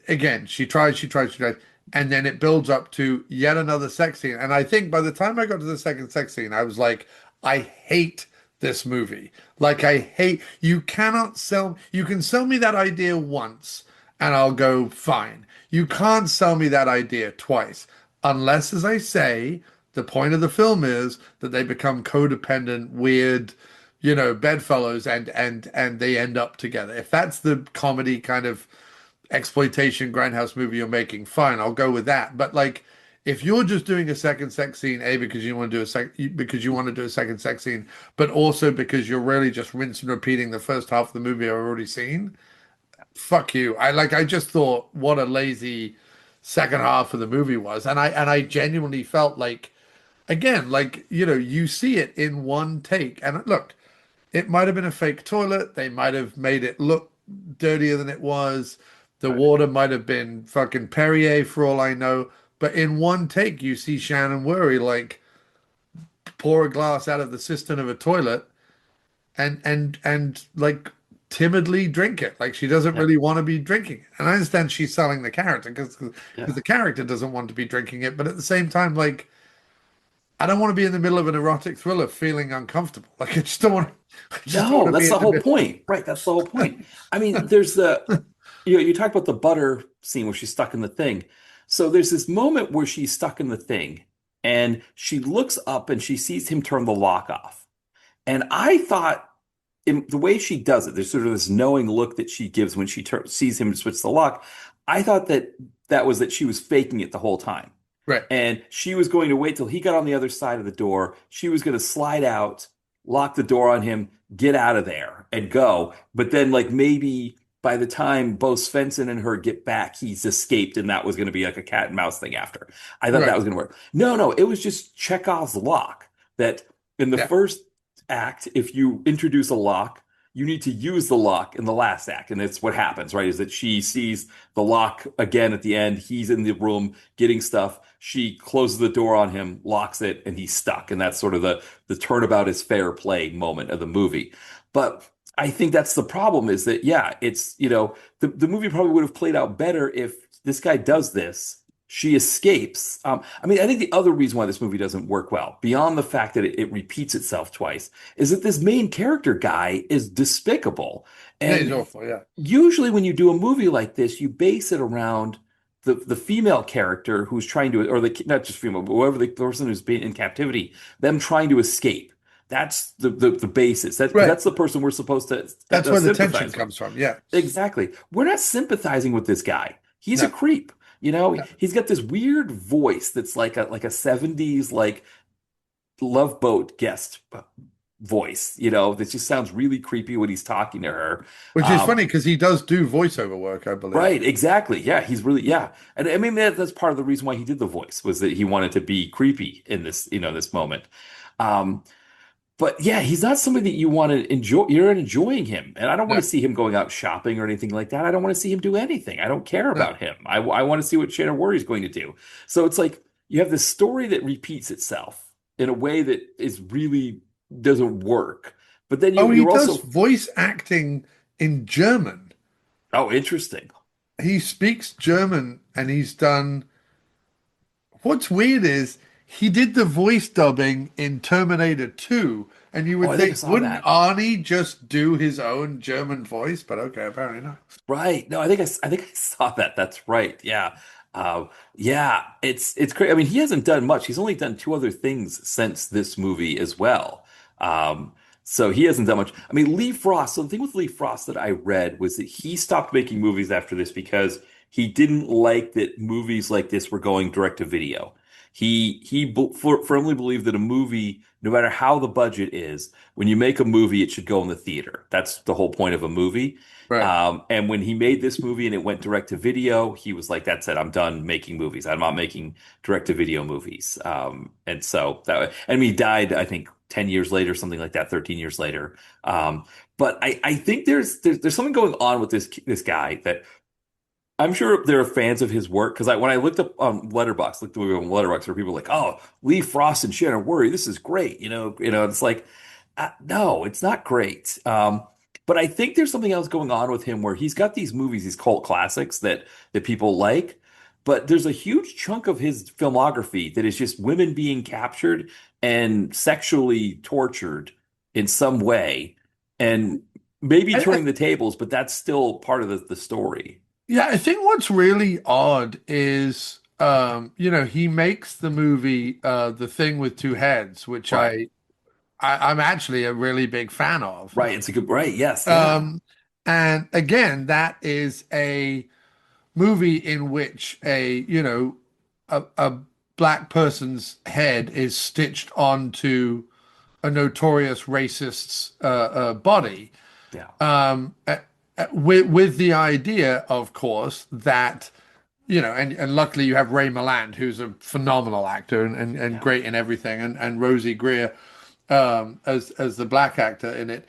again, she tries, and then it builds up to yet another sex scene. And I think by the time I got to the second sex scene, I was like, I hate this movie. Like, I hate, you cannot sell, you can sell me that idea once and I'll go fine. You can't sell me that idea twice, unless, as I say, the point of the film is that they become codependent, weird, bedfellows, and they end up together. If that's the comedy kind of exploitation grindhouse movie you're making, fine, I'll go with that. But like, if you're just doing a second sex scene, A, because you want to do because you want to do a second sex scene, but also because you're really just rinse and repeating the first half of the movie I've already seen, fuck you. I just thought what a lazy second half of the movie was. And I genuinely felt like, again, like, you see it in one take. And look, it might have been a fake toilet. They might have made it look dirtier than it was. The Right. water might have been fucking Perrier for all I know. But in one take, you see Shannon Whirry like pour a glass out of the cistern of a toilet and like timidly drink it. Like she doesn't Yeah. really want to be drinking it. And I understand she's selling the character because Yeah. the character doesn't want to be drinking it. But at the same time, like I don't want to be in the middle of an erotic thriller feeling uncomfortable. Like I just don't want No, to be that's in the the whole middle. point. Right. That's the whole point. I mean, there's you talked about the butter scene where she's stuck in the thing. So there's this moment where she's stuck in the thing and she looks up and she sees him turn the lock off. And I thought in the way she does it, there's sort of this knowing look that she gives when she sees him switch the lock. I thought that she was faking it the whole time. Right. And she was going to wait till he got on the other side of the door. She was going to slide out, lock the door on him, get out of there and go. But then, like, maybe by the time both Svensson and her get back, he's escaped, and that was going to be like a cat and mouse thing after. I thought that Right. was going to work. No, no, it was just Chekhov's lock that in the Yeah. first act, if you introduce a lock, you need to use the lock in the last act. And that's what happens, right? Is that she sees the lock again at the end. He's in the room getting stuff. She closes the door on him, locks it, and he's stuck. And that's sort of the turnabout is fair play moment of the movie. But I think that's the problem is that, yeah, it's, the movie probably would have played out better if this guy does this. She escapes. I mean, I think the other reason why this movie doesn't work well, beyond the fact that it repeats itself twice, is that this main character guy is despicable. Yeah, he's And awful. Yeah. usually when you do a movie like this, you base it around the female character who's trying to, or the not just female, but whoever the person who's been in captivity, them trying to escape. That's the basis. Because Right. that's the person we're supposed to That's where the tension sympathize with. comes from. Yeah. Exactly. We're not sympathizing with this guy. He's a No. creep. No. He's got this weird voice that's like a 70s like Love Boat guest voice, that just sounds really creepy when he's talking to her. Which is Um, funny because he does do voiceover work, I believe. right, exactly. Yeah, he's really, yeah. And I mean that's part of the reason why he did the voice was that he wanted to be creepy in this moment. Um, But yeah, he's not somebody that you want to enjoy. You're not enjoying him. And I don't want No. to see him going out shopping or anything like that. I don't want to see him do anything. I don't care No. about him. I want to see what Shannon Whirry is going to do. So it's like you have this story that repeats itself in a way that is really doesn't work. But then Oh, he you're does also, voice acting in German. oh, interesting. He speaks German and he's done. What's weird is he did the voice dubbing in Terminator 2, and you Oh, would I think I think, saw wouldn't that. Arnie just do his own German voice? But okay, apparently not. Right. No, I think I saw that. That's right. Yeah. Yeah, it's crazy. I mean, he hasn't done much. He's only done two other things since this movie as well. Um, so he hasn't done much. I mean, Lee Frost. So the thing with Lee Frost that I read was that he stopped making movies after this because he didn't like that movies like this were going direct to video. He firmly believed that a movie, no matter how the budget is, when you make a movie, it should go in the theater. That's the whole point of a movie. Right. And when he made this movie and it went direct to video, he was like, "That's it. I'm done making movies. I'm not making direct to video movies." And so and he died, I think, 10 years later, something like that, 13 years later. But I think there's something going on with this guy that I'm sure there are fans of his work because when I looked up on Letterboxd, looked the movie on Letterboxd, where people were like, "Oh, Lee Frost and Shannon Whirry, this is great." It's like, no, it's not great. But I think there's something else going on with him where he's got these movies, these cult classics that people like, but there's a huge chunk of his filmography that is just women being captured and sexually tortured in some way, and maybe I, turning the tables, but that's still part of the story. Yeah, I think what's really odd is, he makes the movie The Thing with Two Heads, which Right. I'm actually a really big fan of. Right. It's a good, right. Yes. Yeah. Um, and again, that is a movie in which a black person's head is stitched onto a notorious racist's body. Yeah. With the idea, of course, that and luckily you have Ray Milland, who's a phenomenal actor and Yeah. great in everything, and Rosie Greer as the black actor in it.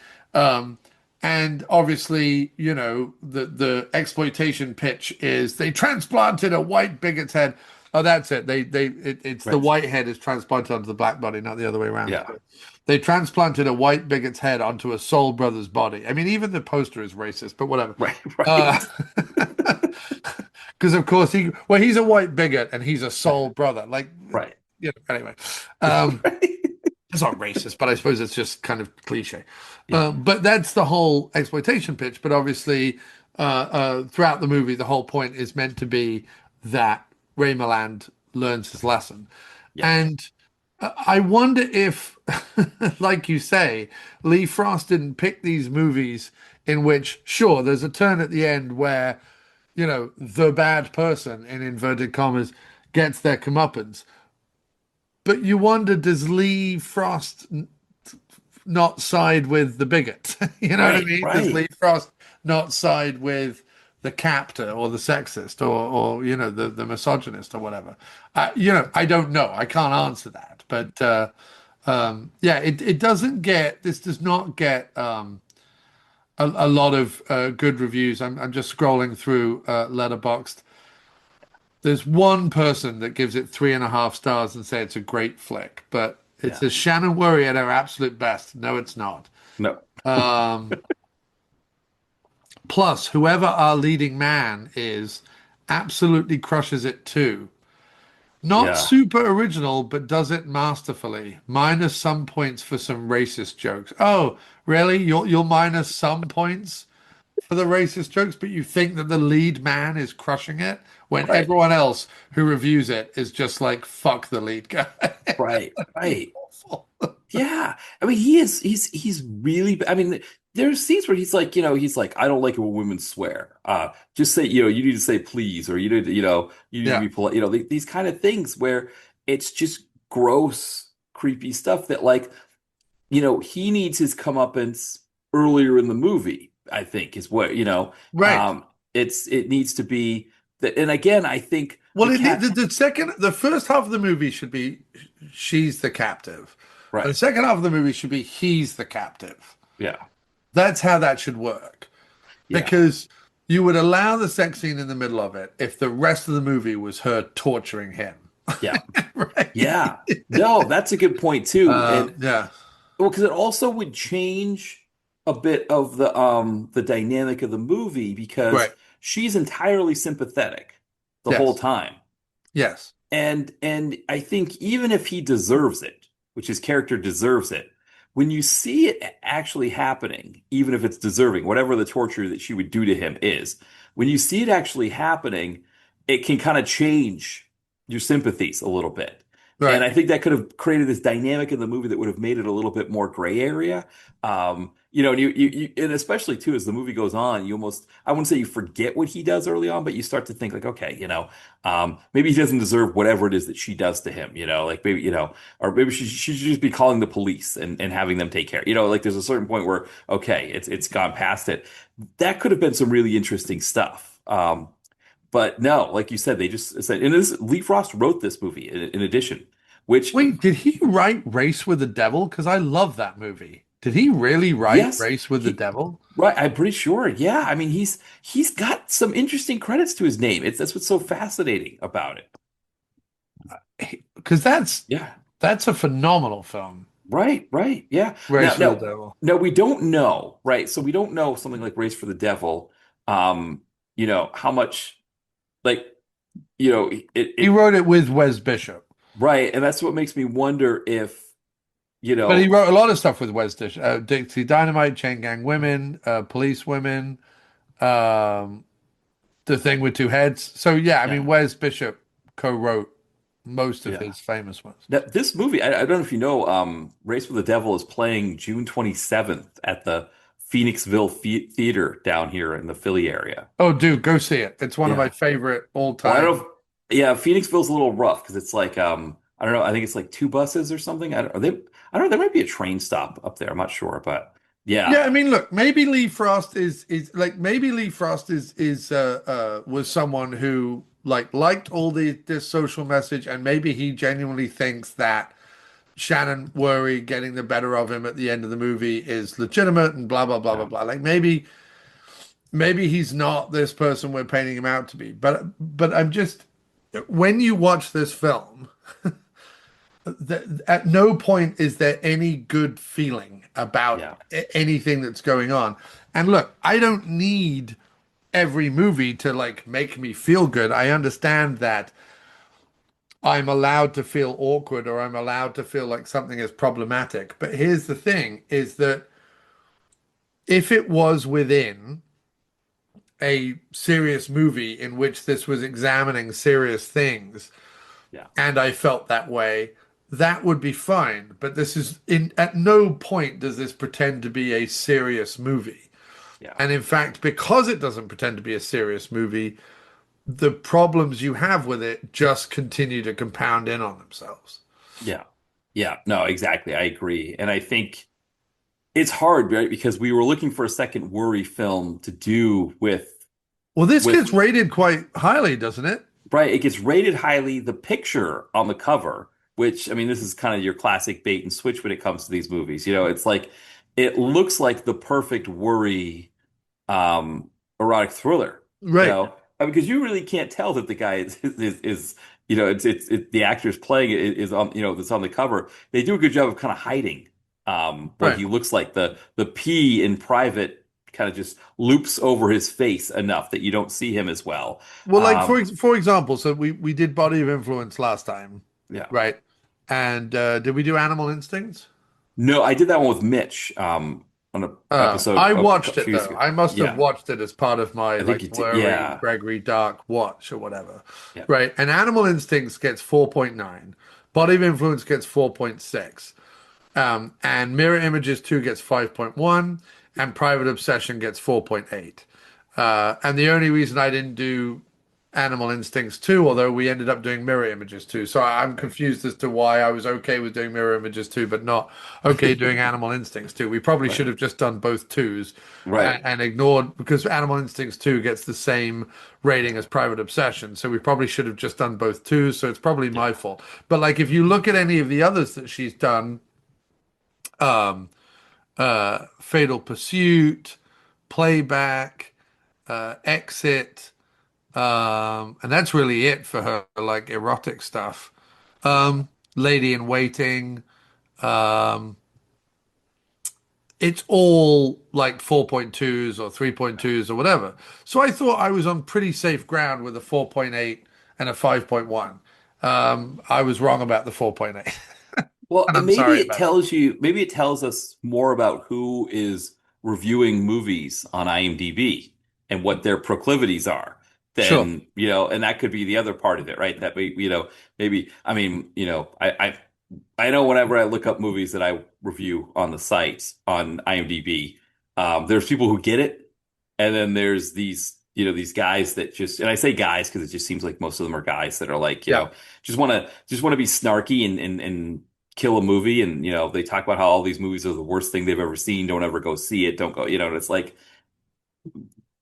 And obviously, the exploitation pitch is they transplanted a white bigot's head. Oh, that's it. It's the Right. white head is transplanted onto the black body, not the other way around. Yeah. They transplanted a white bigot's head onto a soul brother's body. I mean, even the poster is racist, but whatever. Right. Uh, Right. because of course he's a white bigot and he's a soul brother. Like, Right. anyway. Um, Right. it's not racist, but I suppose it's just kind of cliche. Yeah. But that's the whole exploitation pitch. But obviously, throughout the movie, the whole point is meant to be that Ray Milland learns his lesson. Yeah. And I wonder if, like you say, Lee Frost didn't pick these movies in which, sure, there's a turn at the end where, the bad person, in inverted commas, gets their comeuppance. But you wonder, does Lee Frost not side with the bigot? You know what I Right. mean? Does Right. Lee Frost not side with the captor or the sexist or the misogynist or whatever? I don't know. I can't answer that. But yeah, it doesn't get, this does not get a lot of good reviews. I'm just scrolling through Letterboxd. There's one person that gives it 3.5 stars and say it's a great flick, but it Yeah. says Shannon Whirry at her absolute best. No, it's not. No. Um, Plus, whoever our leading man is absolutely crushes it too. Not Yeah. super original, but does it masterfully. Minus some points for some racist jokes. Oh, really? You'll minus some points for the racist jokes, but you think that the lead man is crushing it when Right. everyone else who reviews it is just like, fuck the lead guy. Right. Right. Awful. Yeah. I mean, he's really, I mean, there's scenes where he's like, I don't like it when women swear. Just say, you need to say please, or you need to Yeah, be polite, these kind of things where it's just gross, creepy stuff that he needs his comeuppance earlier in the movie, I think is what, right. it needs to be that. And again, I think Well, the cat, the first half of the movie should be she's the captive. And the right. second half of the movie should be he's the captive. Yeah. That's how that should work. Yeah. Because you would allow the sex scene in the middle of it if the rest of the movie was her torturing him. Yeah. Right? Yeah. No, that's a good point too. And Yeah. well, because it also would change a bit of the dynamic of the movie because Right. she's entirely sympathetic the whole Yes. time. Yes. And I think even if he deserves it, which his character deserves it, when you see it actually happening, even if it's deserving, whatever the torture that she would do to him is, when you see it actually happening, it can kind of change your sympathies a little bit. And Right. I think that could have created this dynamic in the movie that would have made it a little bit more gray area. And and especially too, as the movie goes on, you almost, I wouldn't say you forget what he does early on, but you start to think like, okay, maybe he doesn't deserve whatever it is that she does to him, like maybe, or maybe she should just be calling the police and having them take care. Like there's a certain point where, okay, it's gone past it. That could have been some really interesting stuff. But no, like you said, they just said, and this Lee Frost wrote this movie in addition, which Wait, did he write Race with the Devil? Because I love that movie. Did he really write yes, Race with the Devil? right, I'm pretty sure. Yeah, I mean he's got some interesting credits to his name. That's what's so fascinating about it. Because Yeah, that's a phenomenal film. Right, right. Yeah. Race Now, for the no, Devil. no, we don't know, right? So we don't know something like Race for the Devil, um, how much like, He wrote it with Wes Bishop, right. And that's what makes me wonder if, you but he know, wrote a lot of stuff with Wes Bishop. Dixie Dynamite, Chain Gang Women, Police Women, um, The Thing with Two Heads. So yeah, I mean yeah, Wes Bishop co-wrote most of yeah. his famous ones. Now, this movie, I don't know if you know, Race for the Devil is playing June 27th at the Phoenixville Theater down here in the Philly area. Oh, dude, go see it. It's one of my Yeah. favorite Well, I don't all-time. know yeah, Phoenixville's a little rough because it's like I don't know, I think it's like two buses or something. I don't know, there might be a train stop up there. I'm not sure, but Yeah, yeah. I mean, look, maybe Lee Frost is like maybe Lee Frost is was someone who like liked all this social message, and maybe he genuinely thinks that Shannon Whirry getting the better of him at the end of the movie is legitimate and blah blah blah blah Yeah. blah. Like maybe he's not this person we're painting him out to be. But I'm just when you watch this film, at no point is there any good feeling about Yeah. anything that's going on. And look, I don't need every movie to like make me feel good. I understand that I'm allowed to feel awkward or I'm allowed to feel like something is problematic. But here's the thing is that if it was within a serious movie in which this was examining serious things Yeah. and I felt that way, that would be fine. But this is in at no point does this pretend to be a serious movie. Yeah. And in fact, because it doesn't pretend to be a serious movie, the problems you have with it just continue to compound in on themselves. Yeah. Yeah. No, exactly. I agree. And I think it's hard, right? Because we were looking for a second worry film to do Well, this with gets rated quite highly, doesn't it? right, it gets rated highly. The picture on the cover, which I mean, this is kind of your classic bait and switch when it comes to these movies. It's like it looks like the perfect worry um erotic thriller, Right. because you really can't tell that the guy is the actor is playing it is on that's on the cover. They do a good job of kind of hiding what Right. he looks like. The P in private kind of just loops over his face enough that you don't see him as well. Well, like Um, for example, so we did Body of Influence last time, yeah. right? And did we do Animal Instincts? No, I did that one with Mitch on an episode I a watched it few years though. ago. I must have Yeah, watched it as part of my I think like you did. Worry, Yeah, Gregory Dark watch or whatever. yeah, Right. And Animal Instincts gets 4.9. Body of Influence gets 4.6. And Mirror Images 2 gets 5.1 and Private Obsession gets 4.8. And the only reason I didn't do Animal Instincts 2, although we ended up doing Mirror Images 2. So I'm right, confused as to why I was okay with doing Mirror Images 2, but not okay doing Animal Instincts 2. We probably should right, have just done both twos right. and ignored because Animal Instincts 2 gets the same rating as Private Obsession. So we probably should have just done both twos. So it's probably Yeah, my fault. But like if you look at any of the others that she's done, um, Fatal Pursuit, Playback, Exit, and that's really it for her, like erotic stuff. yeah, Lady in Waiting, um, it's all like 4.2s or 3.2s or whatever. So I thought I was on pretty safe ground with a 4.8 and a 5.1. I was wrong about the 4.8, Well, and and I'm sorry about it. maybe it tells us more about who is reviewing movies on IMDb and what their proclivities are Sure. than, and that could be the other part of it, right? That we, maybe, I mean, I know whenever I look up movies that I review on the sites on IMDb, there's people who get it, and then there's these guys that just, and I say guys because it just seems like most of them are guys that are like, Yeah. just want to be snarky and kill a movie, and they talk about how all these movies are the worst thing they've ever seen. Don't ever go see it. Don't go, and it's like,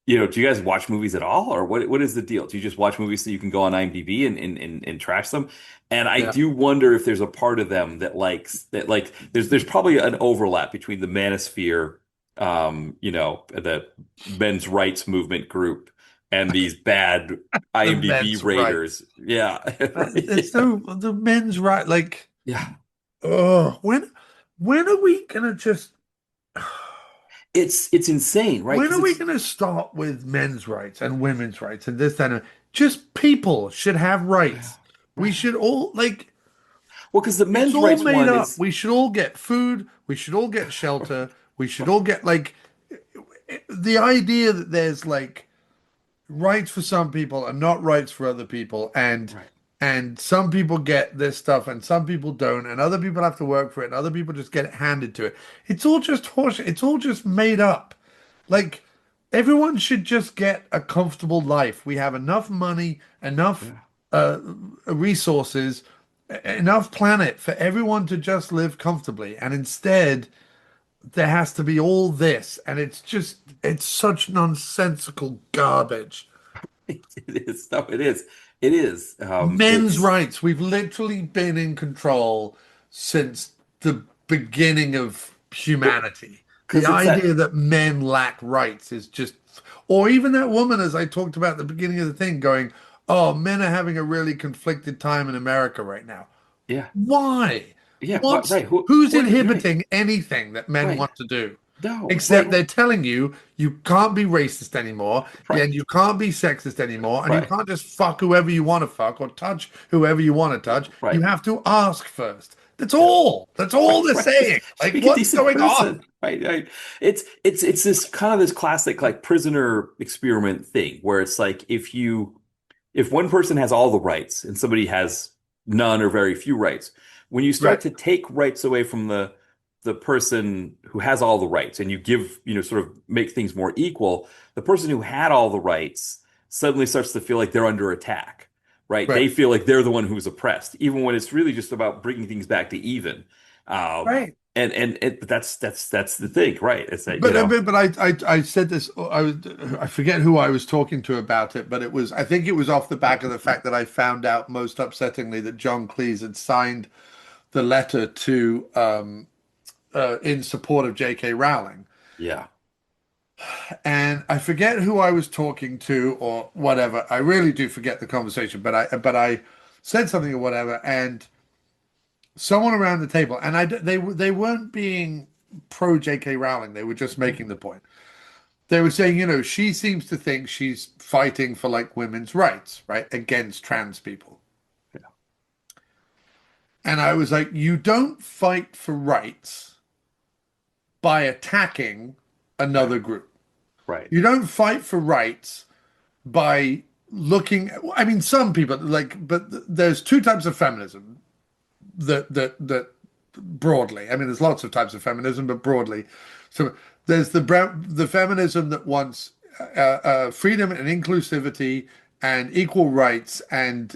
do you guys watch movies at all, or what is the deal? Do you just watch movies so you can go on IMDb and trash them? And I Yeah. do wonder if there's a part of them that likes that, like there's probably an overlap between the Manosphere, the men's rights movement group, and these bad The IMDb men's right. raters. Yeah, It's right. so the men's right. Like, Yeah, oh, when? when are we gonna just It's insane, right? when Because are we it's gonna start with men's rights and women's rights and this, that, and just people should have rights. We right. should all like Well, because the it's men's all rights made one up. is We should all get food. We should all get shelter. We should all get like the idea that there's like rights for some people and not rights for other people, right. and some people get this stuff and some people don't, and other people have to work for it, and other people just get it handed to it. It's all just horse. It's all just made up. Like everyone should just get a comfortable life. We have enough money, enough Yeah. uh, resources, enough planet for everyone to just live comfortably. And instead, there has to be all this, and it's such nonsensical garbage. It is. No, it is. It is. Men's It's rights. We've literally been in control since the beginning of humanity. The because it's idea that. that men lack rights is just, or even that woman, as I talked about at the beginning of the thing, going, "Oh, men are having a really conflicted time in America right now." Yeah. Why? Yeah. What? Right. Who's Who are you? Right. inhibiting anything that men Right. want to do? No. Except Right. they're telling you you can't be racist anymore, and Right. you can't be sexist anymore, and you Right. can't just fuck whoever you want to fuck or touch whoever you want to touch. You Right. have to ask first. That's Yeah. all. That's all Right. they're Right. saying. Just Like, be a what's decent going on? person. Right. Right. It's this kind of this classic like prisoner experiment thing where it's like if one person has all the rights and somebody has none or very few rights, when you start Right. to take rights away from the person who has all the rights and you give, sort of make things more equal, the person who had all the rights suddenly starts to feel like they're under attack, right? Right. They feel like they're the one who's oppressed, even when it's really just about bringing things back to even. Right. But that's the thing, right? It's that, But I said this. I forget who I was talking to about it, but I think it was off the back of the fact that I found out most upsettingly that John Cleese had signed the letter to in support of J.K. Rowling. yeah, And I forget who I was talking to or whatever. I really do forget the conversation, but I said something or whatever, and someone around the table, and they weren't being pro J.K. Rowling. They were just making the point. They were saying, she seems to think she's fighting for like women's rights, right, against trans people. yeah, And I was like, you don't fight for rights by attacking right, another group. right, You don't fight for rights by looking. I mean, some people like, but there's two types of feminism that broadly. I mean, there's lots of types of feminism, but broadly, so there's the feminism that wants freedom and inclusivity and equal rights and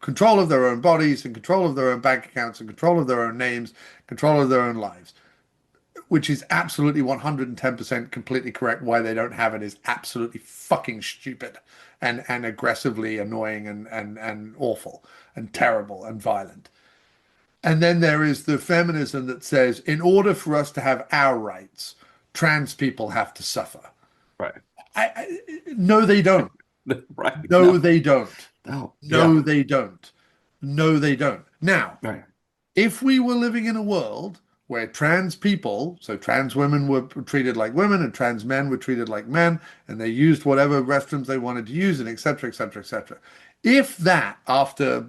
control of their own bodies and control of their own bank accounts and control of their own names, control of their own lives, which is absolutely 110% completely correct. Why they don't have it is absolutely fucking stupid and aggressively annoying and awful and terrible and violent. And then there is the feminism that says, in order for us to have our rights, trans people have to suffer. right, No, they don't. right. No, No, they don't. no, yeah, No, they don't. No, they don't. Now, right, if we were living in a world where trans people, so trans women were treated like women and trans men were treated like men, and they used whatever restrooms they wanted to use, and et cetera, et cetera, et cetera. If that, after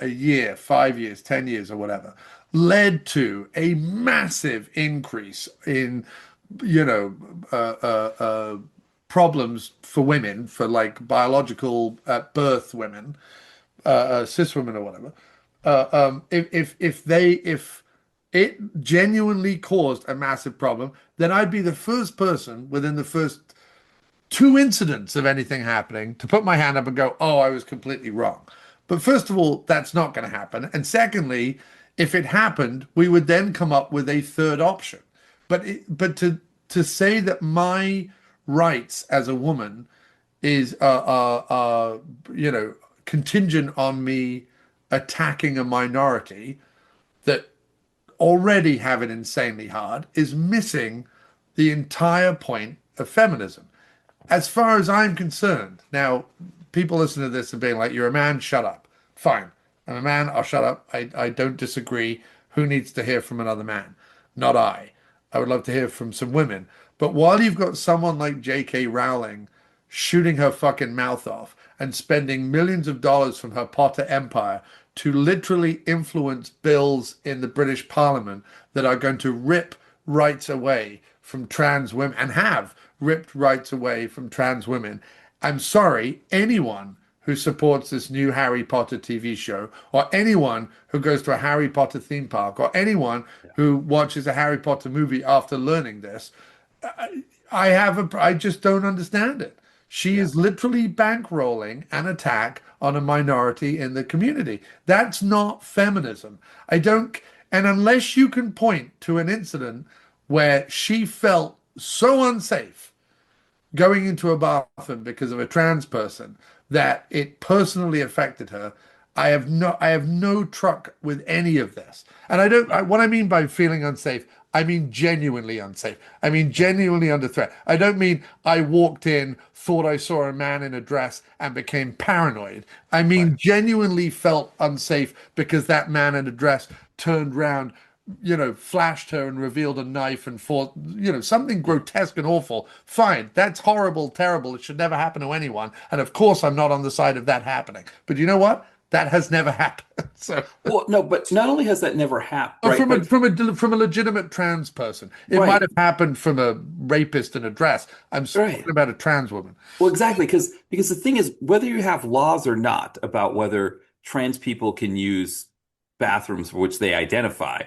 a year, 5 years, 10 years, or whatever, led to a massive increase in, you know, problems for women, for like biological at birth women, cis women or whatever, if it genuinely caused a massive problem, then I'd be the first person within the first two incidents of anything happening to put my hand up and go, "Oh, I was completely wrong." But first of all, that's not going to happen. And secondly, if it happened, we would then come up with a third option. But to say that my rights as a woman is contingent on me attacking a minority that already have it insanely hard is missing the entire point of feminism. As far as I'm concerned, now people listen to this and being like, "You're a man, shut up." Fine. I'm a man, I'll shut up. I don't disagree. who needs to hear from another man? Not I. I would love to hear from some women. But while you've got someone like J.K. Rowling shooting her fucking mouth off and spending millions of dollars from her Potter empire to literally influence bills in the British Parliament that are going to rip rights away from trans women and have ripped rights away from trans women. I'm sorry, anyone who supports this new Harry Potter TV show, or anyone who goes to a Harry Potter theme park, or anyone who watches a Harry Potter movie after learning this, I just don't understand it. She Yeah. is literally bankrolling an attack on a minority in the community. That's not feminism. I don't, and unless you can point to an incident where she felt so unsafe going into a bathroom because of a trans person that it personally affected her, I have no truck with any of this. And what I mean by feeling unsafe, I mean genuinely unsafe. I mean genuinely under threat. I don't mean I walked in, thought I saw a man in a dress and became paranoid. I Right. mean genuinely felt unsafe because that man in a dress turned round, flashed her and revealed a knife and fought, something grotesque and awful. Fine, that's horrible, terrible. It should never happen to anyone. And of course, I'm not on the side of that happening. But you know what? That has never happened. So, Well, no, but not only has that never happened, right? But from a legitimate trans person, it might right, have happened from a rapist in a dress. I'm right. talking about a trans woman. Well, exactly, because the thing is, whether you have laws or not about whether trans people can use bathrooms for which they identify,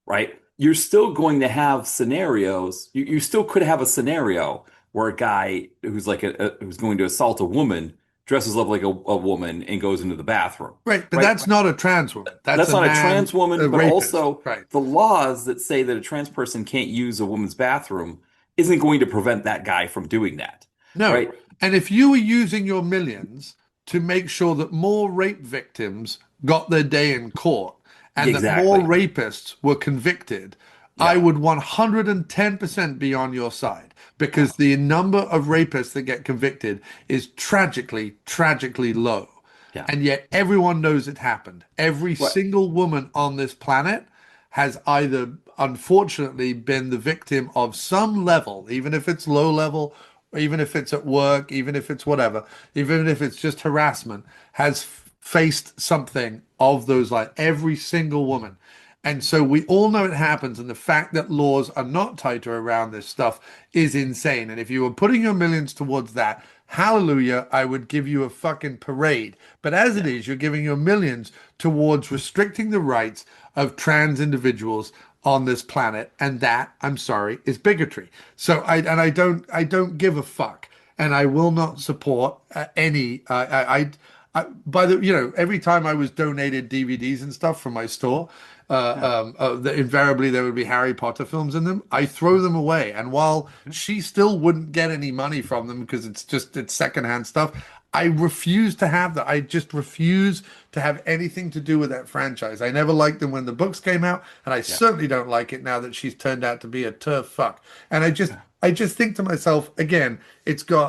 right? You're still going to have scenarios. You still could have a scenario where a guy who's like who's going to assault a woman dresses up like a woman and goes into the bathroom, Right, but right? that's not a trans woman. That's That's a not a man, trans woman, a but rapist. also Right. the laws that say that a trans person can't use a woman's bathroom isn't going to prevent that guy from doing that, No. right? And if you were using your millions to make sure that more rape victims got their day in court and that more Exactly. rapists were convicted, I Yeah. would 110% be on your side Yeah. because the number of rapists that get convicted is tragically, tragically low. Yeah. And yet everyone knows it happened. Every What? single woman on this planet has either unfortunately been the victim of some level, even if it's low level, even if it's at work, even if it's whatever, even if it's just harassment, has faced something of those, like every single woman. And so we all know it happens, and the fact that laws are not tighter around this stuff is insane. And if you were putting your millions towards that, hallelujah, I would give you a fucking parade. But as it Yeah. is, you're giving your millions towards restricting the rights of trans individuals on this planet, and that, I'm sorry, is bigotry. So I don't give a fuck, and I will not support any. By the every time I was donated DVDs and stuff from my store, Yeah. invariably there would be Harry Potter films in them. I throw them away, and while she still wouldn't get any money from them because it's secondhand stuff, I refuse to have that. I just refuse to have anything to do with that franchise. I never liked them when the books came out, and I Yeah. certainly don't like it now that she's turned out to be a turf fuck. And I just Yeah. I just think to myself, again,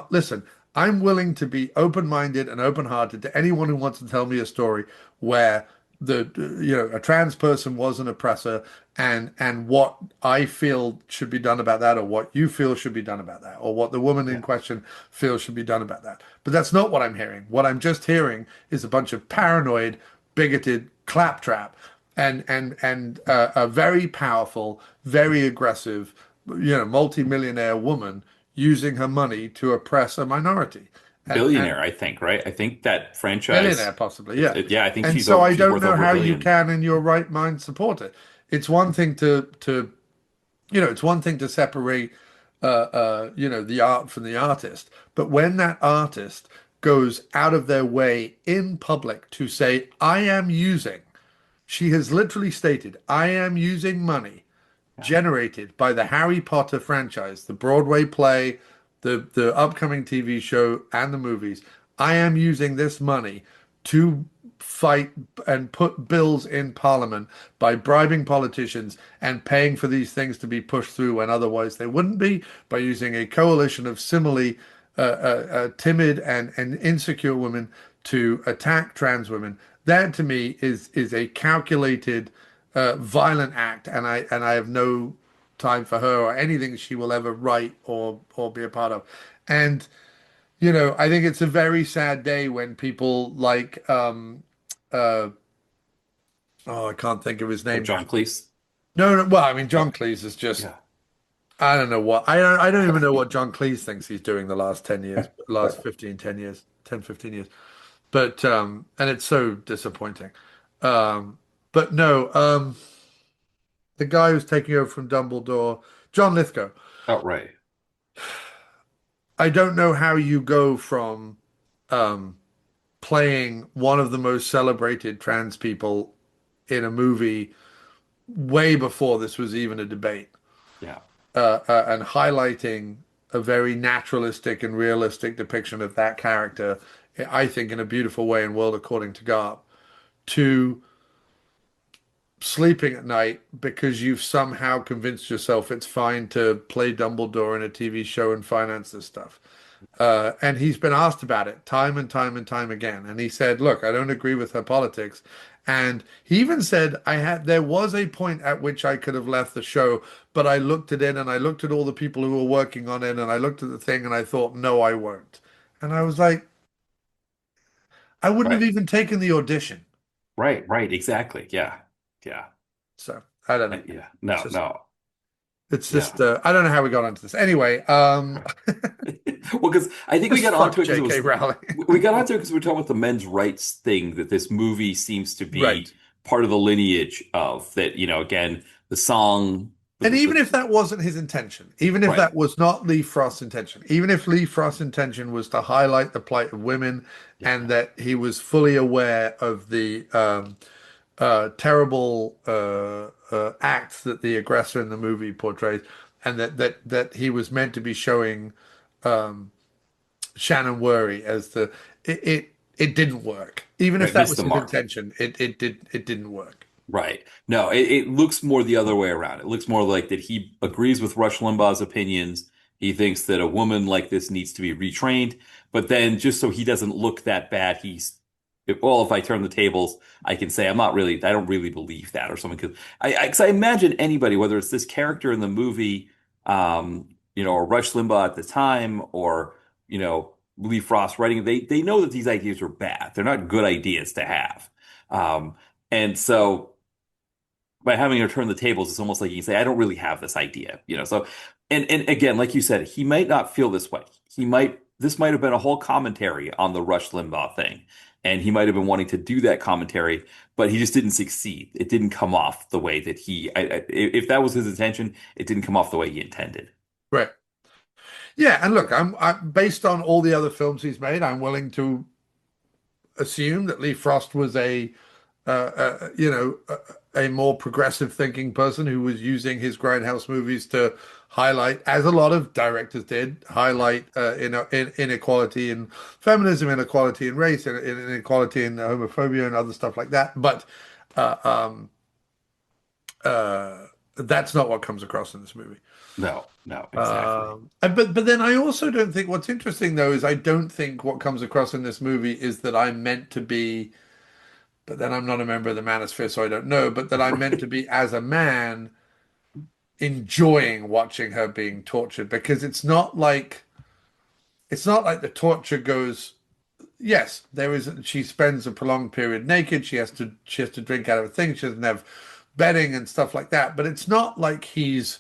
listen, I'm willing to be open-minded and open-hearted to anyone who wants to tell me a story where a trans person was an oppressor, and what I feel should be done about that, or what you feel should be done about that, or what the woman in Yeah. question feels should be done about that. But that's not what I'm hearing. What I'm just hearing is a bunch of paranoid, bigoted claptrap and a very powerful, very aggressive, multimillionaire woman using her money to oppress a minority. And Billionaire, I think, right? I think that billionaire, franchise, possibly, yeah. yeah, I think And so I she's don't worth know over a how you billion. can, in your right mind, support it. It's one thing it's one thing to separate, the art from the artist. But when that artist goes out of their way in public to say, she has literally stated, I am using money Yeah. generated by the Harry Potter franchise, the Broadway play, the upcoming TV show, and the movies. I am using this money to fight and put bills in Parliament by bribing politicians and paying for these things to be pushed through when otherwise they wouldn't be, by using a coalition of similarly timid and insecure women to attack trans women. That to me is a calculated violent act, and I have no time for her or anything she will ever write or be a part of. And I think it's a very sad day when people like uh oh, I can't think of his Oh, name. John Cleese. No, no, well, I mean, John Oh, Cleese is just, yeah. I don't know what, I don't even know what John Cleese thinks he's doing the last 10 years, last 15, 10 years, 10, 15 years. But and it's so disappointing. But no, the guy who's taking over from Dumbledore, John Lithgow. Oh, right. I don't know how you go from um playing one of the most celebrated trans people in a movie way before this was even a debate, Yeah. and highlighting a very naturalistic and realistic depiction of that character, I think, in a beautiful way in World According to Garp, to sleeping at night because you've somehow convinced yourself it's fine to play Dumbledore in a TV show and finance this stuff. And he's been asked about it time and time and time again. And he said, look, I don't agree with her politics. And he even said, there was a point at which I could have left the show, but I looked at it and I looked at all the people who were working on it and I looked at the thing and I thought, no, I won't. And I was like, I wouldn't have Right. even taken the audition. Right. Right. Exactly. Yeah. Yeah. So I don't know. Yeah. It's No, just, no. it's Yeah. just, I don't know how we got onto this. Anyway, Well, because I think we just got fuck onto it because it J.K. was Rowling. we got onto it because we were talking about the men's rights thing that this movie seems to be Right. part of the lineage of that, again, the song And even the if that wasn't his intention, even if right. that was not Lee Frost's intention, even if Lee Frost's intention was to highlight the plight of women Yeah. and that he was fully aware of the terrible acts that the aggressor in the movie portrays, and that he was meant to be showing um, Shannon Whirry as it didn't work. Even if Right. that Missed was the his mark. intention, it didn't work. Right. No, it looks more the other way around. It looks more like that he agrees with Rush Limbaugh's opinions. He thinks that a woman like this needs to be retrained, but then just so he doesn't look that bad, if I turn the tables, I can say I don't really believe that or something. Because 'cause I imagine anybody, whether it's this character in the movie, or Rush Limbaugh at the time, or, Lee Frost writing, they know that these ideas are bad. They're not good ideas to have. Um, and so by having her turn the tables, it's almost like you can say, I don't really have this idea, So, and again, like you said, he might not feel this way. This might have been a whole commentary on the Rush Limbaugh thing, and he might have been wanting to do that commentary, but he just didn't succeed. It didn't come off the way that if that was his intention, it didn't come off the way he intended. Right. Yeah, and look, I'm based on all the other films he's made, I'm willing to assume that Lee Frost was a more progressive thinking person who was using his grindhouse movies to highlight, as a lot of directors did, highlight inequality in feminism, inequality in race, inequality in homophobia and other stuff like that. But uh, um, that's not what comes across in this movie. No, no, exactly. But then I also don't think what's interesting though is I don't think what comes across in this movie is that I'm meant to be, but then I'm not a member of the Manosphere, so I don't know, but that I'm meant to be as a man enjoying watching her being tortured because it's not like the torture goes. Yes, there is. She spends a prolonged period naked. She has to drink out of a thing. She doesn't have bedding and stuff like that. But it's not like he's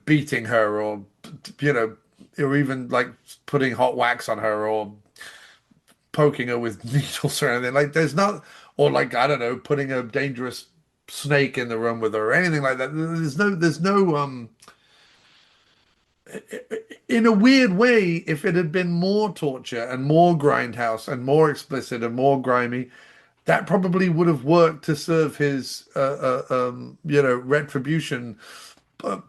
beating her you know, or even like putting hot wax on her or poking her with needles or anything. Like there's not, or like, I don't know, putting a dangerous snake in the room with her or anything like that. There's no, in a weird way, if it had been more torture and more grindhouse and more explicit and more grimy, that probably would have worked to serve his, retribution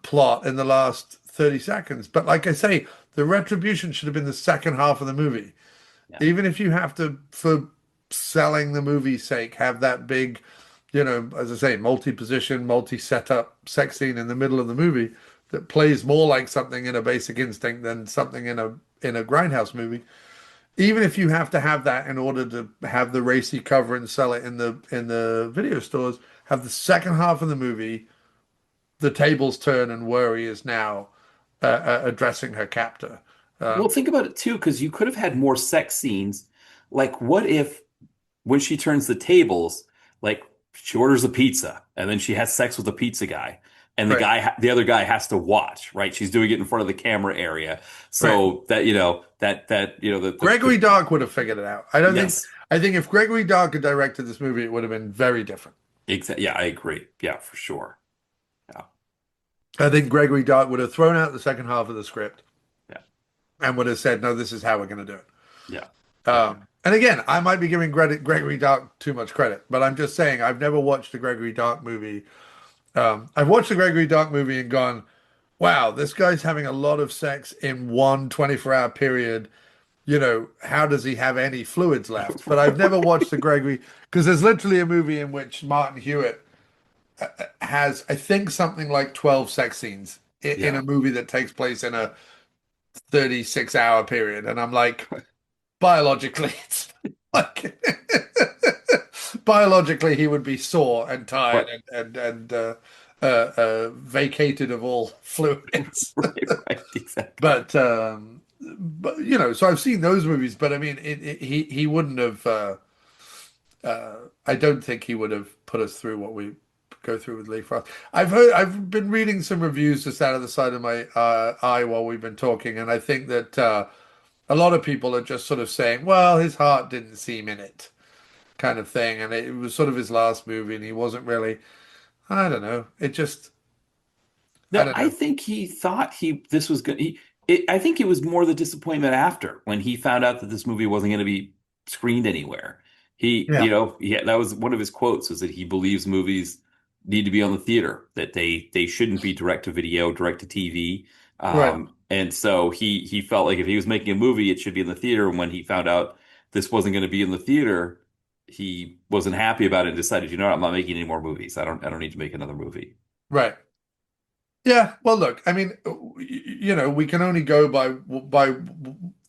plot in the last 30 seconds. But like I say, the retribution should have been the second half of the movie. Yeah. Even if you have to, for selling the movie's sake, have that big, as I say, multi-position, multi-setup sex scene in the middle of the movie that plays more like something in a Basic Instinct than something in a Grindhouse movie. Even if you have to have that in order to have the racy cover and sell it in the video stores, have the second half of the movie, the tables turn and Worry is now addressing her captor. Well, Um, think about it too, because you could have had more sex scenes. Like, what if when she turns the tables, like she orders a pizza and then she has sex with the pizza guy, and right, the other guy has to watch, right? She's doing it in front of the camera area, right. so that Gregory Dark would have figured it out. I don't think. yes, I think if Gregory Dark had directed this movie, it would have been very different. exactly. Yeah, I agree. Yeah, for sure. Yeah, I think Gregory Dark would have thrown out the second half of the script yeah, and would have said, "No, this is how we're going to do it." yeah, yeah. And again, I might be giving Gregory Dark too much credit, but I'm just saying I've never watched a Gregory Dark movie. I've watched a Gregory Dark movie and gone, "Wow, this guy's having a lot of sex in one 24-hour period. You know, how does he have any fluids left?" But I've never watched the Gregory because there's literally a movie in which Martin Hewitt has, I think, something like 12 sex scenes in a Yeah, movie that takes place in a 36-hour period, and I'm like, biologically, it's like biologically he would be sore and tired right, and vacated of all fluids. right, right, exactly. But you know, so I've seen those movies, but I mean, he wouldn't have. I don't think he would have put us through what we go through with Lee Frost. I've been reading some reviews just out of the side of my eye while we've been talking, and I think that a lot of people are just sort of saying, "Well, his heart didn't seem in it," kind of thing, and it was sort of his last movie, and he wasn't really. I don't know. I No, don't I know. think he thought he this was good. I think it was more the disappointment after when he found out that this movie wasn't going to be screened anywhere. Yeah. That was one of his quotes was that he believes movies need to be on the theater, that they shouldn't be direct to video, direct to TV. Right. And so he felt like if he was making a movie, it should be in the theater. And when he found out this wasn't going to be in the theater, he wasn't happy about it and decided, you know what, I'm not making any more movies. I don't need to make another movie. Right. Yeah, well, look, I mean, you know, we can only go by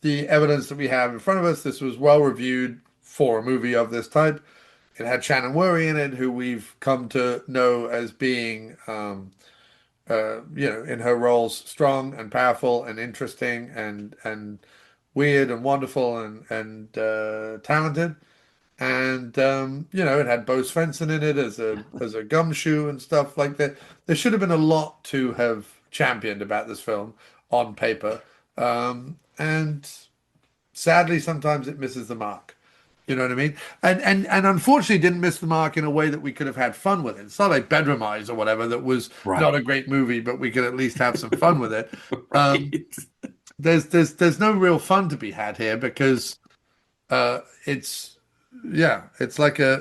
the evidence that we have in front of us. This was well reviewed for a movie of this type. It had Shannon Whirry in it, who we've come to know as being, you know, in her roles, strong and powerful and interesting and weird and wonderful and talented. And you know, it had Bo Svensson in it as a gumshoe and stuff like that. There should have been a lot to have championed about this film on paper, and sadly, sometimes it misses the mark. You know what I mean? And unfortunately, didn't miss the mark in a way that we could have had fun with it. It's not like Bedroom Eyes or whatever that was not a Right. great movie, but we could at least have some fun with it. Um, Right. there's no real fun to be had here because it's yeah, it's like a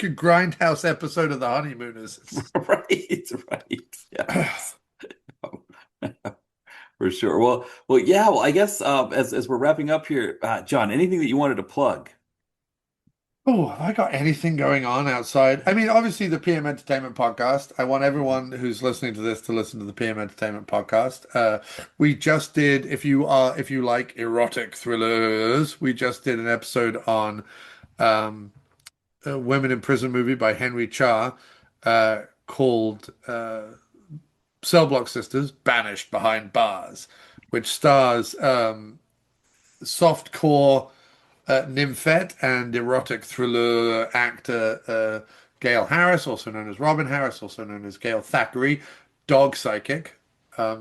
grindhouse episode of The Honeymooners. Right, right. Yes. For sure. Yeah. Well, I guess as we're wrapping up here, John, anything that you wanted to plug? Oh, have I got anything going on outside? I mean, obviously the PM Entertainment podcast. I want everyone who's listening to this to listen to the PM Entertainment podcast. We just did, if you like erotic thrillers, we just did an episode on um, a women in prison movie by Henry Cha called Cell Block Sisters: Banished Behind Bars, which stars softcore nymphette and erotic thriller actor Gail Harris, also known as Robin Harris, also known as Gail Thackeray, dog psychic.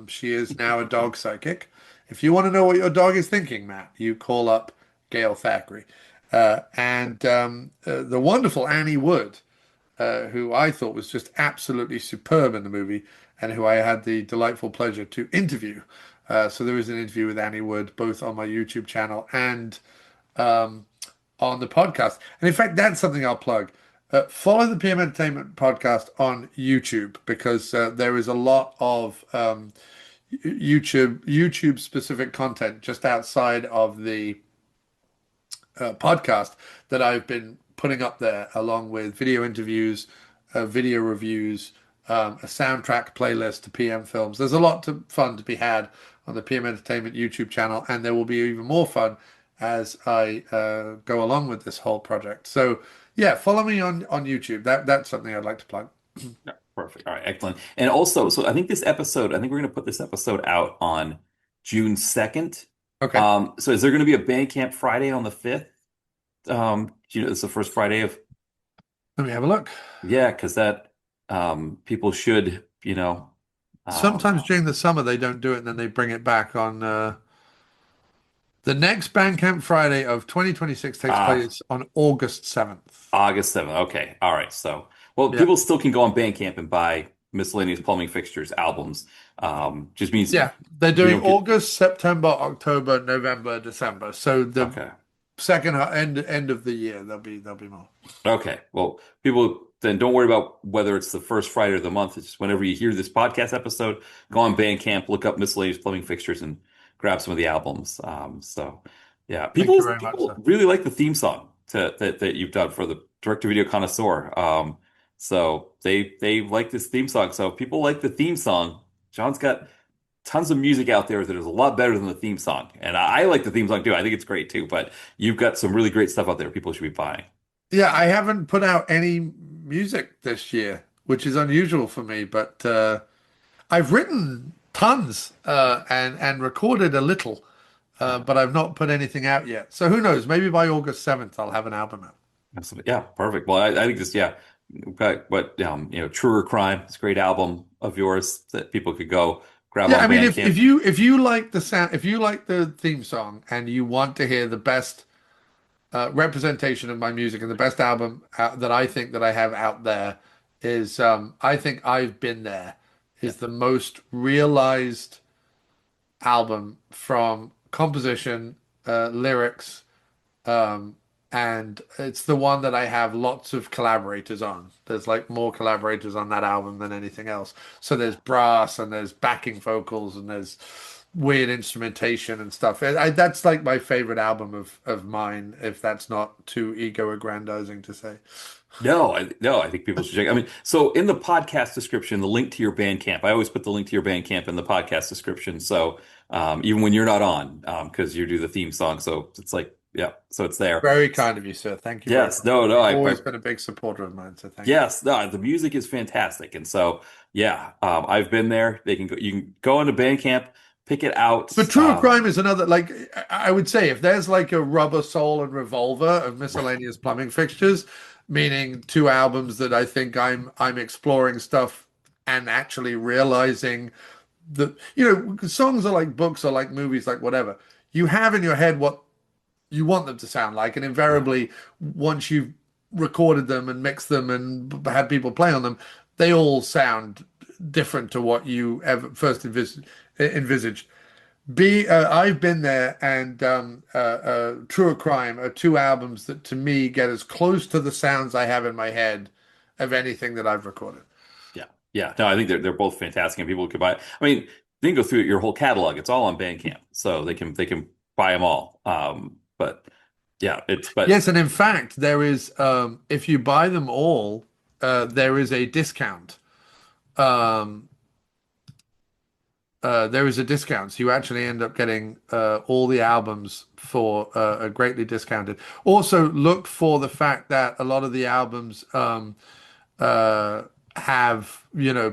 She is now a dog psychic. If you want to know what your dog is thinking, Matt, you call up Gail Thackeray. And the wonderful Annie Wood, who I thought was just absolutely superb in the movie, and who I had the delightful pleasure to interview. So there is an interview with Annie Wood, both on my YouTube channel and um, on the podcast. And in fact, that's something I'll plug. Follow the PM Entertainment podcast on YouTube because there is a lot of YouTube specific content just outside of the podcast that I've been putting up there, along with video interviews, video reviews, a soundtrack playlist to PM films. There's a lot to fun to be had on the PM Entertainment YouTube channel, and there will be even more fun as I go along with this whole project. So Yeah, follow me on YouTube. That's something I'd like to plug. Yeah, perfect. All right, excellent. And also, so I think this episode, I think we're going to put this episode out on June 2nd. Okay, So is there going to be a Bandcamp Friday on the 5th? It's the first Friday of, let me have a look. yeah, because that people should, um, Sometimes during the summer they don't do it, and then they bring it back on. The next Bandcamp Friday of 2026 takes uh, place on August 7th. August 7th. Okay. All right. So, well, Yeah. people still can go on Bandcamp and buy miscellaneous plumbing fixtures albums. Just means Yeah. They're we doing don't get, August, September, October, November, December. So the okay. end of the year there'll be more. Okay. Well, people then don't worry about whether it's the first Friday of the month. It's just whenever you hear this podcast episode, go on Bandcamp, look up miscellaneous plumbing fixtures, and grab some of the albums. So, yeah, Thank people you very much, people sir. really like the theme song that you've done for the direct-to-video connoisseur. So they like this theme song. So if people like the theme song, John's got tons of music out there that is a lot better than the theme song, and I like the theme song too. I think it's great too. But you've got some really great stuff out there people should be buying. Yeah, I haven't put out any music this year, which is unusual for me, but I've written tons and recorded a little, but I've not put anything out yet. So who knows? Maybe by August 7th I'll have an album out. Absolutely. Yeah, perfect. Well, I think this, yeah, but Truer Crime, it's a great album of yours that people could go grab Yeah, on I mean, if Bandcamp. you like the sound, if you like the theme song and you want to hear the best representation of my music and the best album that I think that I have out there is, I think I've Been There Yeah, is the most realized album from composition, lyrics, um, and it's the one that I have lots of collaborators on. There's like more collaborators on that album than anything else. So there's brass and there's backing vocals and there's weird instrumentation and stuff. That's like my favorite album of mine, if that's not too ego-aggrandizing to say. no, I think people should check. I mean, so in the podcast description, the link to your Bandcamp, I always put the link to your Bandcamp in the podcast description. So even when you're not on, because you do the theme song, so it's like, yeah, so it's there. Very kind of you, sir. Thank you very Yes, much. no, no, You've I always been a big supporter of mine, so thank you. yes, no, the music is fantastic, and so yeah, I've been there. You can go into Bandcamp, pick it out. But True Crime is another, like, I would say if there's like a Rubber Soul and Revolver of miscellaneous plumbing fixtures, meaning two albums that I think I'm exploring stuff and actually realizing that, songs are like books or like movies, like whatever. You have in your head what you want them to sound like, and Yeah, invariably, once you've recorded them and mixed them and had people play on them, they all sound different to what you ever first envisaged. I've Been There and True Crime are two albums that to me get as close to the sounds I have in my head of anything that I've recorded. yeah, yeah. No, I think they're both fantastic, and people could buy. I mean, they can go through your whole catalog. It's all on Bandcamp, so they can buy them all. But yeah, Yes, and in fact, there is if you buy them all, there is a discount. Um, there is a discount, so you actually end up getting all the albums for a greatly discounted. Also, look for the fact that a lot of the albums have,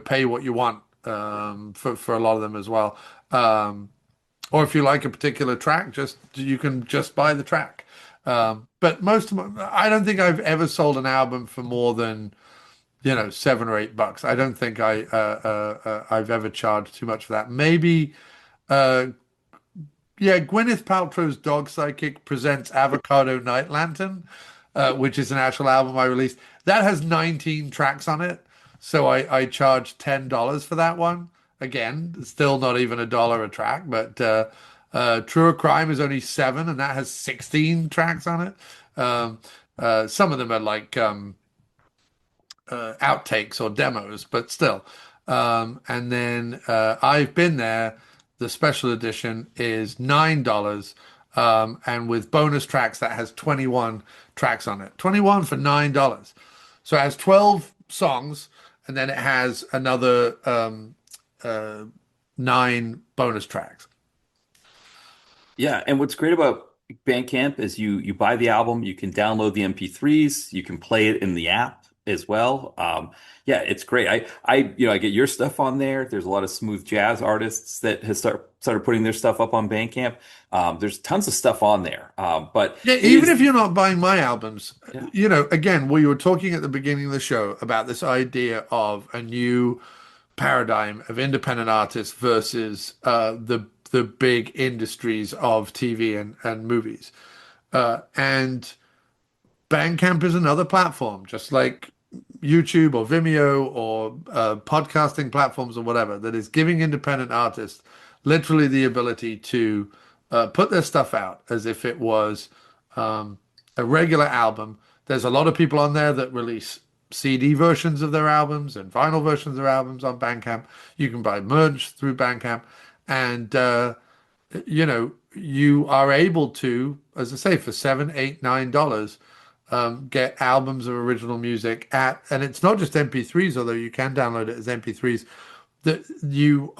pay what you want for a lot of them as well. Or if you like a particular track, just you can just buy the track. But I don't think I've ever sold an album for more than $7 or $8. I don't think I've ever charged too much for that. Maybe, uh, yeah, Gwyneth Paltrow's Dog Psychic presents Avocado Night Lantern, which is an actual album I released. That has 19 tracks on it, so I charged $10 for that one. Again, still not even $1 a track, but Truer Crime is only 7, and that has 16 tracks on it. Some of them are like outtakes or demos, but still. And then I've Been There, the special edition is $9. And with bonus tracks, that has 21 tracks on it. 21 for $9. So it has 12 songs, and then it has another 9 bonus tracks. yeah, and what's great about Bandcamp is you buy the album, you can download the MP3s, you can play it in the app as well. Yeah, it's great. I get your stuff on there. There's a lot of smooth jazz artists that has started putting their stuff up on Bandcamp. There's tons of stuff on there. But Yeah, it even if is, you're not buying my albums, yeah, again, we were talking at the beginning of the show about this idea of a new paradigm of independent artists versus the big industries of TV and movies. And Bandcamp is another platform, just like YouTube or Vimeo or podcasting platforms or whatever, that is giving independent artists literally the ability to put their stuff out as if it was a regular album. There's a lot of people on there that release CD versions of their albums and vinyl versions of their albums on Bandcamp. You can buy merch through Bandcamp, and you are able to, as I say, for $7, $8, $9, get albums of original music and it's not just MP3s, although you can download it as MP3s. That you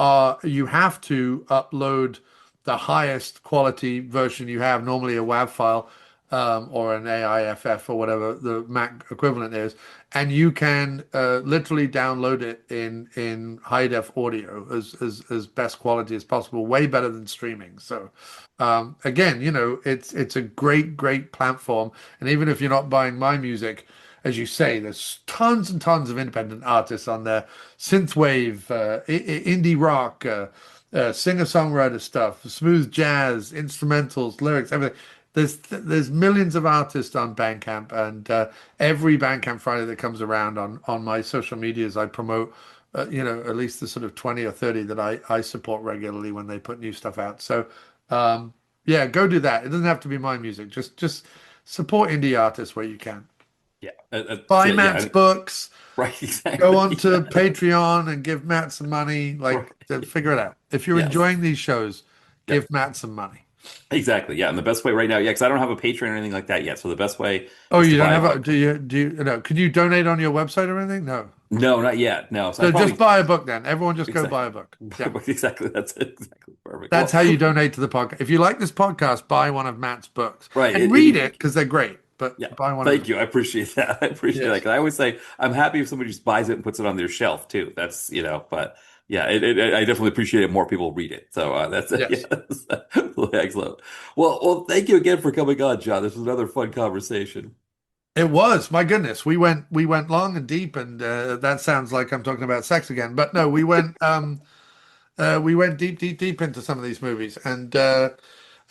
have to upload the highest quality version you have, normally a WAV file, or an AIFF or whatever the Mac equivalent is, and you can literally download it in high def audio as best quality as possible, way better than streaming. So again, it's a great platform, and even if you're not buying my music, as you say, there's tons and tons of independent artists on there, synthwave, indie rock, singer-songwriter stuff, smooth jazz, instrumentals, lyrics, everything. There's millions of artists on Bandcamp, and every Bandcamp Friday that comes around on my social medias, I promote, at least the sort of 20 or 30 that I support regularly when they put new stuff out. So, yeah, go do that. It doesn't have to be my music. Just support indie artists where you can. yeah, Buy yeah, Matt's yeah, books. right, Go exactly. on to Yeah, Patreon and give Matt some money. Like, right. figure it out. If you're Yes. enjoying these shows, Yep. give Matt some money. Exactly. Yeah. And the best way right now, yeah, because I don't have a Patreon or anything like that yet. So the best way Oh, is to you don't buy a have a, book. do you know, can you donate on your website or anything? No. No, not yet. No. So I So just probably buy a book then. Everyone just go buy exactly, a book. Yeah. exactly. That's exactly perfect. That's Well, how you donate to the podcast. If you like this podcast, buy one of Matt's books right. and read it because they're great, but Yeah. buy one of Thank his. you. I appreciate that. I appreciate that. Yes. 'Cause I always say I'm happy if somebody just buys it and puts it on their shelf too. But yeah, I definitely appreciate it. More people read it. So that's Yes. yes, excellent. Well, thank you again for coming on, John. This was another fun conversation. It was. My goodness. We went long and deep, and that sounds like I'm talking about sex again. But no, we went deep into some of these movies, and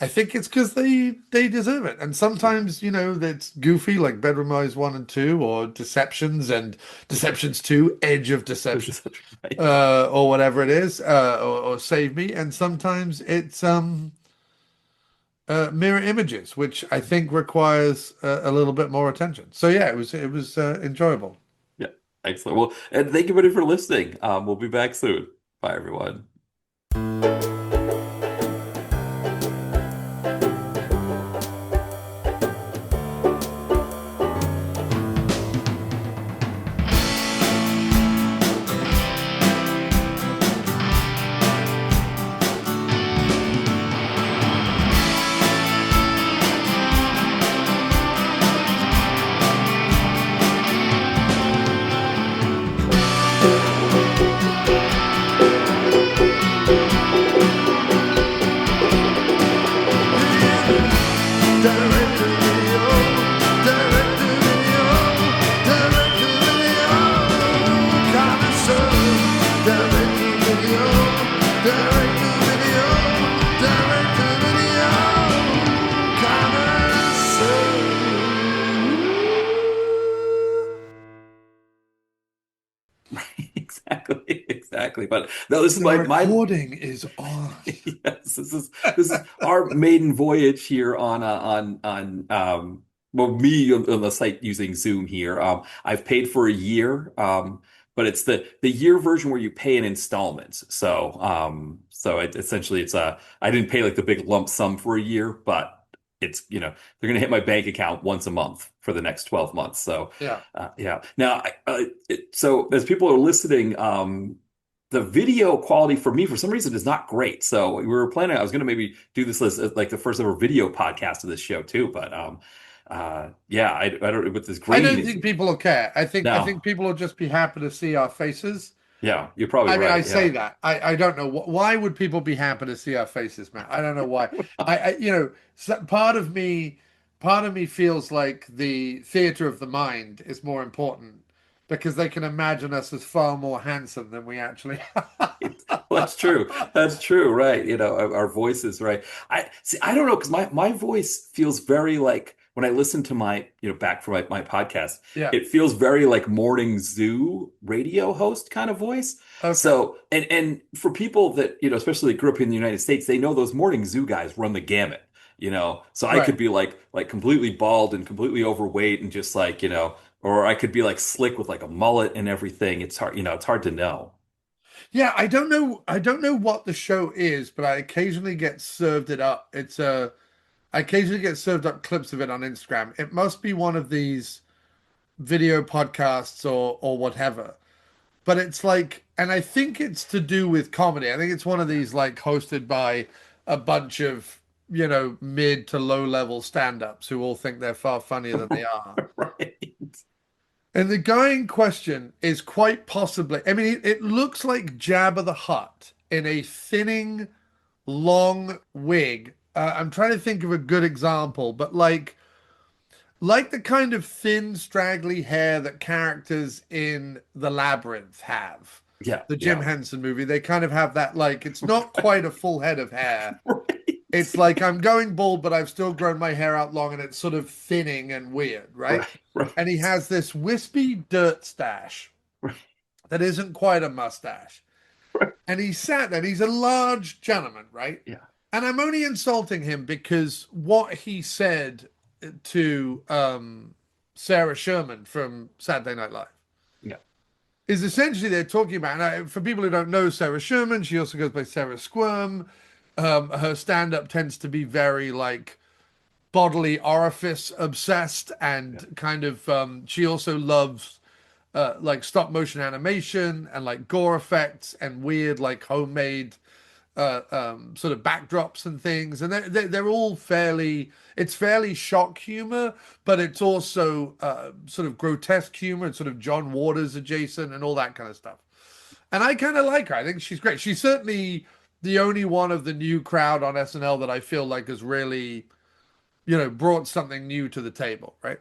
I think it's because they deserve it. And sometimes, that's goofy, like Bedroom Eyes 1 and 2, or Deceptions and Deceptions 2, Edge of Deception, Right. or whatever it is, or Save Me. And sometimes it's mirror images, which I think requires a little bit more attention. So yeah, it was enjoyable. Yeah. Excellent. Well, and thank you everybody for listening. We'll be back soon. Bye, everyone. Exactly, exactly. But no, this is The my recording is on. yes, this is our maiden voyage here on me on the site using Zoom here. I've paid for a year, but it's the year version where you pay in installments. Essentially it's I didn't pay like the big lump sum for a year, but it's they're gonna hit my bank account once a month for the next 12 months. So Yeah. yeah. Now so as people are listening, the video quality for me, for some reason, is not great. So we were planning, I was going to maybe do this as like the first ever video podcast of this show too. But yeah, I don't, with this I green, don't think people will care. I think no, people will just be happy to see our faces. yeah, you're probably I mean, I right. say Yeah. that. I don't know why would people be happy to see our faces, Matt? I don't know why. Part of me feels like the theater of the mind is more important because they can imagine us as far more handsome than we actually are. Well, that's true. That's true, right? Our voices, right? I see. I don't know because my voice feels very like when I listen to my back for my podcast, Yeah. it feels very like morning zoo radio host kind of voice. Okay. So and for people that especially grew up in the United States, they know those morning zoo guys run the gamut. So I Right. could be like completely bald and completely overweight and just like or I could be like slick with like a mullet and everything. It's hard, it's hard to know. Yeah, I don't know. I don't know what the show is, but I occasionally get served it up. I occasionally get served up clips of it on Instagram. It must be one of these video podcasts or whatever. But it's like, and I think it's to do with comedy. I think it's one of these like hosted by a bunch of, mid to low level stand-ups who all think they're far funnier than they are. Right. And the guy in question is quite possibly, I mean, it looks like Jabba the Hutt in a thinning, long wig. I'm trying to think of a good example, but like the kind of thin, straggly hair that characters in The Labyrinth have. Yeah, The Jim yeah. Henson movie, they kind of have that, like, it's not quite a full head of hair. Right. It's like I'm going bald, but I've still grown my hair out long and it's sort of thinning and weird, right? Right. Right. And he has this wispy dirt stash Right. that isn't quite a mustache. Right. And he sat there, and he's a large gentleman, right? Yeah. And I'm only insulting him because what he said to Sarah Sherman from Saturday Night Live Yeah. is essentially they're talking about, for people who don't know Sarah Sherman, she also goes by Sarah Squirm. Her stand-up tends to be very like bodily orifice obsessed Yeah. and kind of she also loves like stop motion animation and like gore effects and weird like homemade sort of backdrops and things, and they're all it's fairly shock humor, but it's also sort of grotesque humor and sort of John Waters adjacent and all that kind of stuff. And I kind of like her. I think she's great. She's certainly the only one of the new crowd on SNL that I feel like has really, brought something new to the table, right?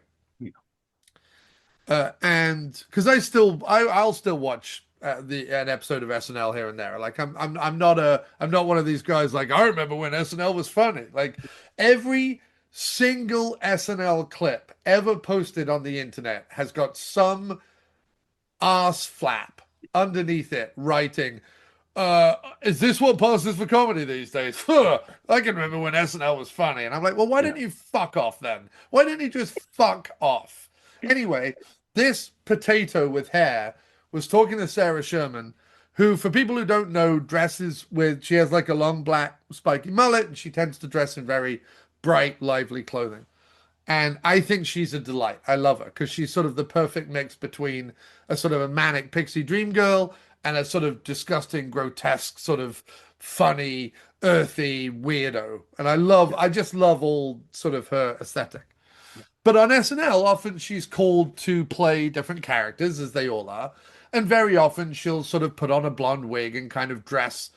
Yeah. And because I'll still watch an episode of SNL here and there. Like I'm not one of these guys like I remember when SNL was funny. Like every single SNL clip ever posted on the internet has got some ass flap underneath it writing, is this what passes for comedy these days? Huh, I can remember when SNL was funny. And I'm like, well, why Yeah. didn't you fuck off then? Why didn't you just fuck off? Anyway, this potato with hair was talking to Sarah Sherman, who, for people who don't know, she has like a long black spiky mullet, and she tends to dress in very bright, lively clothing. And I think she's a delight. I love her because she's sort of the perfect mix between a sort of a manic pixie dream girl and a sort of disgusting, grotesque, sort of funny, earthy weirdo. And I just love all sort of her aesthetic. Yeah. But on SNL, often she's called to play different characters, as they all are. And very often she'll sort of put on a blonde wig and kind of dress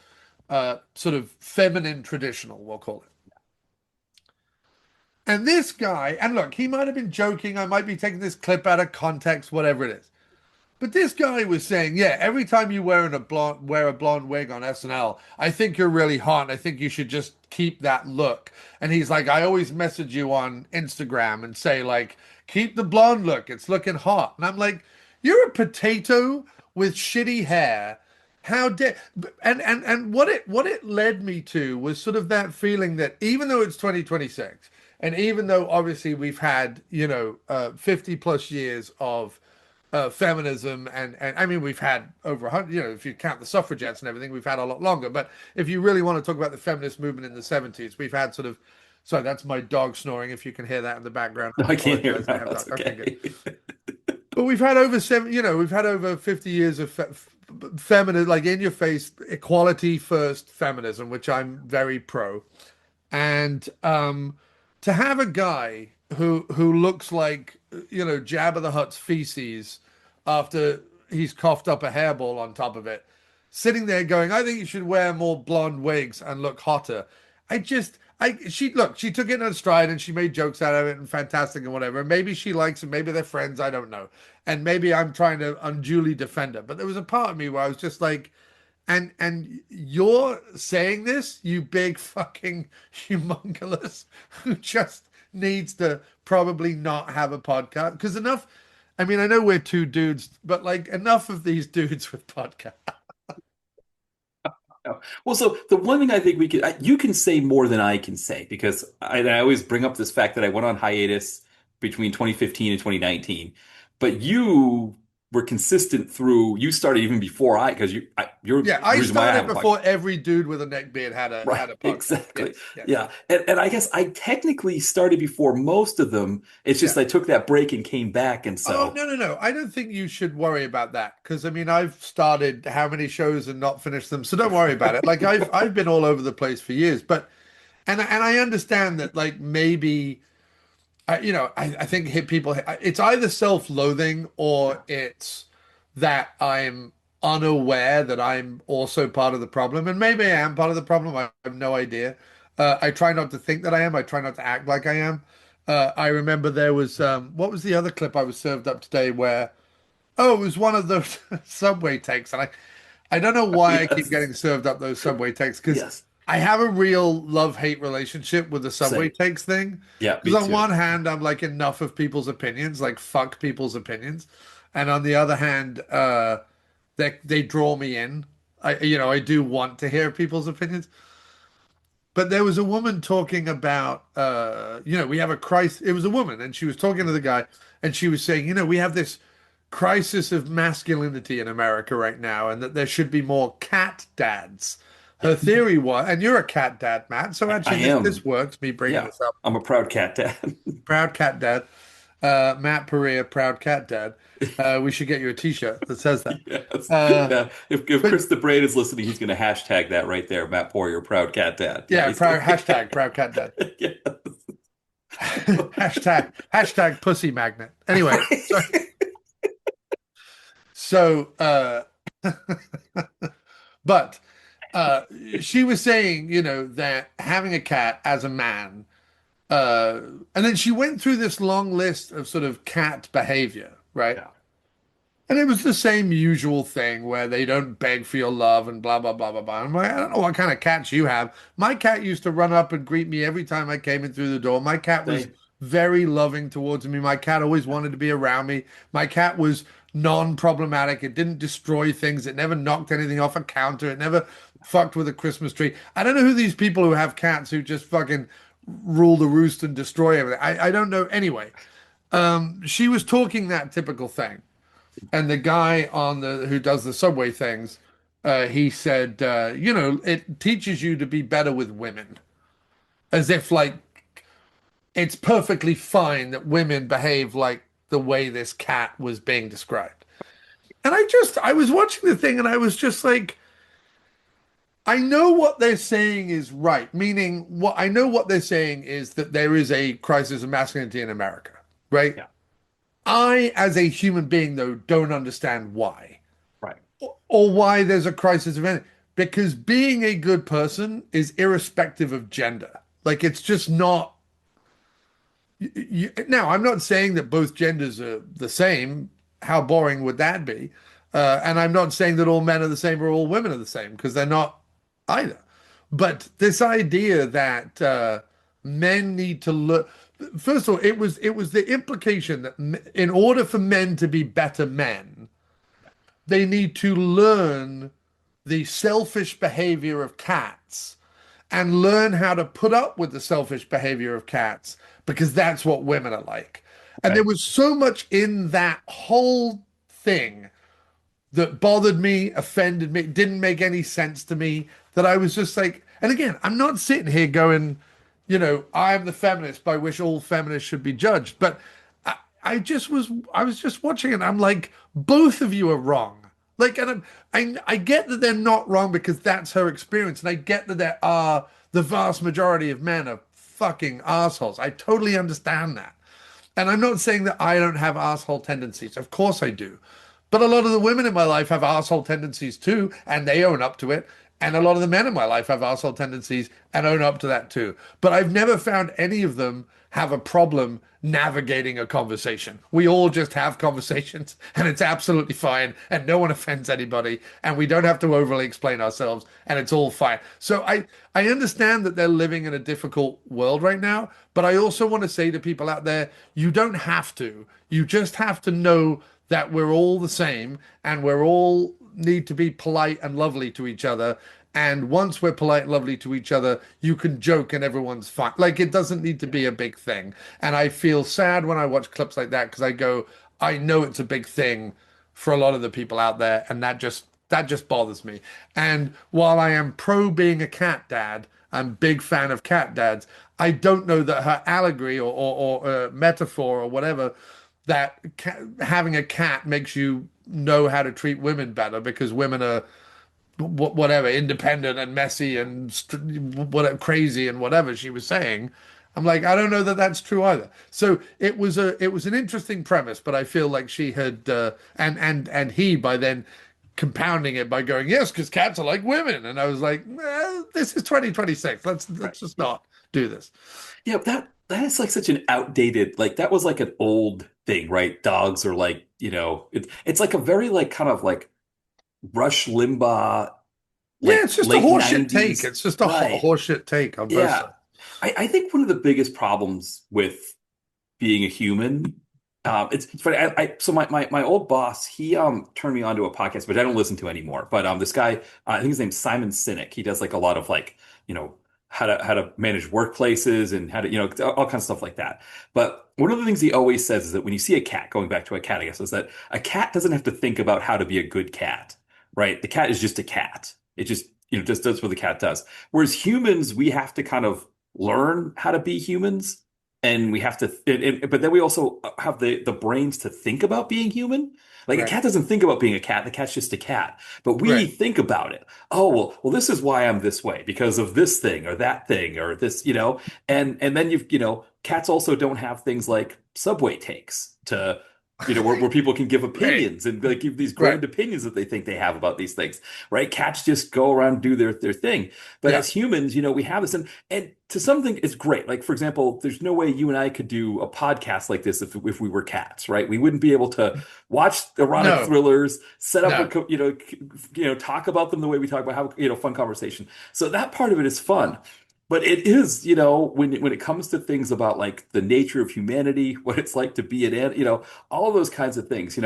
sort of feminine traditional, we'll call it. And this guy, and look, he might have been joking. I might be taking this clip out of context, whatever it is. But this guy was saying, yeah, every time you wear a blonde wig on SNL, I think you're really hot. And I think you should just keep that look. And he's like, I always message you on Instagram and say, like, keep the blonde look. It's looking hot. And I'm like, you're a potato with shitty hair. How dare and what it led me to was sort of that feeling that even though it's 2026, and even though obviously we've had 50 plus years of feminism, and I mean we've had over 100, if you count the suffragettes and everything, we've had a lot longer. But if you really want to talk about the feminist movement in the 70s, we've had sort of, sorry, that's my dog snoring. If you can hear that in the background, No, I can't hear apologize. that. That's Okay, okay. good. But we've had over 50 years of feminist, like in your face, equality first feminism, which I'm very pro. And to have a guy who looks like Jabba the Hutt's feces after he's coughed up a hairball on top of it, sitting there going, "I think you should wear more blonde wigs and look hotter." She took it in her stride and she made jokes out of it and fantastic and whatever. Maybe she likes him, maybe they're friends, I don't know. And maybe I'm trying to unduly defend her, but there was a part of me where I was just like, and you're saying this, you big fucking humongous who just needs to probably not have a podcast. Because enough, I mean, I know we're two dudes, but like enough of these dudes with podcasts. No. Well, so the one thing I think you can say more than I can say because I always bring up this fact that I went on hiatus between 2015 and 2019, but you were consistent through. You started even before because you're Yeah, the I reason why I started have a before every dude with a neck beard had a right, podcast. exactly. Yes, yes. Yeah. And I guess I technically started before most of them. It's just Yeah. I took that break and came back. And Oh, so, no, no, no. I don't think you should worry about that because I mean I've started how many shows and not finished them. So don't worry about it. Like I've been all over the place for years, but and I understand that like maybe I think hit people it's either self-loathing yeah, or it's that I'm unaware that I'm also part of the problem. And maybe I am part of the problem. I have no idea. I try not to think that I am. I try not to act like I am. I remember there was what was the other clip I was served up today where it was one of those subway takes, and I don't know why I keep yes, getting served up those subway takes because yes, I have a real love-hate relationship with the subway same. takes thing. Yeah, me Because on too. one hand, I'm like enough of people's opinions, like fuck people's opinions, and on the other hand, they draw me in. I do want to hear people's opinions. But there was a woman talking about, we have a crisis. It was a woman, and she was talking to the guy, and she was saying, we have this crisis of masculinity in America right now, and that there should be more cat dads. Yeah, Her theory was, and you're a cat dad, Matt, so I actually this am. works, me bringing Yeah, this up. I'm a proud cat dad. Proud cat dad, Matt Perea, proud cat dad. We should get you a t-shirt that says that. Yes. Uh, Now, if but Chris the Brain is listening, he's going to hashtag that right there. Matt Poirier, proud cat dad. Yeah, yeah, he's going proud to. hashtag proud cat dad. Yeah. Hashtag pussy magnet. Anyway, so but uh she was saying, that having a cat as a man, and then she went through this long list of sort of cat behavior, right? Yeah. And it was the same usual thing where they don't beg for your love and blah blah blah blah blah. I'm like, I don't know what kind of cats you have. My cat used to run up and greet me every time I came in through the door. My cat was Same. very loving towards me. My cat always wanted to be around me. My cat was non-problematic. It didn't destroy things. It never knocked anything off a counter. It never fucked with a Christmas tree. I don't know who these people who have cats who just fucking rule the roost and destroy everything. I don't know. Anyway, she was talking that typical thing. And the guy on the who does the subway things, he said, it teaches you to be better with women, as if like it's perfectly fine that women behave like the way this cat was being described. And I was watching the thing and I was just like, I know what they're saying is right, meaning what I know what they're saying is that there is a crisis of masculinity in America, right? Yeah. I, as a human being, though, don't understand why. Right. Or why there's a crisis of anything. Because being a good person is irrespective of gender. Like it's just not. Now, I'm not saying that both genders are the same. How boring would that be? And I'm not saying that all men are the same or all women are the same because they're not either. But this idea that men need to look. First of all, it was the implication that in order for men to be better men, they need to learn the selfish behavior of cats and learn how to put up with the selfish behavior of cats because that's what women are like. And there Right. was so much in that whole thing that bothered me, offended me, didn't make any sense to me that I was just like, and again, I'm not sitting here going, I am the feminist by which all feminists should be judged. But I was just watching it. And I'm like, both of you are wrong. Like, and I get that they're not wrong because that's her experience, and I get that there are the vast majority of men are fucking assholes. I totally understand that. And I'm not saying that I don't have asshole tendencies. Of course I do. But a lot of the women in my life have asshole tendencies too, and they own up to it. And a lot of the men in my life have asshole tendencies and own up to that too. But I've never found any of them have a problem navigating a conversation. We all just have conversations and it's absolutely fine and no one offends anybody and we don't have to overly explain ourselves and it's all fine. So I understand that they're living in a difficult world right now, but I also want to say to people out there, you don't have to. You just have to know that we're all the same and we're all need to be polite and lovely to each other. And once we're polite and lovely to each other, you can joke and everyone's fine. Like it doesn't need to be a big thing. And I feel sad when I watch clips like that because I go, I know it's a big thing for a lot of the people out there, and that just bothers me. And while I am pro being a cat dad, I'm a big fan of cat dads. I don't know that her allegory or metaphor or whatever that having a cat makes you know how to treat women better because women are whatever independent and messy and whatever crazy and whatever she was saying. I'm like, I don't know that that's true either. So it was an interesting premise, but I feel like she had and he by then compounding it by going, yes, because cats are like women, and I was like, this is 2026. Let's just not do this. Yeah, that is like such an outdated, like that was like an old thing, right? Dogs are like, it's like a very like kind of like Rush Limbaugh, Yeah, like it's just a late horseshit take. 90s. It's just a Right. horseshit take on both Yeah. sides. I think one of the biggest problems with being a human, it's funny. So my old boss, he turned me onto a podcast, which I don't listen to anymore. But this guy, I think his name's Simon Sinek. He does like a lot of like, how to manage workplaces and how to, all kinds of stuff like that. But one of the things he always says is that when you see a cat, going back to a cat, I guess, is that a cat doesn't have to think about how to be a good cat, right? The cat is just a cat. It just does what the cat does. Whereas humans, we have to kind of learn how to be humans, and we have to, but then we also have the brains to think about being human. Like a Right, cat doesn't think about being a cat. The cat's just a cat. But we right, think about it. Oh, well, this is why I'm this way because of this thing or that thing or this, and then cats also don't have things like subway takes to, where people can give right, opinions and like give these right. grand opinions that they think they have about these things, right? Cats just go around and do their thing. But Yeah, as humans, we have this, and to something, it's great. Like for example, there's no way you and I could do a podcast like this if we were cats, right? We wouldn't be able to watch erotic no, thrillers, set up no. talk about them the way we talk about how fun conversation. So that part of it is fun. But it is, when it comes to things about like the nature of humanity, what it's like to be all of those kinds of things,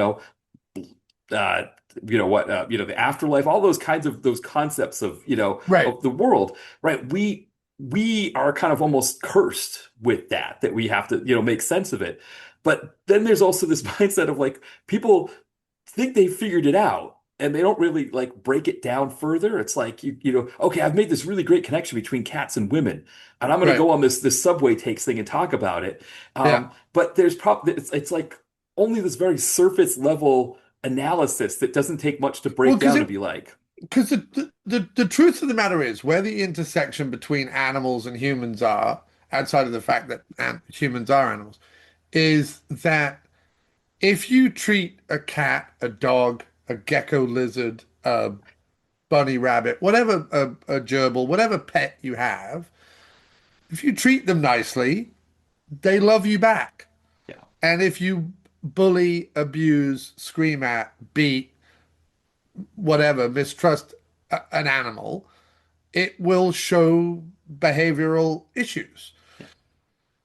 uh, the afterlife, all those kinds of those concepts of, Right. of the world, right? We are kind of almost cursed with that we have to, make sense of it. But then there's also this mindset of like people think they figured it out and they don't really like break it down further. It's like okay, I've made this really great connection between cats and women, and I'm going to Right. go on this subway takes thing and talk about it. Yeah. But there's probably it's like only this very surface level analysis that doesn't take much to Well, break down to be like, because the truth of the matter is where the intersection between animals and humans are, outside of the fact that humans are animals, is that if you treat a cat, a dog, a gecko lizard, a bunny rabbit, whatever, a gerbil, whatever pet you have, if you treat them nicely, they love you back. yeah, And if you bully, abuse, scream at, beat, whatever, mistrust an animal, it will show behavioral issues.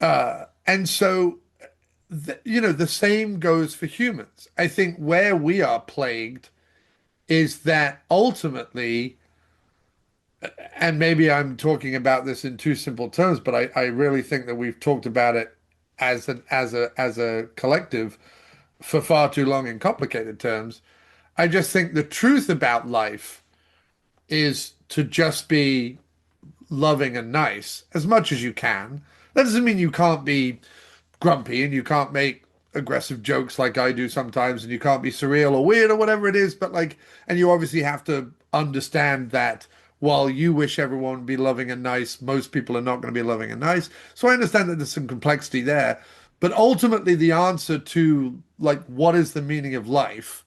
yeah, And so, the same goes for humans. I think where we are plagued is that ultimately, and maybe I'm talking about this in too simple terms, but I really think that we've talked about it as a collective for far too long in complicated terms. I just think the truth about life is to just be loving and nice as much as you can. That doesn't mean you can't be grumpy and you can't make aggressive jokes like I do sometimes, and you can't be surreal or weird or whatever it is, but like, and you obviously have to understand that while you wish everyone would be loving and nice, most people are not going to be loving and nice. So I understand that there's some complexity there, but ultimately the answer to like what is the meaning of life,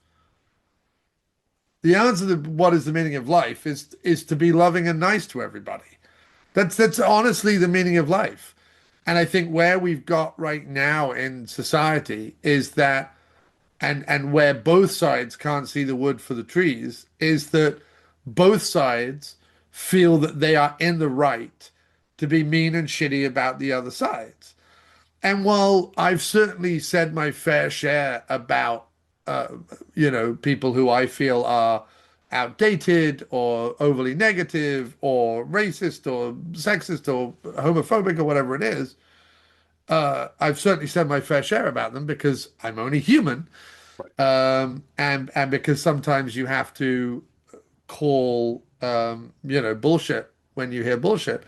the answer to what is the meaning of life is to be loving and nice to everybody. That's honestly the meaning of life. And I think where we've got right now in society is that, and where both sides can't see the wood for the trees, is that both sides feel that they are in the right to be mean and shitty about the other sides. And while I've certainly said my fair share about, uh, people who I feel are outdated or overly negative or racist or sexist or homophobic or whatever it is, I've certainly said my fair share about them because I'm only human, Right. and because sometimes you have to call bullshit when you hear bullshit.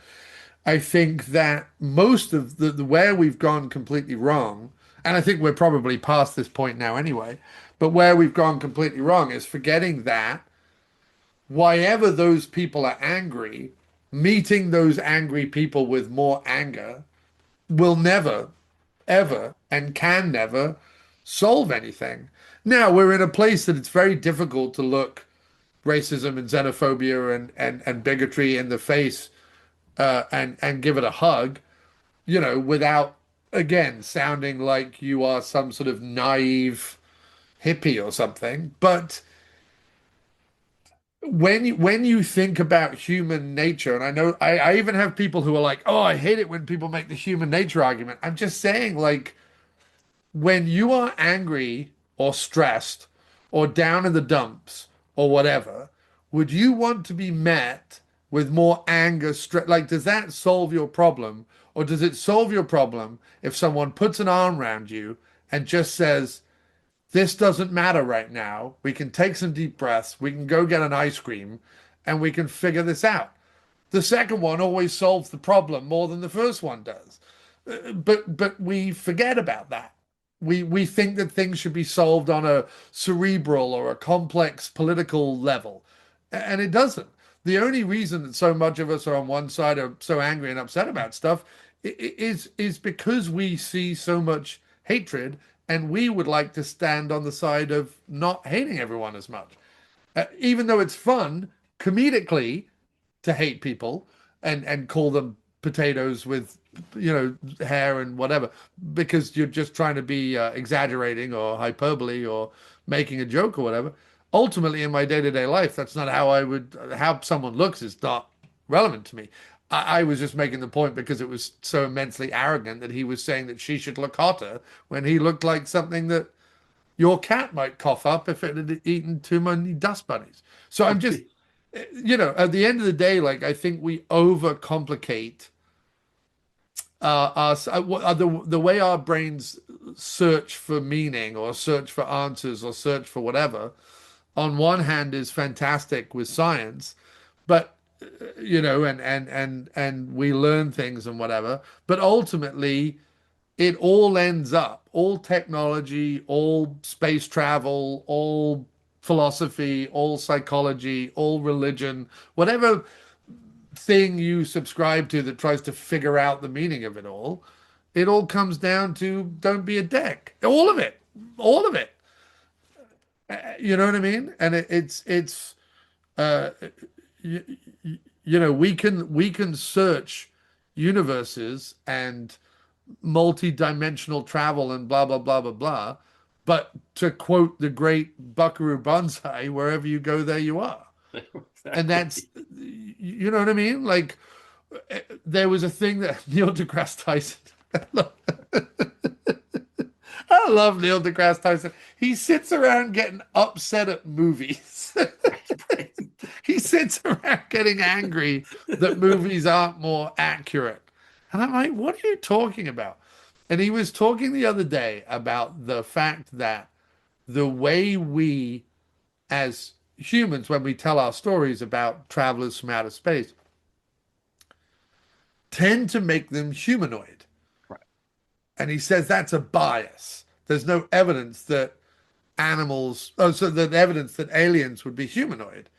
I think that most of the where we've gone completely wrong, and I think we're probably past this point now anyway, but where we've gone completely wrong is forgetting that why ever those people are angry, meeting those angry people with more anger will never, ever, and can never solve anything. Now we're in a place that it's very difficult to look racism and xenophobia and bigotry in the face, and give it a hug, without again sounding like you are some sort of naive hippie or something. But when you think about human nature, and I know I even have people who are like, oh, I hate it when people make the human nature argument. I'm just saying, like, when you are angry or stressed or down in the dumps or whatever, would you want to be met with more anger, stress? Like, does that solve your problem? Or does it solve your problem if someone puts an arm around you and just says, this doesn't matter right now. We can take some deep breaths. We can go get an ice cream and we can figure this out. The second one always solves the problem more than the first one does. But we forget about that. We think that things should be solved on a cerebral or a complex political level, and it doesn't. The only reason that so much of us are on one side are so angry and upset about stuff is because we see so much hatred, and we would like to stand on the side of not hating everyone as much. Even though it's fun comedically to hate people and call them potatoes with hair and whatever, because you're just trying to be exaggerating or hyperbole or making a joke or whatever. Ultimately, in my day-to-day life, that's not how someone looks is not relevant to me. I was just making the point because it was so immensely arrogant that he was saying that she should look hotter when he looked like something that your cat might cough up if it had eaten too many dust bunnies. So I'm just, at the end of the day, like, I think we overcomplicate the way our brains search for meaning or search for answers or search for whatever. On one hand, is fantastic with science, but and we learn things and whatever. But ultimately, it all ends up, all technology, all space travel, all philosophy, all psychology, all religion, whatever thing you subscribe to that tries to figure out the meaning of it all comes down to don't be a dick. All of it, all of it. You know what I mean? And it's uh, you, we can search universes and multi-dimensional travel and blah blah blah blah blah. But to quote the great Buckaroo Banzai, wherever you go, there you are. And Exactly. you know what I mean? Like, there was a thing that Neil deGrasse Tyson. I love Neil deGrasse Tyson. He sits around getting upset at movies. He sits around getting angry that movies aren't more accurate. And I'm like, what are you talking about? And he was talking the other day about the fact that the way we, as humans, when we tell our stories about travelers from outer space, tend to make them humanoid. Right. And he says that's a bias. There's no evidence that so the evidence that aliens would be humanoid.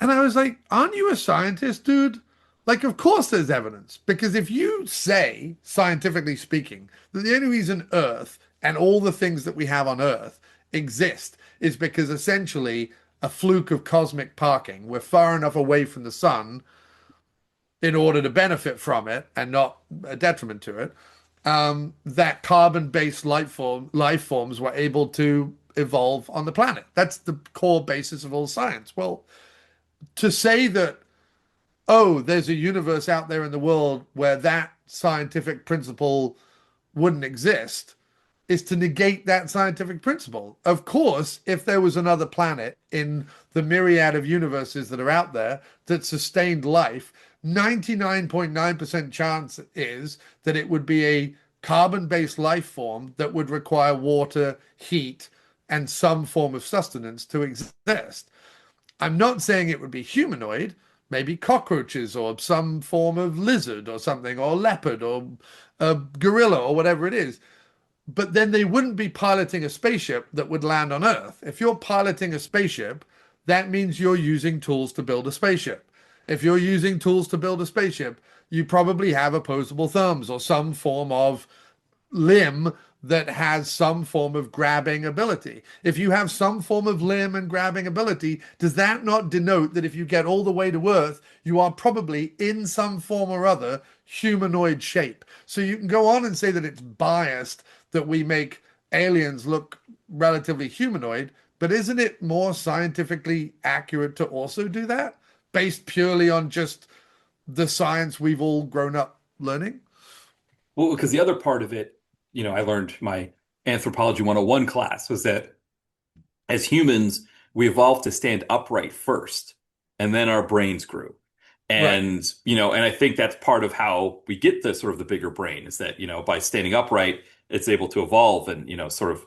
And I was like, aren't you a scientist, dude? Like, of course there's evidence. Because if you say, scientifically speaking, that the only reason Earth and all the things that we have on Earth exist is because essentially a fluke of cosmic parking, we're far enough away from the sun in order to benefit from it and not a detriment to it, that carbon-based life forms were able to evolve on the planet. That's the core basis of all science. Well, to say that, oh, there's a universe out there in the world where that scientific principle wouldn't exist is to negate that scientific principle. Of course, if there was another planet in the myriad of universes that are out there that sustained life, 99.9% chance is that it would be a carbon-based life form that would require water, heat, and some form of sustenance to exist. I'm not saying it would be humanoid, maybe cockroaches or some form of lizard or something, or leopard or a gorilla or whatever it is. But then they wouldn't be piloting a spaceship that would land on Earth. If you're piloting a spaceship, that means you're using tools to build a spaceship. If you're using tools to build a spaceship, you probably have opposable thumbs or some form of limb that has some form of grabbing ability. If you have some form of limb and grabbing ability, does that not denote that if you get all the way to Earth, you are probably in some form or other humanoid shape? So you can go on and say that it's biased that we make aliens look relatively humanoid, but isn't it more scientifically accurate to also do that based purely on just the science we've all grown up learning? Well, because the other part of it, I learned my Anthropology 101 class was that as humans, we evolved to stand upright first, and then our brains grew. Right. And I think that's part of how we get the sort of the bigger brain is that, by standing upright, it's able to evolve and, sort of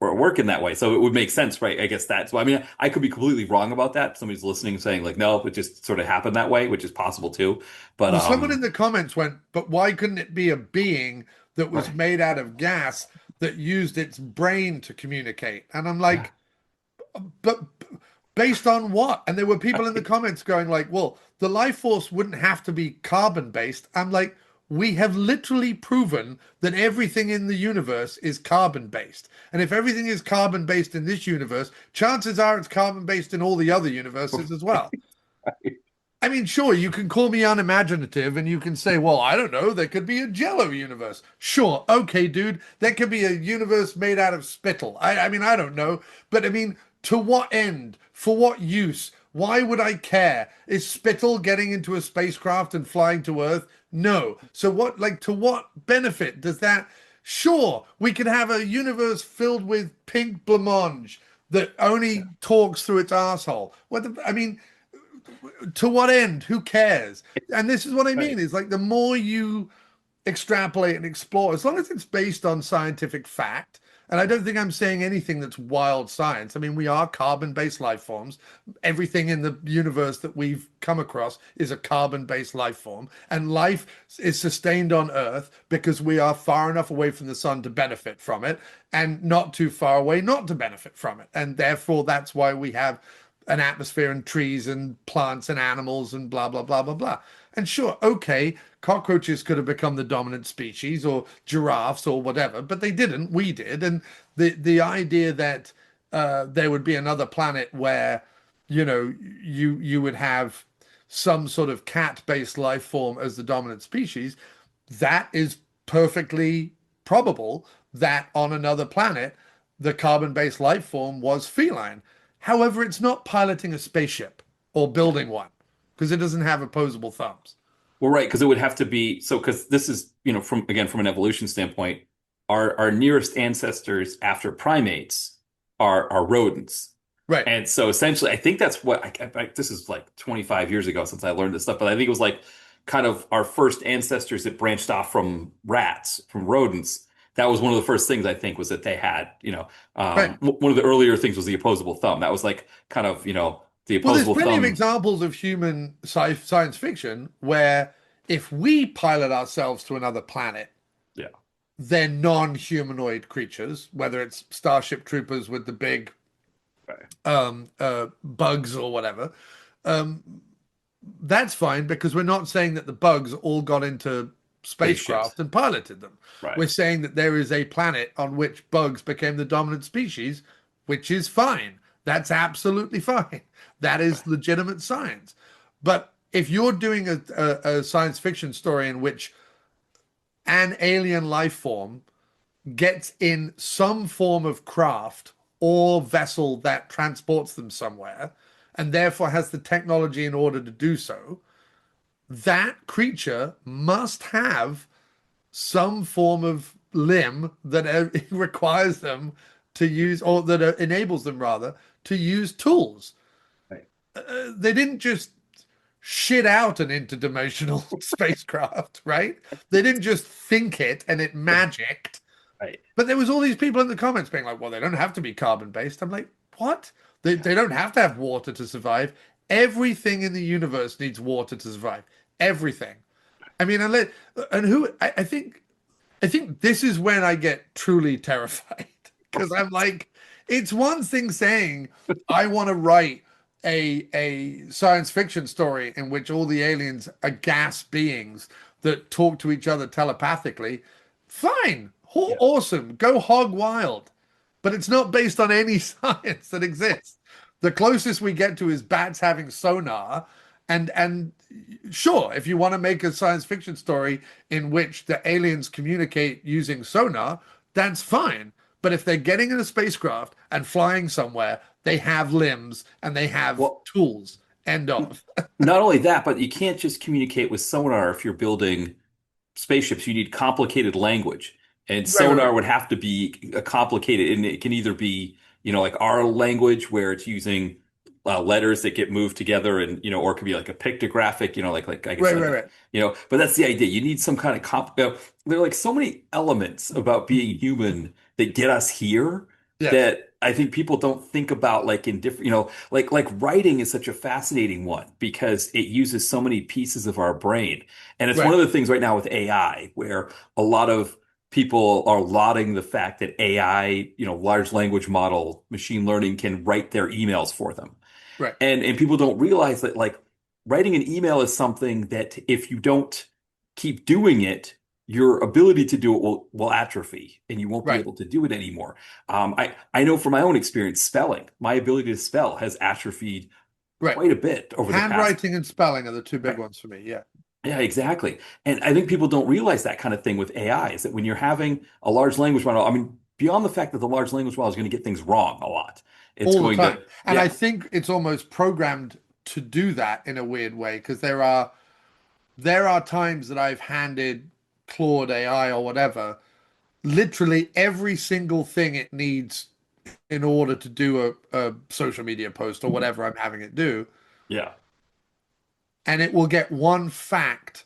work in that way. So it would make sense, right? I guess that's, well, I mean, I could be completely wrong about that. Somebody's listening and saying like, no, it just sort of happened that way, which is possible too. But, Well, someone in the comments went, but why couldn't it be a being that was right. made out of gas that used its brain to communicate? And I'm Yeah. like, but based on what? And there were people in the comments going like, well, the life force wouldn't have to be carbon based. I'm like, we have literally proven that everything in the universe is carbon based. And if everything is carbon based in this universe, chances are it's carbon based in all the other universes as well. I mean, sure, you can call me unimaginative and you can say, well, I don't know, there could be a Jello universe. Sure, okay, dude, there could be a universe made out of spittle. I mean, I don't know. But I mean, to what end? For what use? Why would I care? Is spittle getting into a spacecraft and flying to Earth? No. So what, like, to what benefit does that? Sure, we could have a universe filled with pink blancmange that only talks through its asshole. I mean, to what end? Who cares? And this is what I mean Right. is like the more you extrapolate and explore, as long as it's based on scientific fact, and I don't think I'm saying anything that's wild science. I mean, we are carbon-based life forms. Everything in the universe that we've come across is a carbon-based life form, and life is sustained on Earth because we are far enough away from the sun to benefit from it, and not too far away not to benefit from it. And therefore, that's why we have an atmosphere and trees and plants and animals and blah, blah, blah, blah, blah. And sure, okay, cockroaches could have become the dominant species or giraffes or whatever, but they didn't. We did. And the idea that there would be another planet where, you would have some sort of cat-based life form as the dominant species, that is perfectly probable that on another planet, the carbon-based life form was feline. However, it's not piloting a spaceship or building one because it doesn't have opposable thumbs. Well, right, because it would have to be so because this is, from an evolution standpoint, our nearest ancestors after primates are rodents. Right. And so essentially, I think that's what this is like 25 years ago since I learned this stuff, but I think it was like kind of our first ancestors that branched off from rats, from rodents. That was one of the first things I think was that they had, Right. one of the earlier things was the opposable thumb. That was like kind of, the Well, there's opposable plenty of thumb. examples of human science fiction where if we pilot ourselves to another planet, Yeah. they're non-humanoid creatures, whether it's Starship Troopers with the big Right. bugs or whatever. Um, that's fine because we're not saying that the bugs all got into Spaceships. spacecraft and piloted them. Right. We're saying that there is a planet on which bugs became the dominant species, which is fine. That's absolutely fine. That is legitimate science. But if you're doing a science fiction story in which an alien life form gets in some form of craft or vessel that transports them somewhere, and therefore has the technology in order to do so, that creature must have some form of limb that requires them to use, or that enables them rather, to use tools. Right. They didn't just shit out an interdimensional spacecraft, right? They didn't just think it and it magicked. Right. But there was all these people in the comments being like, well, they don't have to be carbon based. I'm like, what? They don't have to have water to survive. Everything in the universe needs water to survive. Everything. I mean, I think this is when I get truly terrified because I'm like, it's one thing saying I want to write a science fiction story in which all the aliens are gas beings that talk to each other telepathically. Fine, Yeah. awesome, go hog wild, but it's not based on any science that exists. The closest we get to is bats having sonar, and sure, if you want to make a science fiction story in which the aliens communicate using sonar, that's fine. But if they're getting in a spacecraft and flying somewhere, they have limbs and they have Well, tools. End of. not only that, but you can't just communicate with sonar if you're building spaceships. You need complicated language. And Right, right, sonar right. would have to be a complicated, and it can either be, like our language where it's using letters that get moved together and, or it could be like a pictographic, like I guess, Right, right, right. but that's the idea. You need some kind of there are like so many elements about being human that get us here Yes. that I think people don't think about like in different, like writing is such a fascinating one because it uses so many pieces of our brain. And it's one Right. of the things right now with AI where a lot of people are lauding the fact that AI, large language model, machine learning can write their emails for them. Right. And people don't realize that like writing an email is something that if you don't keep doing it, your ability to do it will atrophy and you won't be Right. able to do it anymore. I know from my own experience, spelling, my ability to spell has atrophied Right. quite a bit over the past. Handwriting and spelling are the two big Right. ones for me. Yeah. Yeah, exactly. And I think people don't realize that kind of thing with AI is that when you're having a large language model, I mean, beyond the fact that the large language model is going to get things wrong a lot, it's All the going time. to, And I yeah, think it's almost programmed to do that in a weird way because there are times that I've handed Claude AI or whatever literally every single thing it needs in order to do a social media post or whatever I'm having it do, yeah, and it will get one fact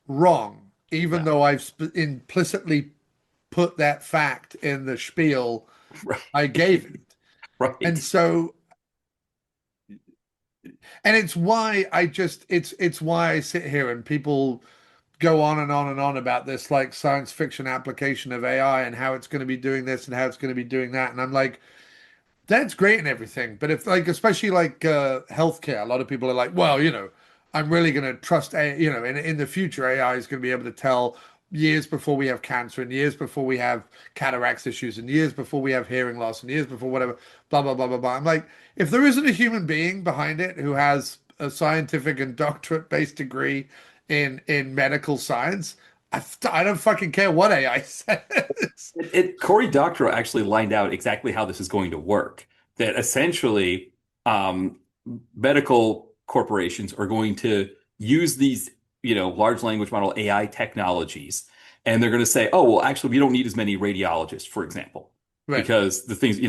wrong, even yeah, though I've implicitly put that fact in the spiel right, I gave it. And right. so, and it's why I sit here and people go on and on and on about this like science fiction application of AI and how it's going to be doing this and how it's going to be doing that. And I'm like, that's great and everything. But if like, especially like healthcare, a lot of people are like, well, I'm really going to trust AI, in the future, AI is going to be able to tell years before we have cancer and years before we have cataracts issues and years before we have hearing loss and years before whatever, blah, blah, blah, blah, blah. I'm like, if there isn't a human being behind it who has a scientific and doctorate based degree in medical science, I don't fucking care what AI says. Cory Doctorow actually lined out exactly how this is going to work. That essentially, um, medical corporations are going to use these, large language model AI technologies, and they're going to say, "Oh, well, actually, we don't need as many radiologists, for example, Right, because the things,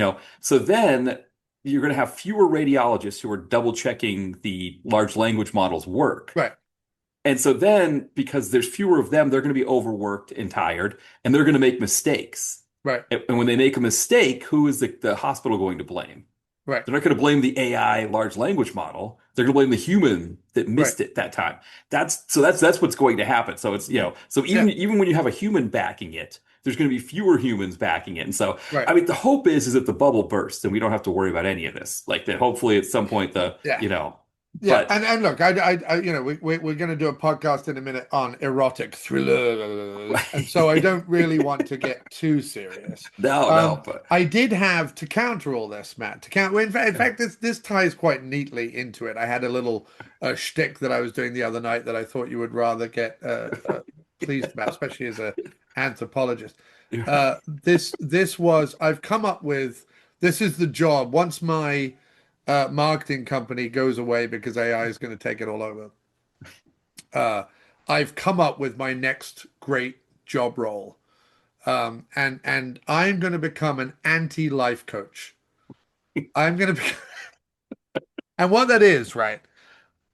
So then you're going to have fewer radiologists who are double checking the large language model's work. right, And so then, because there's fewer of them, they're going to be overworked and tired, and they're going to make mistakes. right, And when they make a mistake, who is the hospital going to blame? right, They're not going to blame the AI large language model. They're going to blame the human that right. missed it that time. That's what's going to happen. So it's, so Yeah, even when you have a human backing it, there's going to be fewer humans backing it. And so, Right. I mean, the hope is that the bubble bursts and we don't have to worry about any of this. Like that, hopefully at some point Yeah. Yeah, but and look, you know, we're going to do a podcast in a minute on erotic thrillers, and so I don't really want to get too serious. no, but I did have to counter all this, Matt. To counter, in fact, this ties quite neatly into it. I had a little shtick that I was doing the other night that I thought you would rather get pleased about, especially as a anthropologist. This was I've come up with. This is the job. Once my marketing company goes away because AI is going to take it all over. Uh, I've come up with my next great job role, and I'm going to become an anti-life coach. I'm going to be, and what that is, right,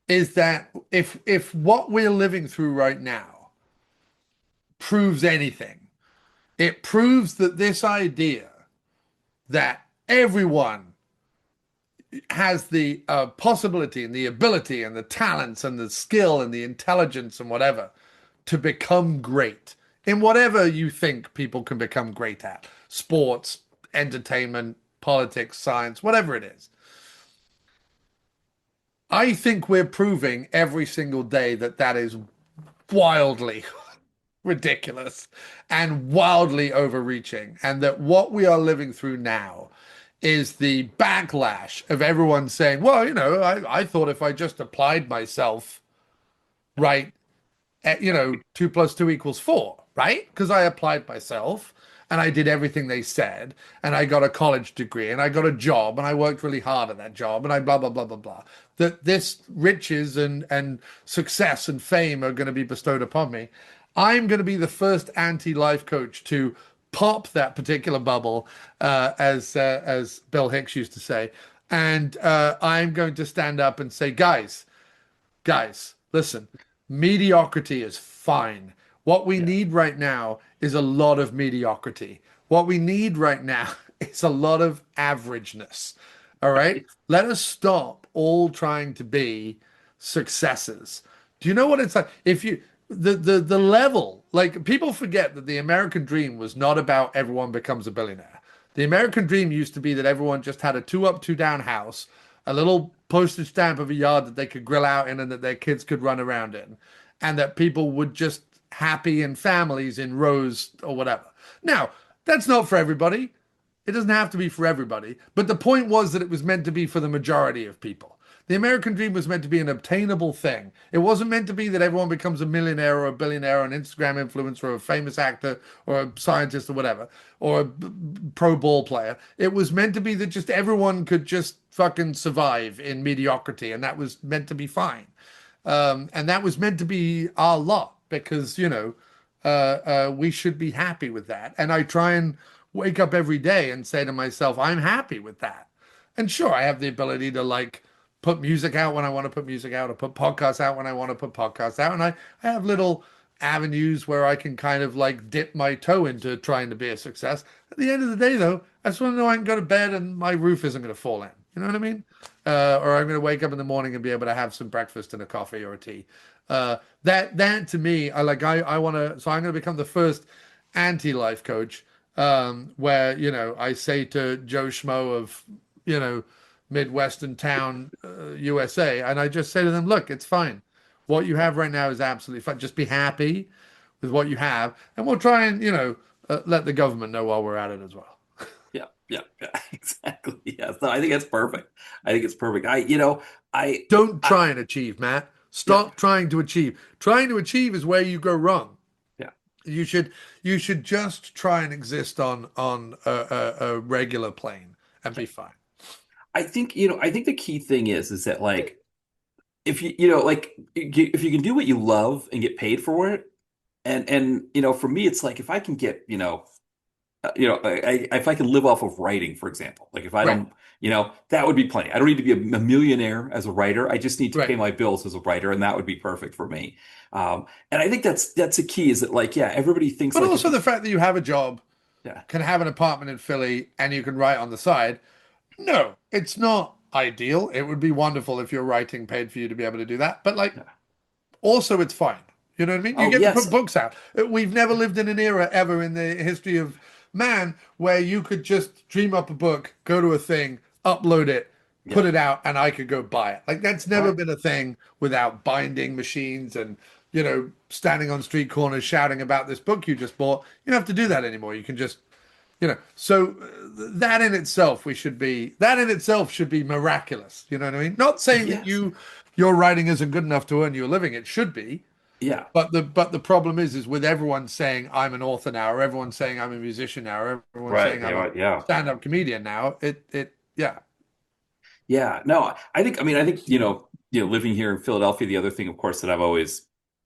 is that if what we're living through right now proves anything, it proves that this idea that everyone has the possibility and the ability and the talents and the skill and the intelligence and whatever to become great in whatever you think people can become great at: sports, entertainment, politics, science, whatever it is. I think we're proving every single day that that is wildly ridiculous and wildly overreaching, and that what we are living through now is the backlash of everyone saying, well, you know, I thought if I just applied myself right, you know, 2 + 2 = 4, right? Because I applied myself and I did everything they said, and I got a college degree and I got a job and I worked really hard at that job and I blah, blah, blah, blah, blah. That this riches and success and fame are going to be bestowed upon me. I'm going to be the first anti-life coach to pop that particular bubble, as Bill Hicks used to say, and I'm going to stand up and say, guys, listen, mediocrity is fine. What we yeah. need right now is a lot of mediocrity. What we need right now is a lot of averageness. All right? Let us stop all trying to be successes. Do you know what it's like? If you the level, like, people forget that the American dream was not about everyone becomes a billionaire. The American dream used to be that everyone just had a 2 up, 2 down house, a little postage stamp of a yard that they could grill out in and that their kids could run around in, and that people would just happy in families in rows or whatever. Now, that's not for everybody. It doesn't have to be for everybody. But the point was that it was meant to be for the majority of people. The American dream was meant to be an obtainable thing. It wasn't meant to be that everyone becomes a millionaire or a billionaire or an Instagram influencer or a famous actor or a scientist or whatever, or a pro ball player. It was meant to be that just everyone could just fucking survive in mediocrity, and that was meant to be fine. And that was meant to be our lot because, you know, we should be happy with that. And I try and wake up every day and say to myself, I'm happy with that. And sure, I have the ability to, like, put music out when I want to put music out, or put podcasts out when I want to put podcasts out. And I have little avenues where I can kind of like dip my toe into trying to be a success. At the end of the day, though, I just want to know I can go to bed and my roof isn't going to fall in. You know what I mean? Or I'm going to wake up in the morning and be able to have some breakfast and a coffee or a tea. That to me, I want to. So I'm going to become the first anti-life coach, where, you know, I say to Joe Schmo of, you know, Midwestern town, USA, and I just say to them, look, it's fine. What you have right now is absolutely fine. Just be happy with what you have, and we'll try and, you know, let the government know while we're at it as well. Yeah, exactly. Yeah. So I think that's perfect. I think it's perfect. I, Don't I, try and achieve, Matt. yeah, Stop trying to achieve. Trying to achieve is where you go wrong. yeah. You should just try and exist on a regular plane and be fine. I think the key thing is that, like, if if you can do what you love and get paid for it, and for me, it's like if I can get, if I can live off of writing, for example, like if I Right, don't, that would be plenty. I don't need to be a millionaire as a writer. I just need to pay right. my bills as a writer, and that would be perfect for me. And I think that's the key, is that, like, yeah, everybody thinks But like if also you, the fact that you have a job, yeah, can have an apartment in Philly, and you can write on the side. No, it's not ideal. It would be wonderful if your writing paid for you to be able to do that. But, like, yeah, also it's fine. You know what I mean? You Oh get to put yes, books out. We've never lived in an era ever in the history of man where you could just dream up a book, go to a thing, upload it, yeah, put it out, and I could go buy it. Like that's never right. been a thing without binding machines and, standing on street corners shouting about this book you just bought. You don't have to do that anymore. You can just, so that in itself that in itself should be miraculous. You know what I mean? Not saying that Yes, your writing isn't good enough to earn you a living. It should be. yeah, But the problem is with everyone saying I'm an author now, or everyone saying I'm a musician now, or everyone right. saying I'm Yeah, a yeah. stand-up comedian now. Yeah, Yeah, no, I think, living here in Philadelphia, the other thing, of course, that I'm always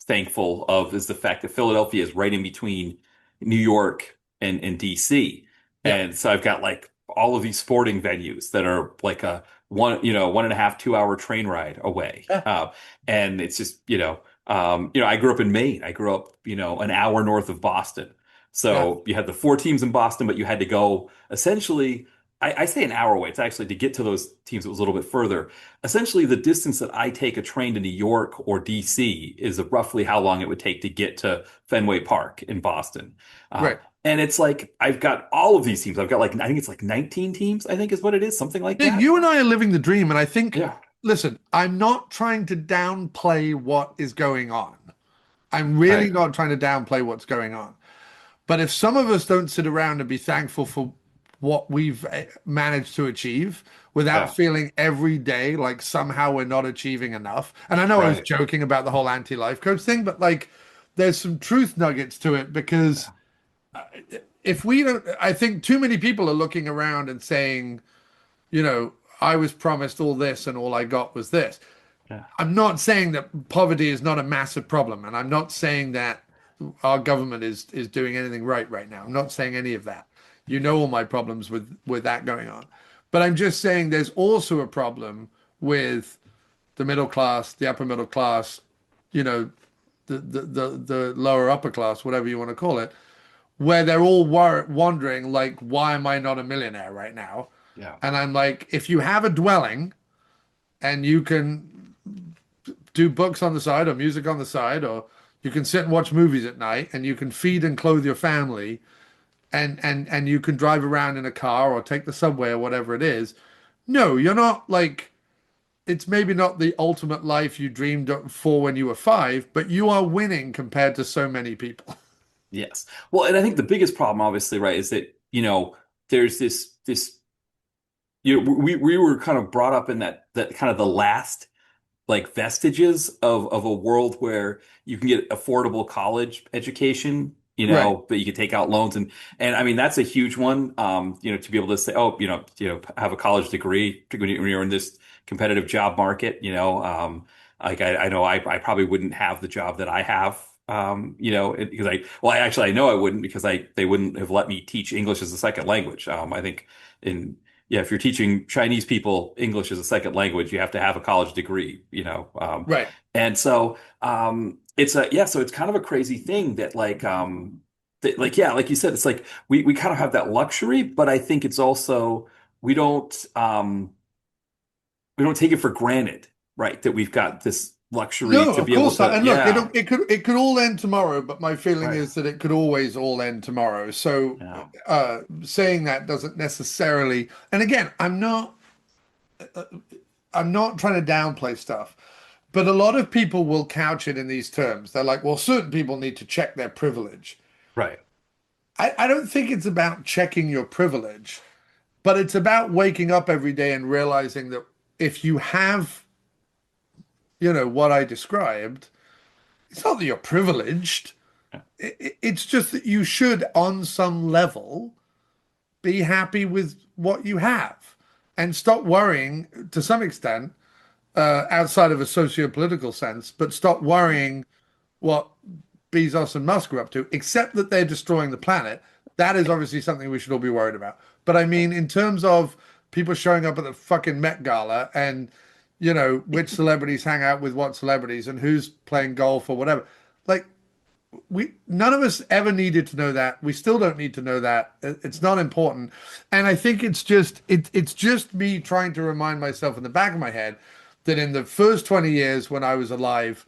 thankful of is the fact that Philadelphia is right in between New York and DC. yeah, And so I've got like all of these sporting venues that are like a 1.5, 2 hour train ride away. yeah, And it's just, I grew up in Maine. I grew up, an hour north of Boston. yeah. So you had the four teams in Boston, but you had to go essentially I say an hour away. It's actually to get to those teams, it was a little bit further. Essentially, the distance that I take a train to New York or DC is roughly how long it would take to get to Fenway Park in Boston. Right. And it's like I've got all of these teams. I've got like I think it's like 19 teams, I think is what it is, something like Yeah, that. you and I are living the dream, and I think, Yeah. listen, I'm not trying to downplay what is going on. I'm really Right. not trying to downplay what's going on. But if some of us don't sit around and be thankful for what we've managed to achieve without Yeah. feeling every day like somehow we're not achieving enough. And I know I was Right. joking about the whole anti-life coach thing, but like there's some truth nuggets to it because Yeah. if we don't, I think too many people are looking around and saying, I was promised all this and all I got was this. Yeah. I'm not saying that poverty is not a massive problem, and I'm not saying that our government is doing anything right now. I'm not saying any of that. You know all my problems with that going on. But I'm just saying there's also a problem with the middle class, the upper middle class, you know, the lower upper class, whatever you want to call it, where they're all wondering like, why am I not a millionaire right now? Yeah. And I'm like, if you have a dwelling and you can do books on the side or music on the side, or you can sit and watch movies at night and you can feed and clothe your family and you can drive around in a car or take the subway or whatever it is. No, you're not like it's maybe not the ultimate life you dreamed for when you were five, but you are winning compared to so many people. Yes. Well, and I think the biggest problem, obviously, right, is that, there's this we were kind of brought up in that kind of the last like vestiges of a world where you can get affordable college education, Right. but you can take out loans and I mean that's a huge one. To be able to say, oh, have a college degree when you're in this competitive job market, like I know I probably wouldn't have the job that I have. Because I know I wouldn't because they wouldn't have let me teach English as a second language. I think in yeah, if you're teaching Chinese people English as a second language, you have to have a college degree, Right. and so so it's kind of a crazy thing that like you said, it's like we kind of have that luxury, but I think it's also we don't um we don't take it for granted, right? That we've got this luxury No, to of be able course not. to, And look, yeah, it could all end tomorrow, but my feeling right, is that it could always all end tomorrow. So yeah, saying that doesn't necessarily, and again, I'm not trying to downplay stuff, but a lot of people will couch it in these terms. They're like, well, certain people need to check their privilege. right, I don't think it's about checking your privilege, but it's about waking up every day and realizing that if you have, what I described, it's not that you're privileged. yeah, It's just that you should, on some level, be happy with what you have and stop worrying to some extent, outside of a socio-political sense, but stop worrying what Bezos and Musk are up to, except that they're destroying the planet. That is obviously something we should all be worried about. But I mean, in terms of people showing up at the fucking Met Gala and, which celebrities hang out with what celebrities and who's playing golf or whatever, like, we none of us ever needed to know that. We still don't need to know that. It's not important. And I think it's just me trying to remind myself in the back of my head that in the first 20 years when I was alive,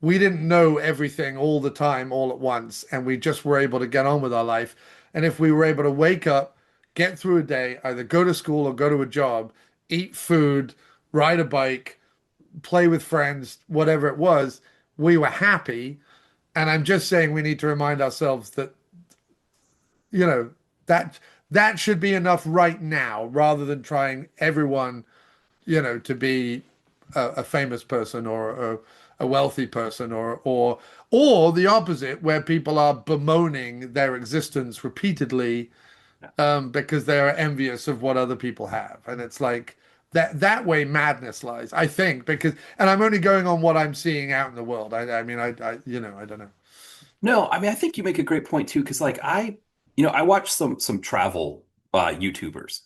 we didn't know everything all the time, all at once, and we just were able to get on with our life. And if we were able to wake up, get through a day, either go to school or go to a job, eat food, ride a bike, play with friends, whatever it was, we were happy. And I'm just saying we need to remind ourselves that, you know, that that should be enough right now, rather than trying everyone, to be a famous person or a wealthy person, or the opposite, where people are bemoaning their existence repeatedly, because they are envious of what other people have. And it's like that way madness lies, I think, because, and I'm only going on what I'm seeing out in the world. I mean, I don't know. No, I mean, I think you make a great point too, because like I watch some travel YouTubers.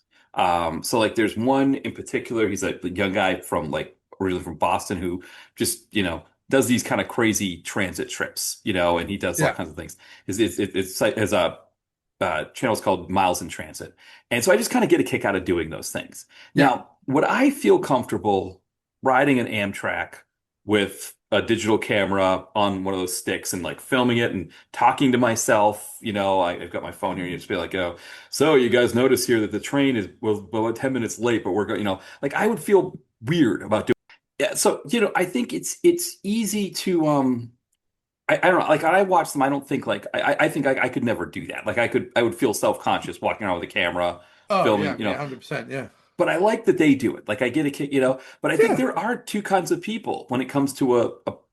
So like there's one in particular, he's a young guy from like originally from Boston who just, does these kind of crazy transit trips, and he does all Yeah. kinds of things. It's like his channel's called Miles in Transit. And so I just kind of get a kick out of doing those things. Yeah. Now, would I feel comfortable riding an Amtrak with a digital camera on one of those sticks and like filming it and talking to myself? I've got my phone here and you just be like, oh, so you guys notice here that the train is well 10 minutes late, but we're going, like I would feel weird about doing. Yeah, so I think it's easy to I don't know. Like I watch them, I don't think like I think I could never do that. Like I would feel self-conscious walking around with a camera, Oh filming, yeah, yeah, 100%. Yeah. but I like that they do it. Like I get a kick, but I think Yeah. there are two kinds of people when it comes to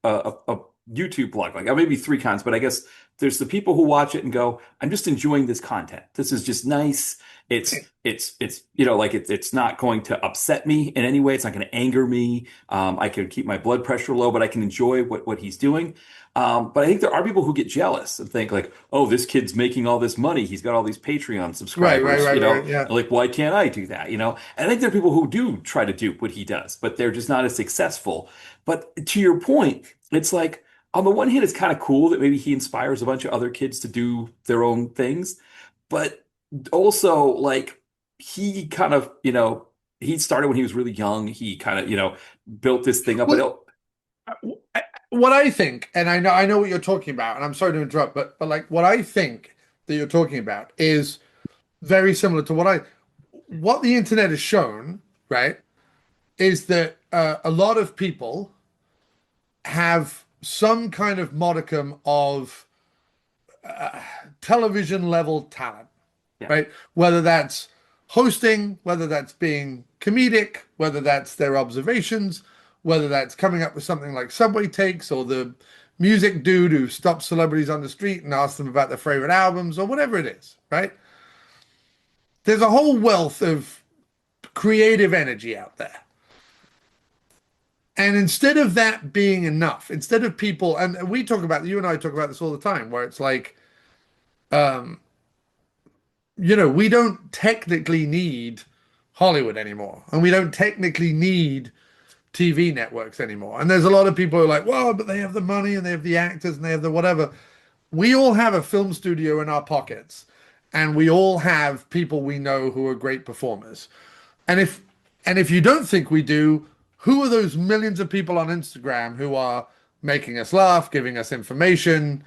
a YouTube blog. Like maybe three kinds, but I guess there's the people who watch it and go, I'm just enjoying this content. This is just nice. It's like it's not going to upset me in any way. It's not going to anger me. I can keep my blood pressure low, but I can enjoy what he's doing. But I think there are people who get jealous and think like, oh, this kid's making all this money. He's got all these Patreon Right, right, subscribers, right, right. Yeah. like, why can't I do that? And I think there are people who do try to do what he does, but they're just not as successful. But to your point, it's like, on the one hand, it's kind of cool that maybe he inspires a bunch of other kids to do their own things. But also, like, he kind of, he started when he was really young. He kind of, built this thing up. But Well, what I think, and I know what you're talking about, and I'm sorry to interrupt, but like what I think that you're talking about is very similar to what the internet has shown, right? Is that a lot of people have some kind of modicum of television level talent, yeah, right? Whether that's hosting, whether that's being comedic, whether that's their observations, whether that's coming up with something like Subway Takes, or the music dude who stops celebrities on the street and asks them about their favorite albums, or whatever it is, right? There's a whole wealth of creative energy out there. And instead of that being enough, instead of people, and you and I talk about this all the time, where it's like, um, we don't technically need Hollywood anymore, and we don't technically need TV networks anymore. And there's a lot of people who are like, well, but they have the money and they have the actors and they have the whatever. We all have a film studio in our pockets, and we all have people we know who are great performers. And if you don't think we do, who are those millions of people on Instagram who are making us laugh, giving us information,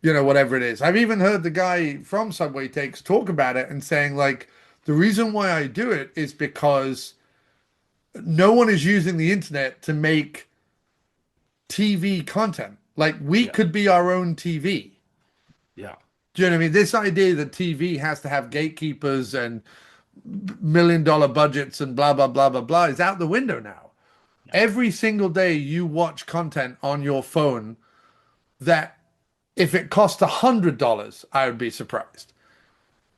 whatever it is? I've even heard the guy from Subway Takes talk about it and saying, like, the reason why I do it is because no one is using the internet to make TV content. Like, we yeah, could be our own TV. yeah, Do you know what I mean? This idea that TV has to have gatekeepers and $1 million budgets and blah, blah, blah, blah, blah is out the window now. yeah. Every single day you watch content on your phone that, if it cost $100, I would be surprised.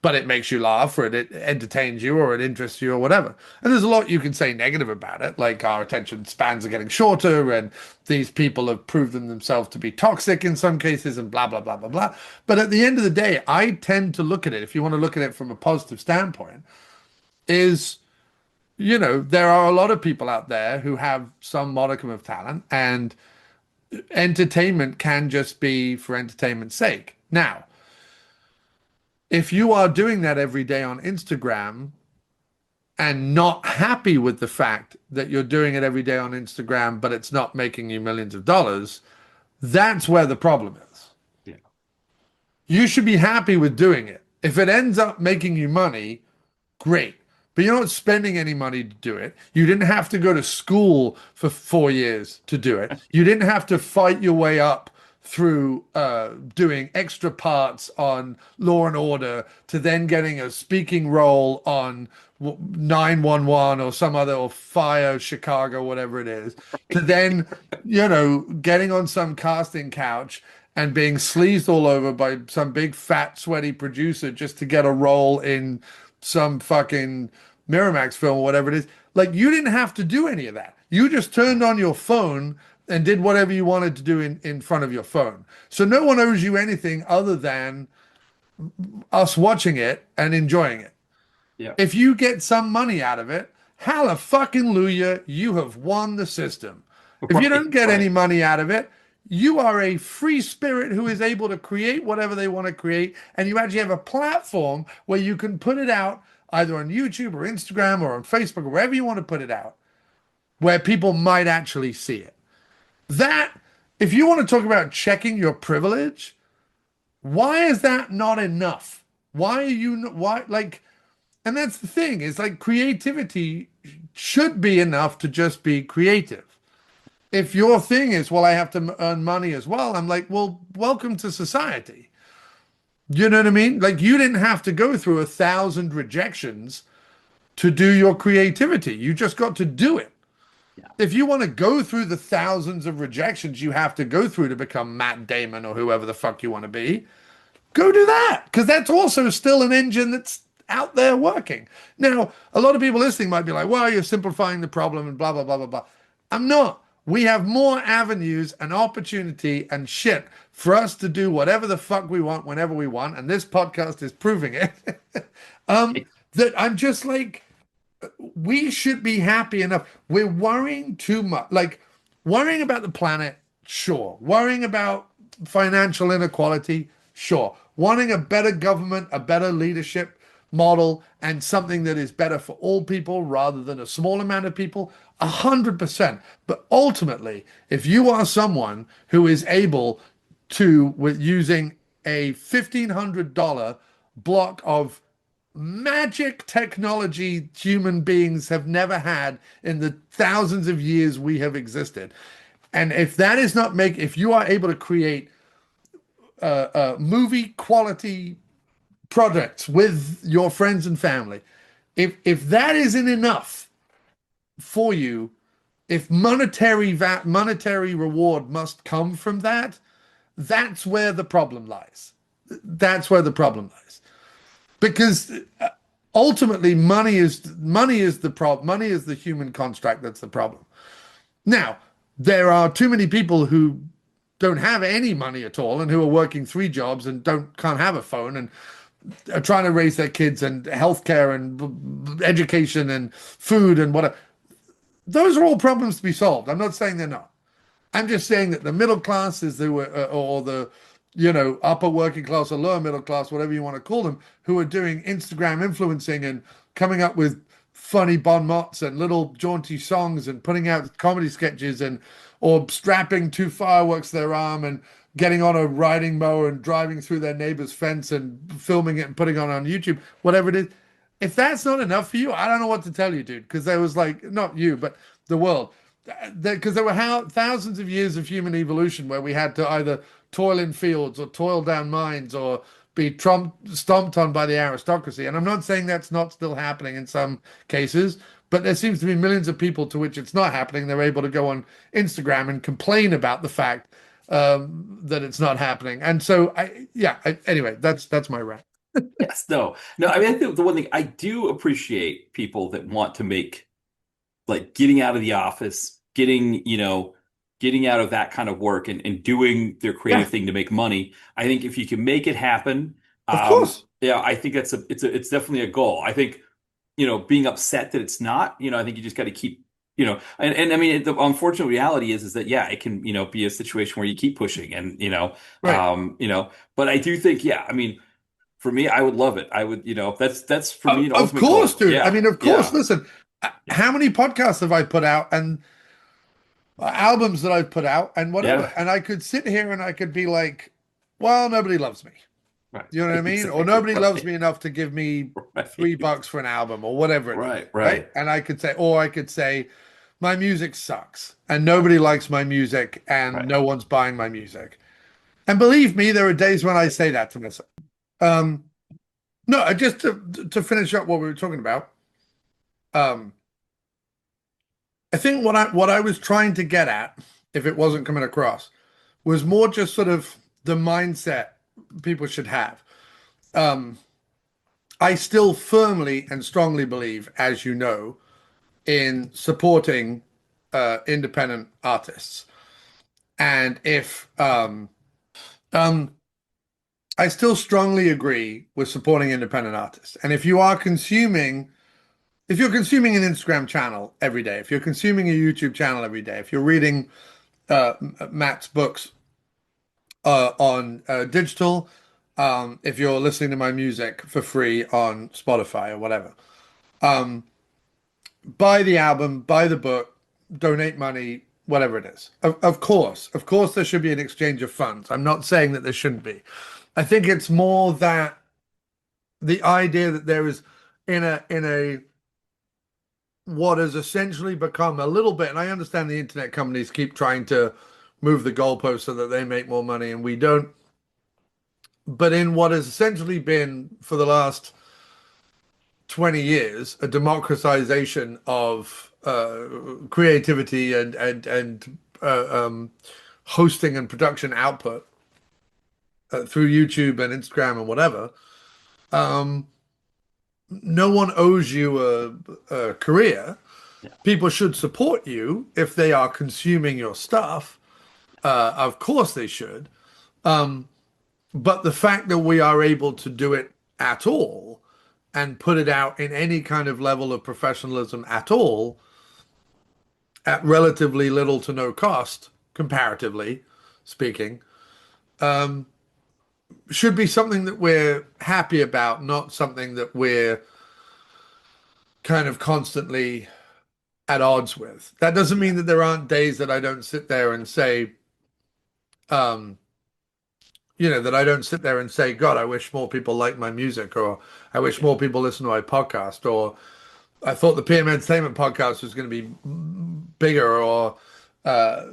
But it makes you laugh, or it entertains you, or it interests you, or whatever. And there's a lot you can say negative about it, like our attention spans are getting shorter, and these people have proven themselves to be toxic in some cases, and blah, blah, blah, blah, blah. But at the end of the day, I tend to look at it, if you want to look at it from a positive standpoint, is, there are a lot of people out there who have some modicum of talent, and entertainment can just be for entertainment's sake. Now, if you are doing that every day on Instagram and not happy with the fact that you're doing it every day on Instagram, but it's not making you millions of dollars, That's where the problem is. Yeah. You should be happy with doing it. If it ends up making you money, great. But you're not spending any money to do it. You didn't have to go to school for 4 years to do it. You didn't have to fight your way up through doing extra parts on Law and Order to then getting a speaking role on 911 or some other, or Fire Chicago, whatever it is, to then, getting on some casting couch and being sleazed all over by some big fat sweaty producer just to get a role in some fucking Miramax film or whatever it is. Like, you didn't have to do any of that. You just turned on your phone and did whatever you wanted to do in front of your phone. So no one owes you anything other than us watching it and enjoying it. Yeah. If you get some money out of it, hallelujah, you have won the system. If you don't get any money out of it, you are a free spirit who is able to create whatever they want to create, and you actually have a platform where you can put it out either on YouTube or Instagram or on Facebook or wherever you want to put it out, where people might actually see it. That, if you want to talk about checking your privilege, why is that not enough? And that's the thing, is like, creativity should be enough to just be creative. If your thing is, well, I have to earn money as well, I'm like, well, welcome to society. You know what I mean? Like, you didn't have to go through 1,000 rejections to do your creativity. You just got to do it. Yeah. If you want to go through the thousands of rejections you have to go through to become Matt Damon or whoever the fuck you want to be, go do that. Because that's also still an engine that's out there working. Now, a lot of people listening might be like, well, you're simplifying the problem and blah, blah, blah, blah, blah. I'm not. We have more avenues and opportunity and shit for us to do whatever the fuck we want whenever we want. And this podcast is proving it. That I'm just like, we should be happy enough. We're worrying too much. Like, worrying about the planet, sure. Worrying about financial inequality, sure. Wanting a better government, a better leadership model, and something that is better for all people rather than a small amount of people, 100%. But ultimately, if you are someone who is able to, with using a $1,500 block of magic technology human beings have never had in the thousands of years we have existed, and if that is not if you are able to create movie quality products with your friends and family, if that isn't enough for you, if monetary reward must come from that, that's where the problem lies. That's where the problem lies. Because ultimately, money is the problem. Money is the human construct that's the problem. Now, there are too many people who don't have any money at all and who are working 3 jobs and can't have a phone and are trying to raise their kids, and healthcare and education and food and whatever. Those are all problems to be solved. I'm not saying they're not. I'm just saying that the middle class is or the upper working class or lower middle class, whatever you want to call them, who are doing Instagram influencing and coming up with funny bon mots and little jaunty songs and putting out comedy sketches or strapping 2 fireworks to their arm and getting on a riding mower and driving through their neighbor's fence and filming it and putting it on YouTube, whatever it is. If that's not enough for you, I don't know what to tell you, dude, because there was not you, but the world. Because there were thousands of years of human evolution where we had to either toil in fields or toil down mines or be stomped on by the aristocracy. And I'm not saying that's not still happening in some cases, but there seems to be millions of people to which it's not happening. They're able to go on Instagram and complain about the fact that it's not happening. And so, anyway, that's my rant. Yes, no. I mean, I think the one thing I do appreciate, people that want to make, like, getting out of the office, getting out of that kind of work and doing their creative thing to make money. I think if you can make it happen, of course. Yeah, I think it's definitely a goal. I think, being upset that it's not, I think you just got to keep, and I mean, the unfortunate reality is that, it can, be a situation where you keep pushing and, right. But I do think, I mean, for me, I would love it. I would, that's for me. Of course, goal. dude. Yeah. I mean, of course, listen, how many podcasts have I put out? And albums that I've put out and whatever. Yeah. And I could sit here and I could be like, well, nobody loves me. Right. You know what I mean? Or Exactly. nobody loves Right. me enough to give me Right. $3 for an album or whatever it is. Right. Right. Right. And I could say, or I could say, my music sucks and nobody likes my music and Right. no one's buying my music. And believe me, there are days when I say that to myself. Um, no, just to finish up what we were talking about. Um, I think what I was trying to get at, if it wasn't coming across, was more just sort of the mindset people should have. Um, I still firmly and strongly believe, as you know, in supporting independent artists. And if um, I still strongly agree with supporting independent artists. And if you're consuming an Instagram channel every day, if you're consuming a YouTube channel every day, if you're reading Matt's books on digital, if you're listening to my music for free on Spotify or whatever, um, buy the album, buy the book, donate money, whatever it is. Of course, there should be an exchange of funds. I'm not saying that there shouldn't be. I think it's more that the idea that there is in a what has essentially become a little bit, and I understand the internet companies keep trying to move the goalposts so that they make more money and we don't, but in what has essentially been for the last 20 years a democratization of creativity and hosting and production output through YouTube and Instagram and whatever. Um, no one owes you a career. Yeah. People should support you if they are consuming your stuff. Of course they should. Um, but the fact that we are able to do it at all and put it out in any kind of level of professionalism at all at relatively little to no cost, comparatively speaking, um, should be something that we're happy about, not something that we're kind of constantly at odds with. That doesn't Yeah. mean that there aren't days that I don't sit there and say, um, that I don't sit there and say, God, I wish more people like my music, or I wish Yeah. more people listen to my podcast, or I thought the PM Entertainment podcast was going to be bigger, or uh,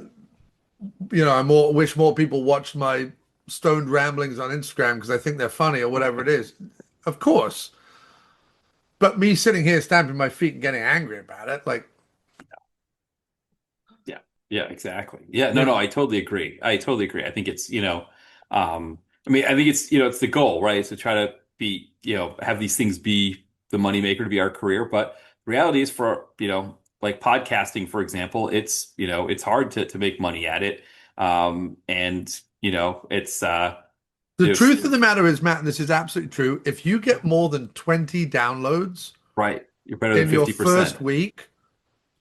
I more wish more people watched my stoned ramblings on Instagram because I think they're funny or whatever it is. Of course. But me sitting here stamping my feet and getting angry about it, like, Yeah. Yeah, exactly. Yeah, no, you no, know, I totally agree. I totally agree. I think it's, I mean, I think it's, it's the goal, right? It's to try to be, have these things be the moneymaker to be our career. But the reality is for, like podcasting, for example, it's hard to make money at it. And, the it's truth of the matter is, Matt, and this is absolutely true. If you get more than 20 downloads right. You're better than in your 50%. first week,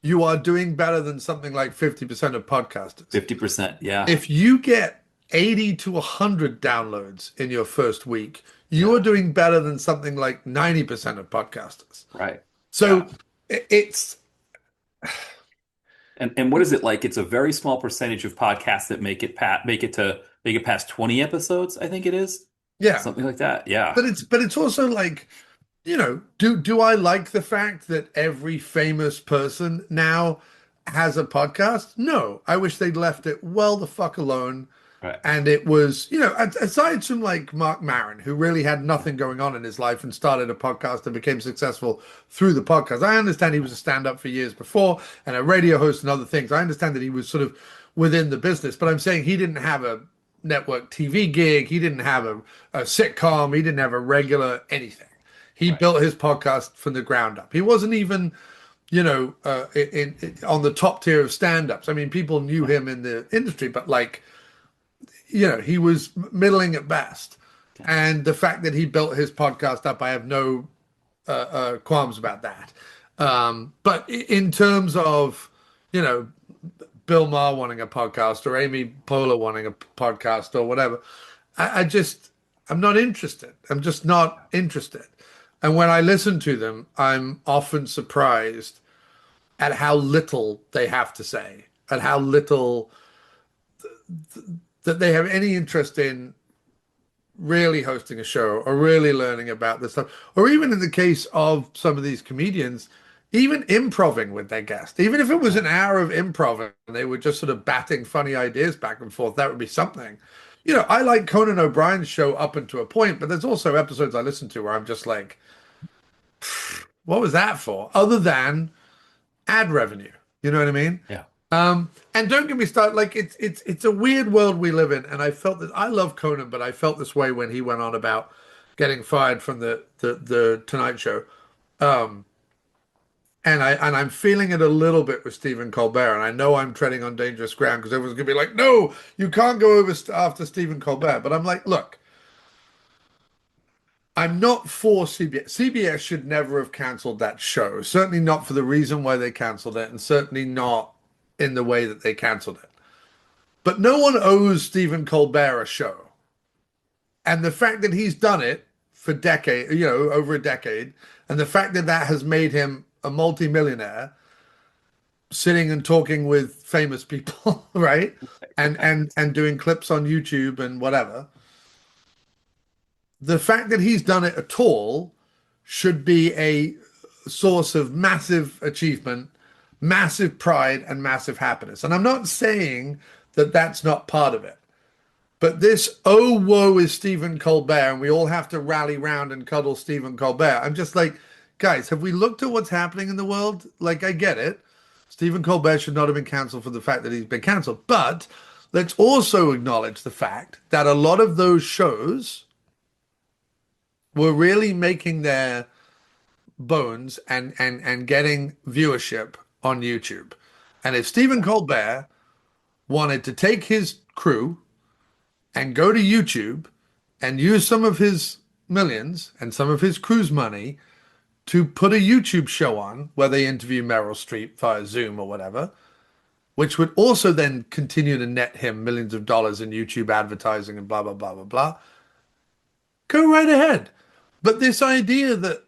you are doing better than something like 50% of podcasters. 50%. Yeah. If you get 80 to 100 downloads in your first week, you Yeah. are doing better than something like 90% of podcasters. Right. So Yeah. it's, And what is it like? It's a very small percentage of podcasts that make it past 20 episodes, I think it is. yeah, Something like that. Yeah. but it's also like, do I like the fact that every famous person now has a podcast? No, I wish they'd left it well the fuck alone. Right. And it was, aside from like Mark Maron, who really had nothing going on in his life and started a podcast and became successful through the podcast. I understand he was a stand-up for years before and a radio host and other things. I understand that he was sort of within the business, but I'm saying he didn't have a network TV gig. He didn't have a sitcom. He didn't have a regular anything. He Right. built his podcast from the ground up. He wasn't even, on the top tier of stand-ups. I mean, people knew Right. him in the industry, but like, he was middling at best. Yeah. And the fact that he built his podcast up, I have no qualms about that. But in terms of, you know, Bill Maher wanting a podcast or Amy Poehler wanting a podcast or whatever, I'm not interested. I'm just not interested. And when I listen to them, I'm often surprised at how little they have to say. at how little that they have any interest in really hosting a show or really learning about this stuff. Or even in the case of some of these comedians, even improving with their guest, even if it was an hour of improv and they were just sort of batting funny ideas back and forth, that would be something. You know, I like Conan O'Brien's show up until a point, but there's also episodes I listen to where I'm just like, what was that for? Other than ad revenue. You know what I mean? Yeah. And don't get me started. Like it's a weird world we live in, and I felt that I love Conan, but I felt this way when he went on about getting fired from the Tonight Show. Um, and I'm feeling it a little bit with Stephen Colbert, and I know I'm treading on dangerous ground because everyone's gonna be like, "No, you can't go over after Stephen Colbert." But I'm like, look, I'm not for CBS. CBS should never have canceled that show. Certainly not for the reason why they canceled it, and certainly not in the way that they canceled it. But no one owes Stephen Colbert a show. And the fact that he's done it for decade, you know, over a decade, and the fact that that has made him a multimillionaire sitting and talking with famous people, right? And doing clips on YouTube and whatever. The fact that he's done it at all should be a source of massive achievement, massive pride, and massive happiness. And I'm not saying that that's not part of it. But this, oh, woe is Stephen Colbert, and we all have to rally round and cuddle Stephen Colbert. I'm just like, guys, have we looked at what's happening in the world? Like, I get it. Stephen Colbert should not have been cancelled for the fact that he's been cancelled. But let's also acknowledge the fact that a lot of those shows were really making their bones and getting viewership on YouTube. And if Stephen Colbert wanted to take his crew and go to YouTube and use some of his millions and some of his crew's money to put a YouTube show on where they interview Meryl Streep via Zoom or whatever, which would also then continue to net him millions of dollars in YouTube advertising and blah, blah, blah, blah, blah, go right ahead. But this idea that,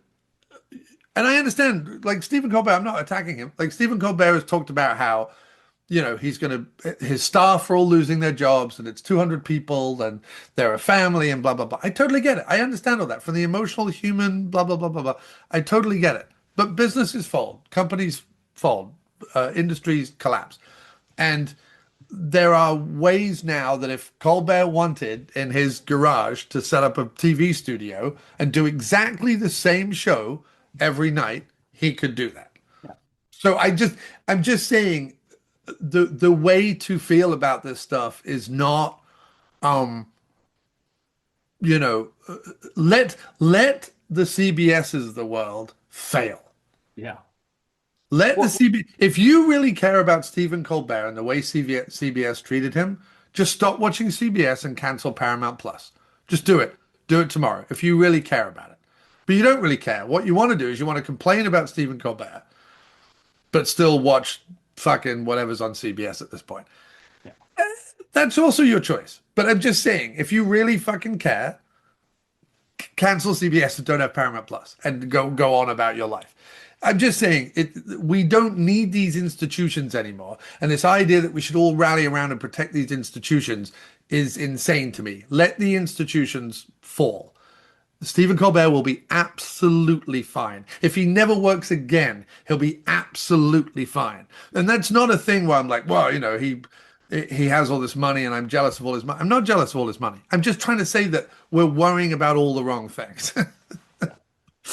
and I understand, like Stephen Colbert, I'm not attacking him. Like Stephen Colbert has talked about how, you know, his staff are all losing their jobs and it's 200 people and they're a family and blah, blah, blah. I totally get it. I understand all that from the emotional, human, blah, blah, blah, blah, blah. I totally get it. But businesses fold, companies fold, industries collapse. And there are ways now that if Colbert wanted in his garage to set up a TV studio and do exactly the same show every night, he could do that. Yeah. So I'm just saying the way to feel about this stuff is not, you know, let the CBSs of the world fail. Yeah. Let the CBS, if you really care about Stephen Colbert and the way CBS treated him, just stop watching CBS and cancel Paramount Plus. Just do it. Do it tomorrow if you really care about it. But you don't really care. What you want to do is you want to complain about Stephen Colbert, but still watch fucking whatever's on CBS at this point. Yeah. That's also your choice. But I'm just saying, if you really fucking care, cancel CBS and don't have Paramount Plus and go on about your life. I'm just saying, we don't need these institutions anymore. And this idea that we should all rally around and protect these institutions is insane to me. Let the institutions fall. Stephen Colbert will be absolutely fine. If he never works again, he'll be absolutely fine. And that's not a thing where I'm like, well, you know, he has all this money and I'm jealous of all his money. I'm not jealous of all his money. I'm just trying to say that we're worrying about all the wrong things.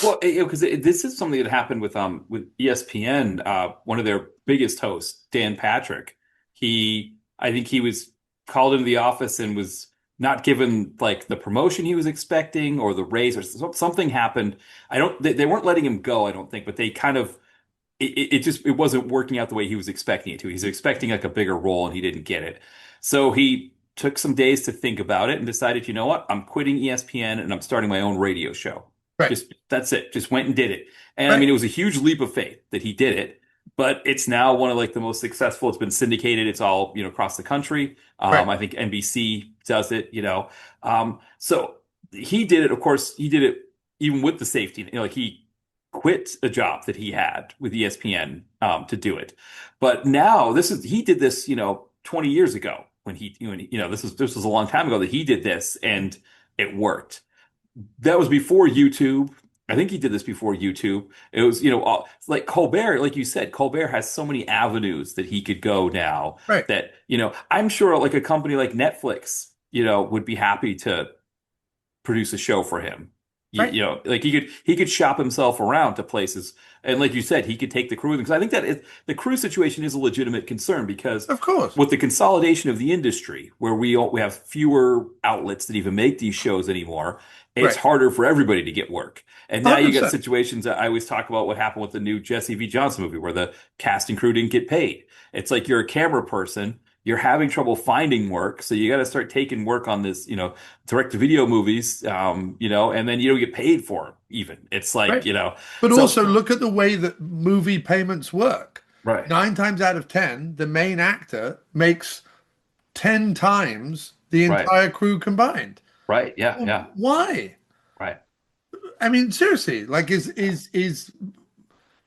Well, because this is something that happened with ESPN. One of their biggest hosts, Dan Patrick, I think he was called into the office and was not given like the promotion he was expecting or the raise or something happened. They weren't letting him go, I don't think, but they kind of it wasn't working out the way he was expecting it to. He's expecting like a bigger role and he didn't get it. So he took some days to think about it and decided, you know what, I'm quitting ESPN and I'm starting my own radio show. Right. That's it. Just went and did it. And right. I mean, it was a huge leap of faith that he did it, but it's now one of like the most successful. It's been syndicated. It's all, you know, across the country. Right. I think NBC does it, you know. So he did it. Of course, he did it even with the safety. You know, like he quit a job that he had with ESPN to do it. But now he did this, 20 years ago when this was a long time ago that he did this and it worked. That was before YouTube. I think he did this before YouTube. It was, like Colbert, like you said, Colbert has so many avenues that he could go now Right. that, I'm sure like a company like Netflix, would be happy to produce a show for him. Right. Like he could shop himself around to places, and like you said, he could take the crew with him. Because I think the crew situation is a legitimate concern because Of course. with the consolidation of the industry, where we have fewer outlets that even make these shows anymore, it's Right. harder for everybody to get work. And now you got 100%. situations that I always talk about what happened with the new Jesse V. Johnson movie, where the cast and crew didn't get paid. It's like you're a camera person. You're having trouble finding work, so you got to start taking work on this, direct-to-video movies, and then you don't get paid for them even. It's like, Right. But so also look at the way that movie payments work. right, 9 times out of 10, the main actor makes 10 times the right, entire crew combined. right, yeah, Well, yeah, why? right, I mean, seriously, like is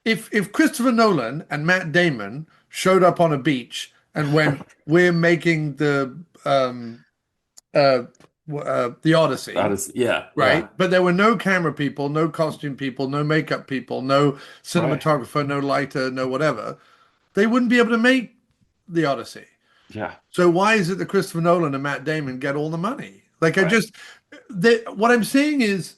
if Christopher Nolan and Matt Damon showed up on a beach and went, we're making uh, the that Odyssey, is, yeah, yeah, right? But there were no camera people, no costume people, no makeup people, no right, cinematographer, no lighter, no whatever. They wouldn't be able to make the Odyssey. yeah, So why is it that Christopher Nolan and Matt Damon get all the money? Like I right, just, what I'm saying is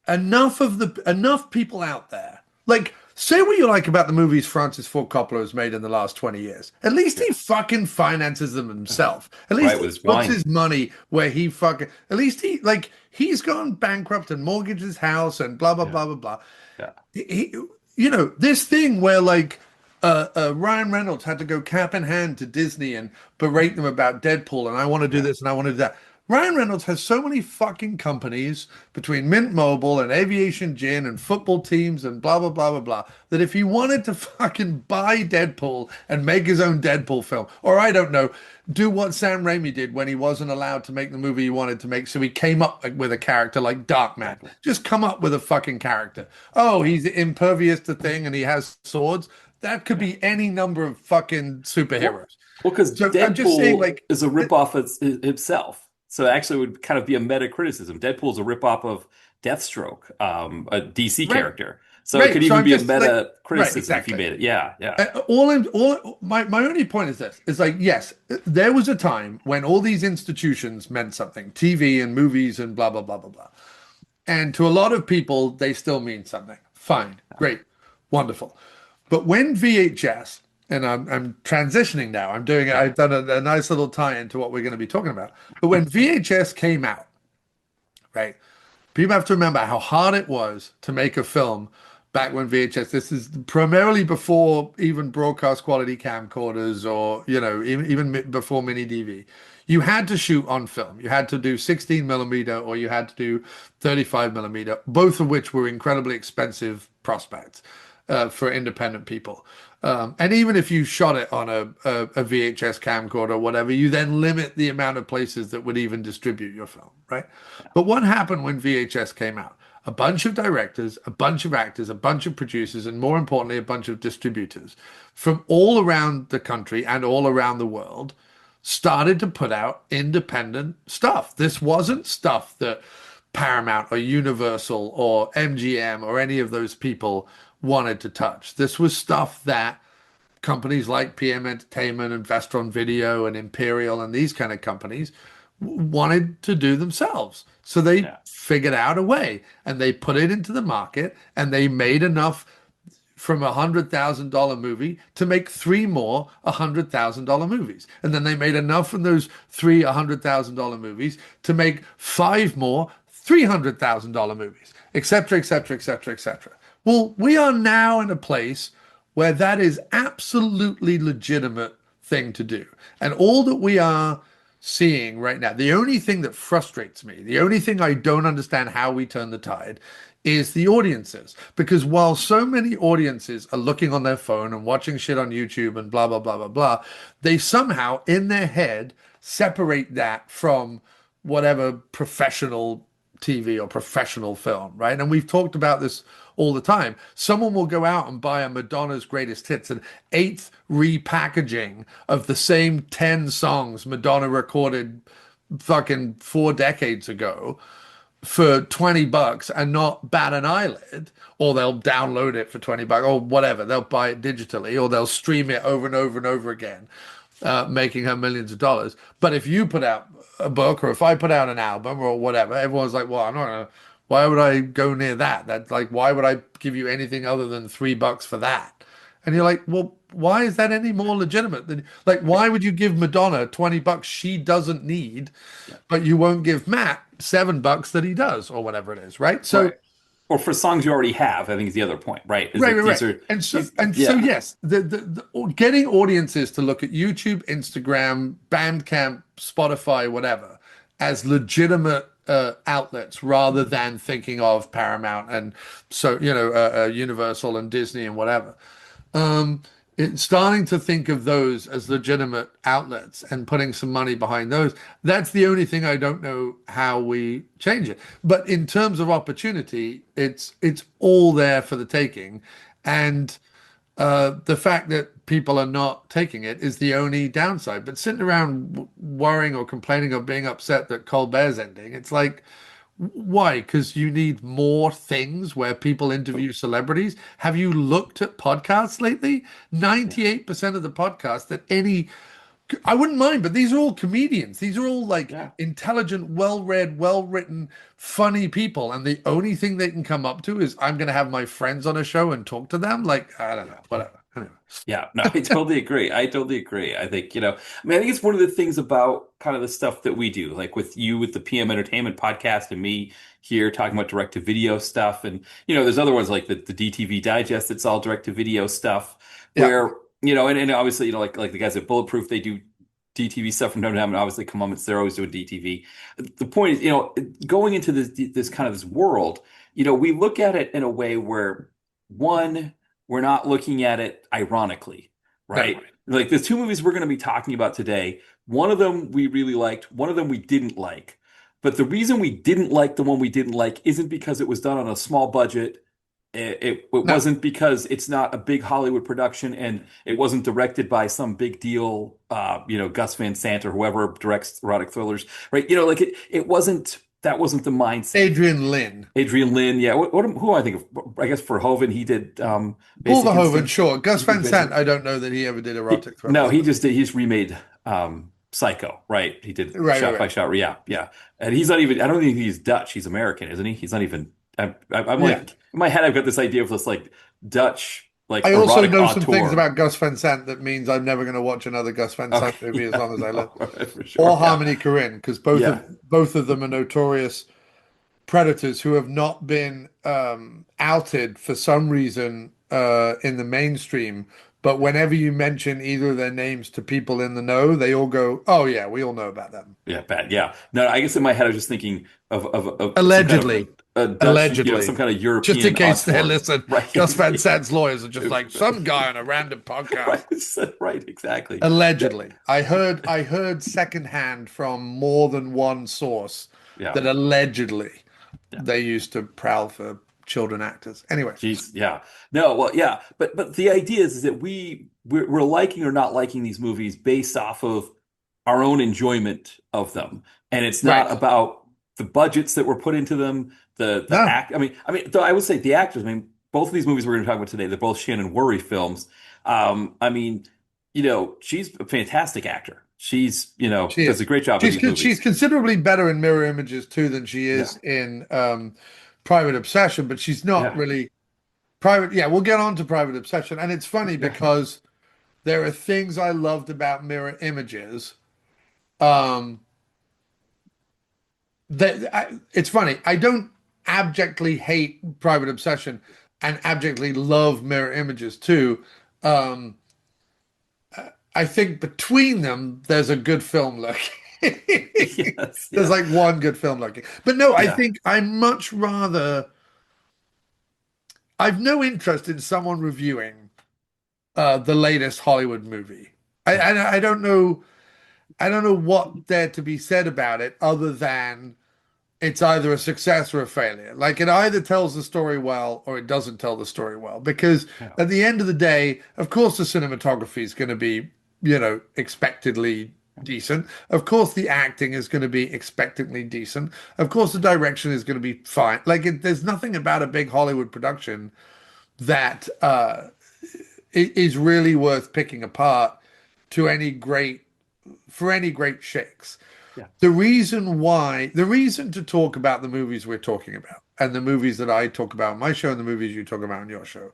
enough people out there. Like, say what you like about the movies Francis Ford Coppola has made in the last 20 years. At least yeah, he fucking finances them himself. At least right he with his puts wine, his money where he fucking. At least he's gone bankrupt and mortgaged his house and blah blah yeah, blah blah blah. yeah, He, this thing where Ryan Reynolds had to go cap in hand to Disney and berate them about Deadpool and I want to do yeah, this and I want to do that. Ryan Reynolds has so many fucking companies between Mint Mobile and Aviation Gin and football teams and blah blah blah blah blah that if he wanted to fucking buy Deadpool and make his own Deadpool film, or I don't know, do what Sam Raimi did when he wasn't allowed to make the movie he wanted to make, so he came up with a character like Darkman. exactly, Just come up with a fucking character. Oh, he's impervious to thing and he has swords. That could yeah. be any number of fucking Well, superheroes. because So I'm just saying, Deadpool like, is a ripoff of himself. So it actually would kind of be a meta criticism. Deadpool's a ripoff of Deathstroke, a DC right, character. So it right. could So even I'm be a just like, meta right, criticism if you exactly. made it. Yeah, yeah, My only point is this: is like, yes, there was a time when all these institutions meant something, TV and movies and blah blah blah blah blah, and to a lot of people, they still mean something. Fine, great, wonderful. But when VHS, and I'm transitioning now, yeah, I've done a nice little tie into what we're going to be talking about. But when VHS came out, right? People have to remember how hard it was to make a film back when VHS. This is primarily before even broadcast quality camcorders or, even before mini DV. You had to shoot on film. You had to do 16 millimeter or you had to do 35 millimeter, both of which were incredibly expensive prospects for independent people. And even if you shot it on a VHS camcorder or whatever, you then limit the amount of places that would even distribute your film, right? But what happened when VHS came out? A bunch of directors, a bunch of actors, a bunch of producers, and more importantly, a bunch of distributors from all around the country and all around the world started to put out independent stuff. This wasn't stuff that Paramount or Universal or MGM or any of those people wanted to touch. This was stuff that companies like PM Entertainment and Vestron Video and Imperial and these kind of companies wanted to do themselves. So they yeah, figured out a way and they put it into the market and they made enough from $100,000 movie to make three more $100,000 movies. And then they made enough from those three $100,000 movies to make five more $300,000 movies, et cetera, et cetera, et cetera, et cetera. Well, we are now in a place where that is absolutely legitimate thing to do. And all that we are seeing right now, the only thing that frustrates me, the only thing I don't understand how we turn the tide is the audiences. Because while so many audiences are looking on their phone and watching shit on YouTube and blah, blah, blah, blah, blah, they somehow in their head separate that from whatever professional TV or professional film, right? And we've talked about this all the time. Someone will go out and buy a Madonna's Greatest Hits, an eighth repackaging of the same 10 songs Madonna recorded fucking 4 decades ago for $20 and not bat an eyelid, or they'll download it for $20 or whatever. They'll buy it digitally or they'll stream it over and over and over again, making her millions of dollars. But if you put out a book or if I put out an album or whatever, everyone's like, well, I'm not gonna, why would I go near that? That's like, why would I give you anything other than $3 for that? And you're like, well, why is that any more legitimate than like why would you give Madonna $20 she doesn't need, but you won't give Matt $7 that he does or whatever it is, right? So Right. Or for songs you already have, I think is the other point, right? Is right, that right, these right. are And so yeah. yes, getting audiences to look at YouTube, Instagram, Bandcamp, Spotify, whatever, as legitimate outlets rather than thinking of Paramount and so Universal and Disney and whatever. It's starting to think of those as legitimate outlets and putting some money behind those. That's the only thing I don't know how we change it. But in terms of opportunity, it's all there for the taking. And the fact that people are not taking it is the only downside. But sitting around worrying or complaining or being upset that Colbert's ending, it's like, why? Because you need more things where people interview celebrities. Have you looked at podcasts lately? Yeah. 98% of the podcasts that I wouldn't mind, but these are all comedians. These are all like Yeah. intelligent, well-read, well-written, funny people. And the only thing they can come up to is I'm going to have my friends on a show and talk to them. Like, I don't know, whatever. Anyway. Yeah, no, I totally agree. I totally agree. I think, I mean, I think it's one of the things about kind of the stuff that we do, like with you with the PM Entertainment podcast and me here talking about direct to video stuff. And, there's other ones like the DTV Digest, it's all direct to video stuff Yeah. where, and obviously, like the guys at Bulletproof, they do DTV stuff from time to time, and obviously come on, they're always doing DTV. The point is, going into this kind of this world, we look at it in a way where one, we're not looking at it ironically, No. right? Like the two movies we're going to be talking about today, one of them we really liked, one of them we didn't like. But the reason we didn't like the one we didn't like isn't because it was done on a small budget. It No. wasn't because it's not a big Hollywood production and it wasn't directed by some big deal, Gus Van Sant or whoever directs erotic thrillers, right? Like it wasn't, that wasn't the mindset. Adrian Lynn. Adrian Lynn, yeah. Who I think of? I guess for Verhoeven, he did Paul Basic Verhoeven, Instinct. sure. Gus He did Van Basic. Sant, I don't know that he ever did erotic No, thrillers. he just remade Psycho, right? He did Right, right, shot by right. shot. Yeah, yeah. And he's not even. I don't think he's Dutch. He's American, isn't he? He's not even. I'm Yeah. like in my head. I've got this idea of this like Dutch like I also erotic know some things auteur. about Gus Van Sant that means I'm never going to watch another Gus Van Sant Okay, movie as yeah, long as I live. no, for sure. Or Yeah, Harmony Korine, because both yeah, of both of them are notorious predators who have not been outed for some reason in the mainstream. But whenever you mention either of their names to people in the know, they all go, "Oh yeah, we all know about them." yeah. Bad. Yeah. No, I guess in my head I was just thinking of some kind of Allegedly, a Dutch, allegedly. some kind of Just in European case they auteur, listen, right? Gus Van Sant's lawyers are just like some guy on a random podcast. Right, right, exactly. Allegedly, I heard secondhand from more than one source Yeah, that allegedly yeah. they used to prowl for children actors. Anyway, Jeez, yeah. No, well, yeah. But the idea is that we're liking or not liking these movies based off of our own enjoyment of them, and it's not right? about the budgets that were put into them. The No, act. I mean, though I would say the actors. I mean, both of these movies we're going to talk about today, they're both Shannon Whirry films. I mean, she's a fantastic actor. She's, she does is. a great job in these She's movies. considerably better in Mirror Images too than she Yeah, is in Private Obsession, but she's not yeah, really private. Yeah, we'll get on to Private Obsession, and it's funny yeah. because there are things I loved about Mirror Images. Um, it's funny. I don't abjectly hate Private Obsession and abjectly love Mirror Images too. Um, I think between them, there's a good film lurking. Yes, There's yeah, like one good film lurking. But no, I yeah, think I'm much rather, I've no interest in someone reviewing the latest Hollywood movie. yeah, I don't know what there to be said about it other than it's either a success or a failure. Like it either tells the story well or it doesn't tell the story well. Because Yeah. at the end of the day, of course, the cinematography is going to be, expectedly decent. Of course, the acting is going to be expectantly decent. Of course, the direction is going to be fine. Like there's nothing about a big Hollywood production that is really worth picking apart to any great for any great shakes. Yeah. The reason to talk about the movies we're talking about and the movies that I talk about on my show and the movies you talk about on your show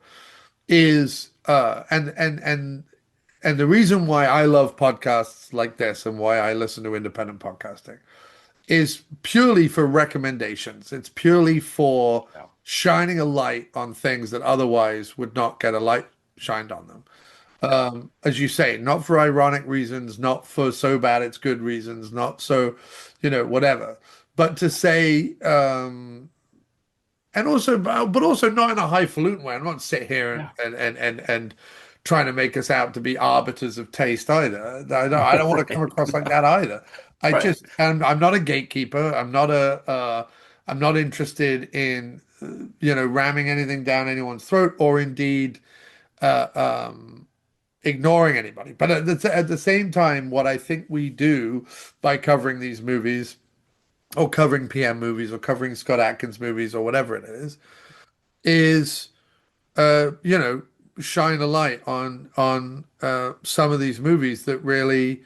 is and the reason why I love podcasts like this and why I listen to independent podcasting is purely for recommendations. It's purely for Yeah. shining a light on things that otherwise would not get a light shined on them. As you say, not for ironic reasons, not for so bad it's good reasons, not so, whatever. But to say, and also, but also not in a highfalutin way. I'm not sit here Yeah. and trying to make us out to be arbiters of taste either. I don't want to come across like that either. Right. I'm not a gatekeeper. I'm not interested in, ramming anything down anyone's throat or indeed, uh, um, ignoring anybody. But at the same time, what I think we do by covering these movies or covering PM movies or covering Scott Adkins movies or whatever it is uh, you know, shine a light on some of these movies that really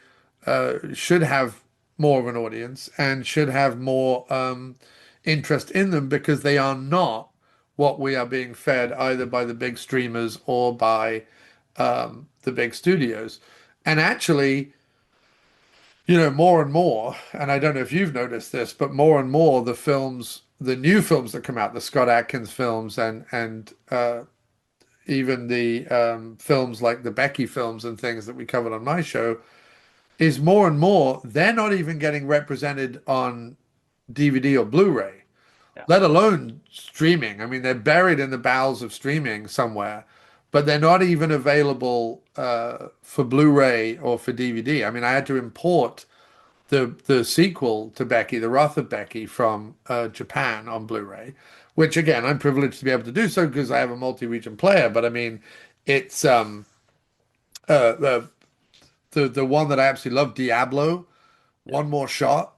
should have more of an audience and should have more interest in them because they are not what we are being fed either by the big streamers or by the big studios. And actually, more and more, and I don't know if you've noticed this, but more and more the new films that come out, the Scott Adkins films and even the films like the Becky films and things that we covered on my show, is more and more, they're not even getting represented on DVD or Blu-ray, Yeah. let alone streaming. I mean, they're buried in the bowels of streaming somewhere, but they're not even available for Blu-ray or for DVD. I mean, I had to import the sequel to Becky, The Wrath of Becky, from Japan on Blu-ray, which again I'm privileged to be able to do so because I have a multi-region player. But I mean, it's uh, the the one that I absolutely love, Diablo, Yeah. One More Shot.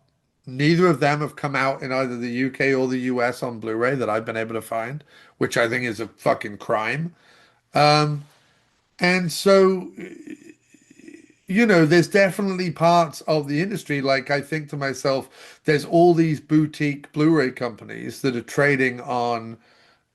Neither of them have come out in either the UK or the US on Blu-ray that I've been able to find, which I think is a fucking crime. Um, and so there's definitely parts of the industry, like I think to myself, there's all these boutique Blu-ray companies that are trading on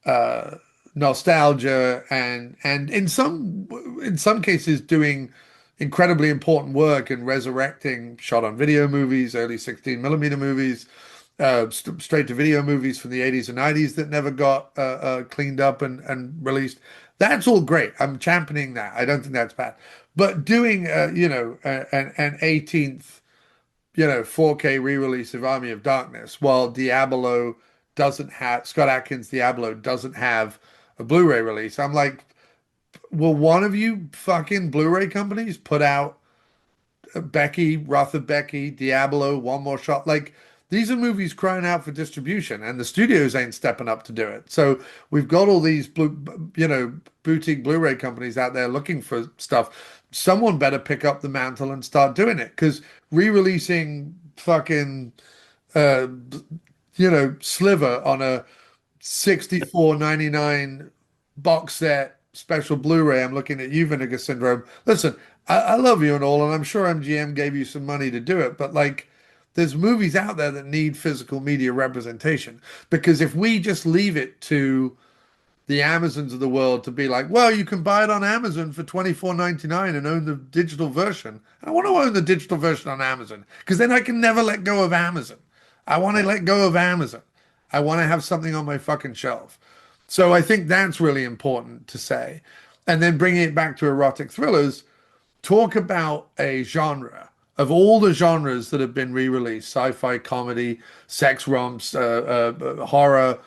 uh, nostalgia and in some cases doing incredibly important work and resurrecting shot on video movies, early 16 millimeter movies, straight to video movies from the 80s and 90s that never got cleaned up and released. That's all great. I'm championing that. I don't think that's bad. But doing, an 18th, 4K re-release of Army of Darkness, while Scott Adkins' Diablo doesn't have a Blu-ray release. I'm like, will one of you fucking Blu-ray companies put out Becky, Wrath of Becky, Diablo, One More Shot? Like, these are movies crying out for distribution, and the studios ain't stepping up to do it. So we've got all these boutique Blu-ray companies out there looking for stuff. Someone better pick up the mantle and start doing it because re-releasing fucking uh, Sliver on a 64.99 box set special Blu-ray. I'm looking at you, Vinegar Syndrome. Listen, I love you and all, and I'm sure MGM gave you some money to do it, but like, there's movies out there that need physical media representation because if we just leave it to the Amazons of the world to be like, well, you can buy it on Amazon for 24.99 and own the digital version. I want to own the digital version on Amazon because then I can never let go of Amazon. I want to let go of Amazon. I want to have something on my fucking shelf. So I think that's really important to say. And then bringing it back to erotic thrillers, talk about a genre of all the genres that have been re-released: sci-fi, comedy, sex romps, horror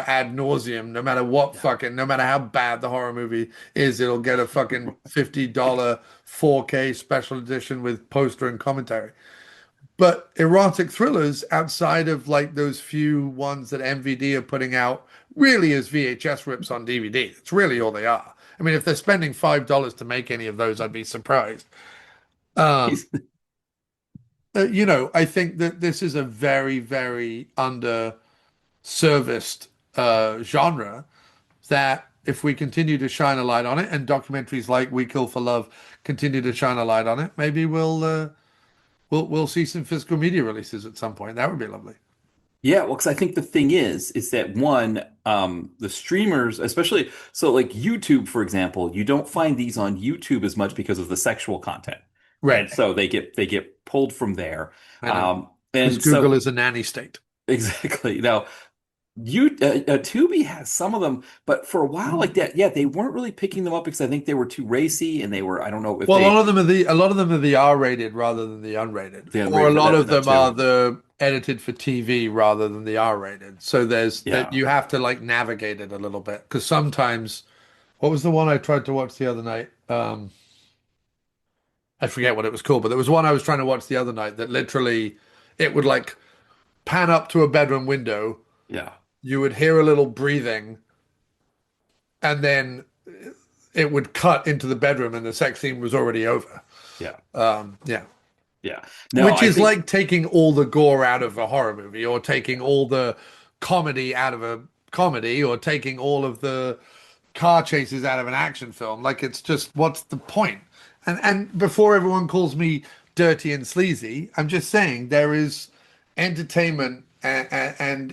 ad nauseum. No matter what Yeah. fucking, no matter how bad the horror movie is, it'll get a fucking $50 4K special edition with poster and commentary. But erotic thrillers outside of like those few ones that MVD are putting out really is VHS rips on DVD. It's really all they are. I mean, if they're spending $5 to make any of those, I'd be surprised. Um, He's, I think that this is a very, very under-serviced genre that if we continue to shine a light on it and documentaries like We Kill for Love continue to shine a light on it, maybe we'll see some physical media releases at some point. That would be lovely. yeah, well, because I think the thing is that one, the streamers, especially so like YouTube, for example, you don't find these on YouTube as much because of the sexual content, Right. and so they get pulled from there. I know. Because And Google so is a nanny state. exactly now Tubi has some of them, but for a while like that, yeah, they weren't really picking them up because I think they were too racy, and they were I don't know if Well, they a lot of them are the R-rated rather than the unrated, they or a unrated lot of that them are too. the edited for TV rather than the R-rated. So there's that Yeah, you have to like navigate it a little bit because sometimes, what was the one I tried to watch the other night? I forget what it was called, but there was one I was trying to watch the other night that literally it would like pan up to a bedroom window, yeah, you would hear a little breathing, and then it would cut into the bedroom and the sex scene was already over. yeah, Yeah. yeah. No, Which I is think like taking all the gore out of a horror movie or taking all the comedy out of a comedy or taking all of the car chases out of an action film. Like it's just what's the point? And before everyone calls me dirty and sleazy, I'm just saying there is entertainment and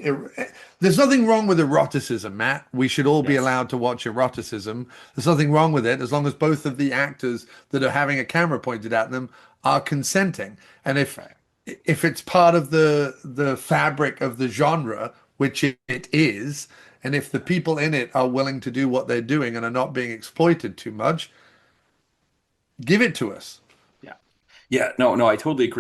there's nothing wrong with eroticism, Matt. We should all be yes. allowed to watch eroticism. There's nothing wrong with it as long as both of the actors that are having a camera pointed at them are consenting. And Right. if it's part of the fabric of the genre, which it is, and if the people in it are willing to do what they're doing and are not being exploited too much, give it to us. Yeah. Yeah, no, no, I totally agree.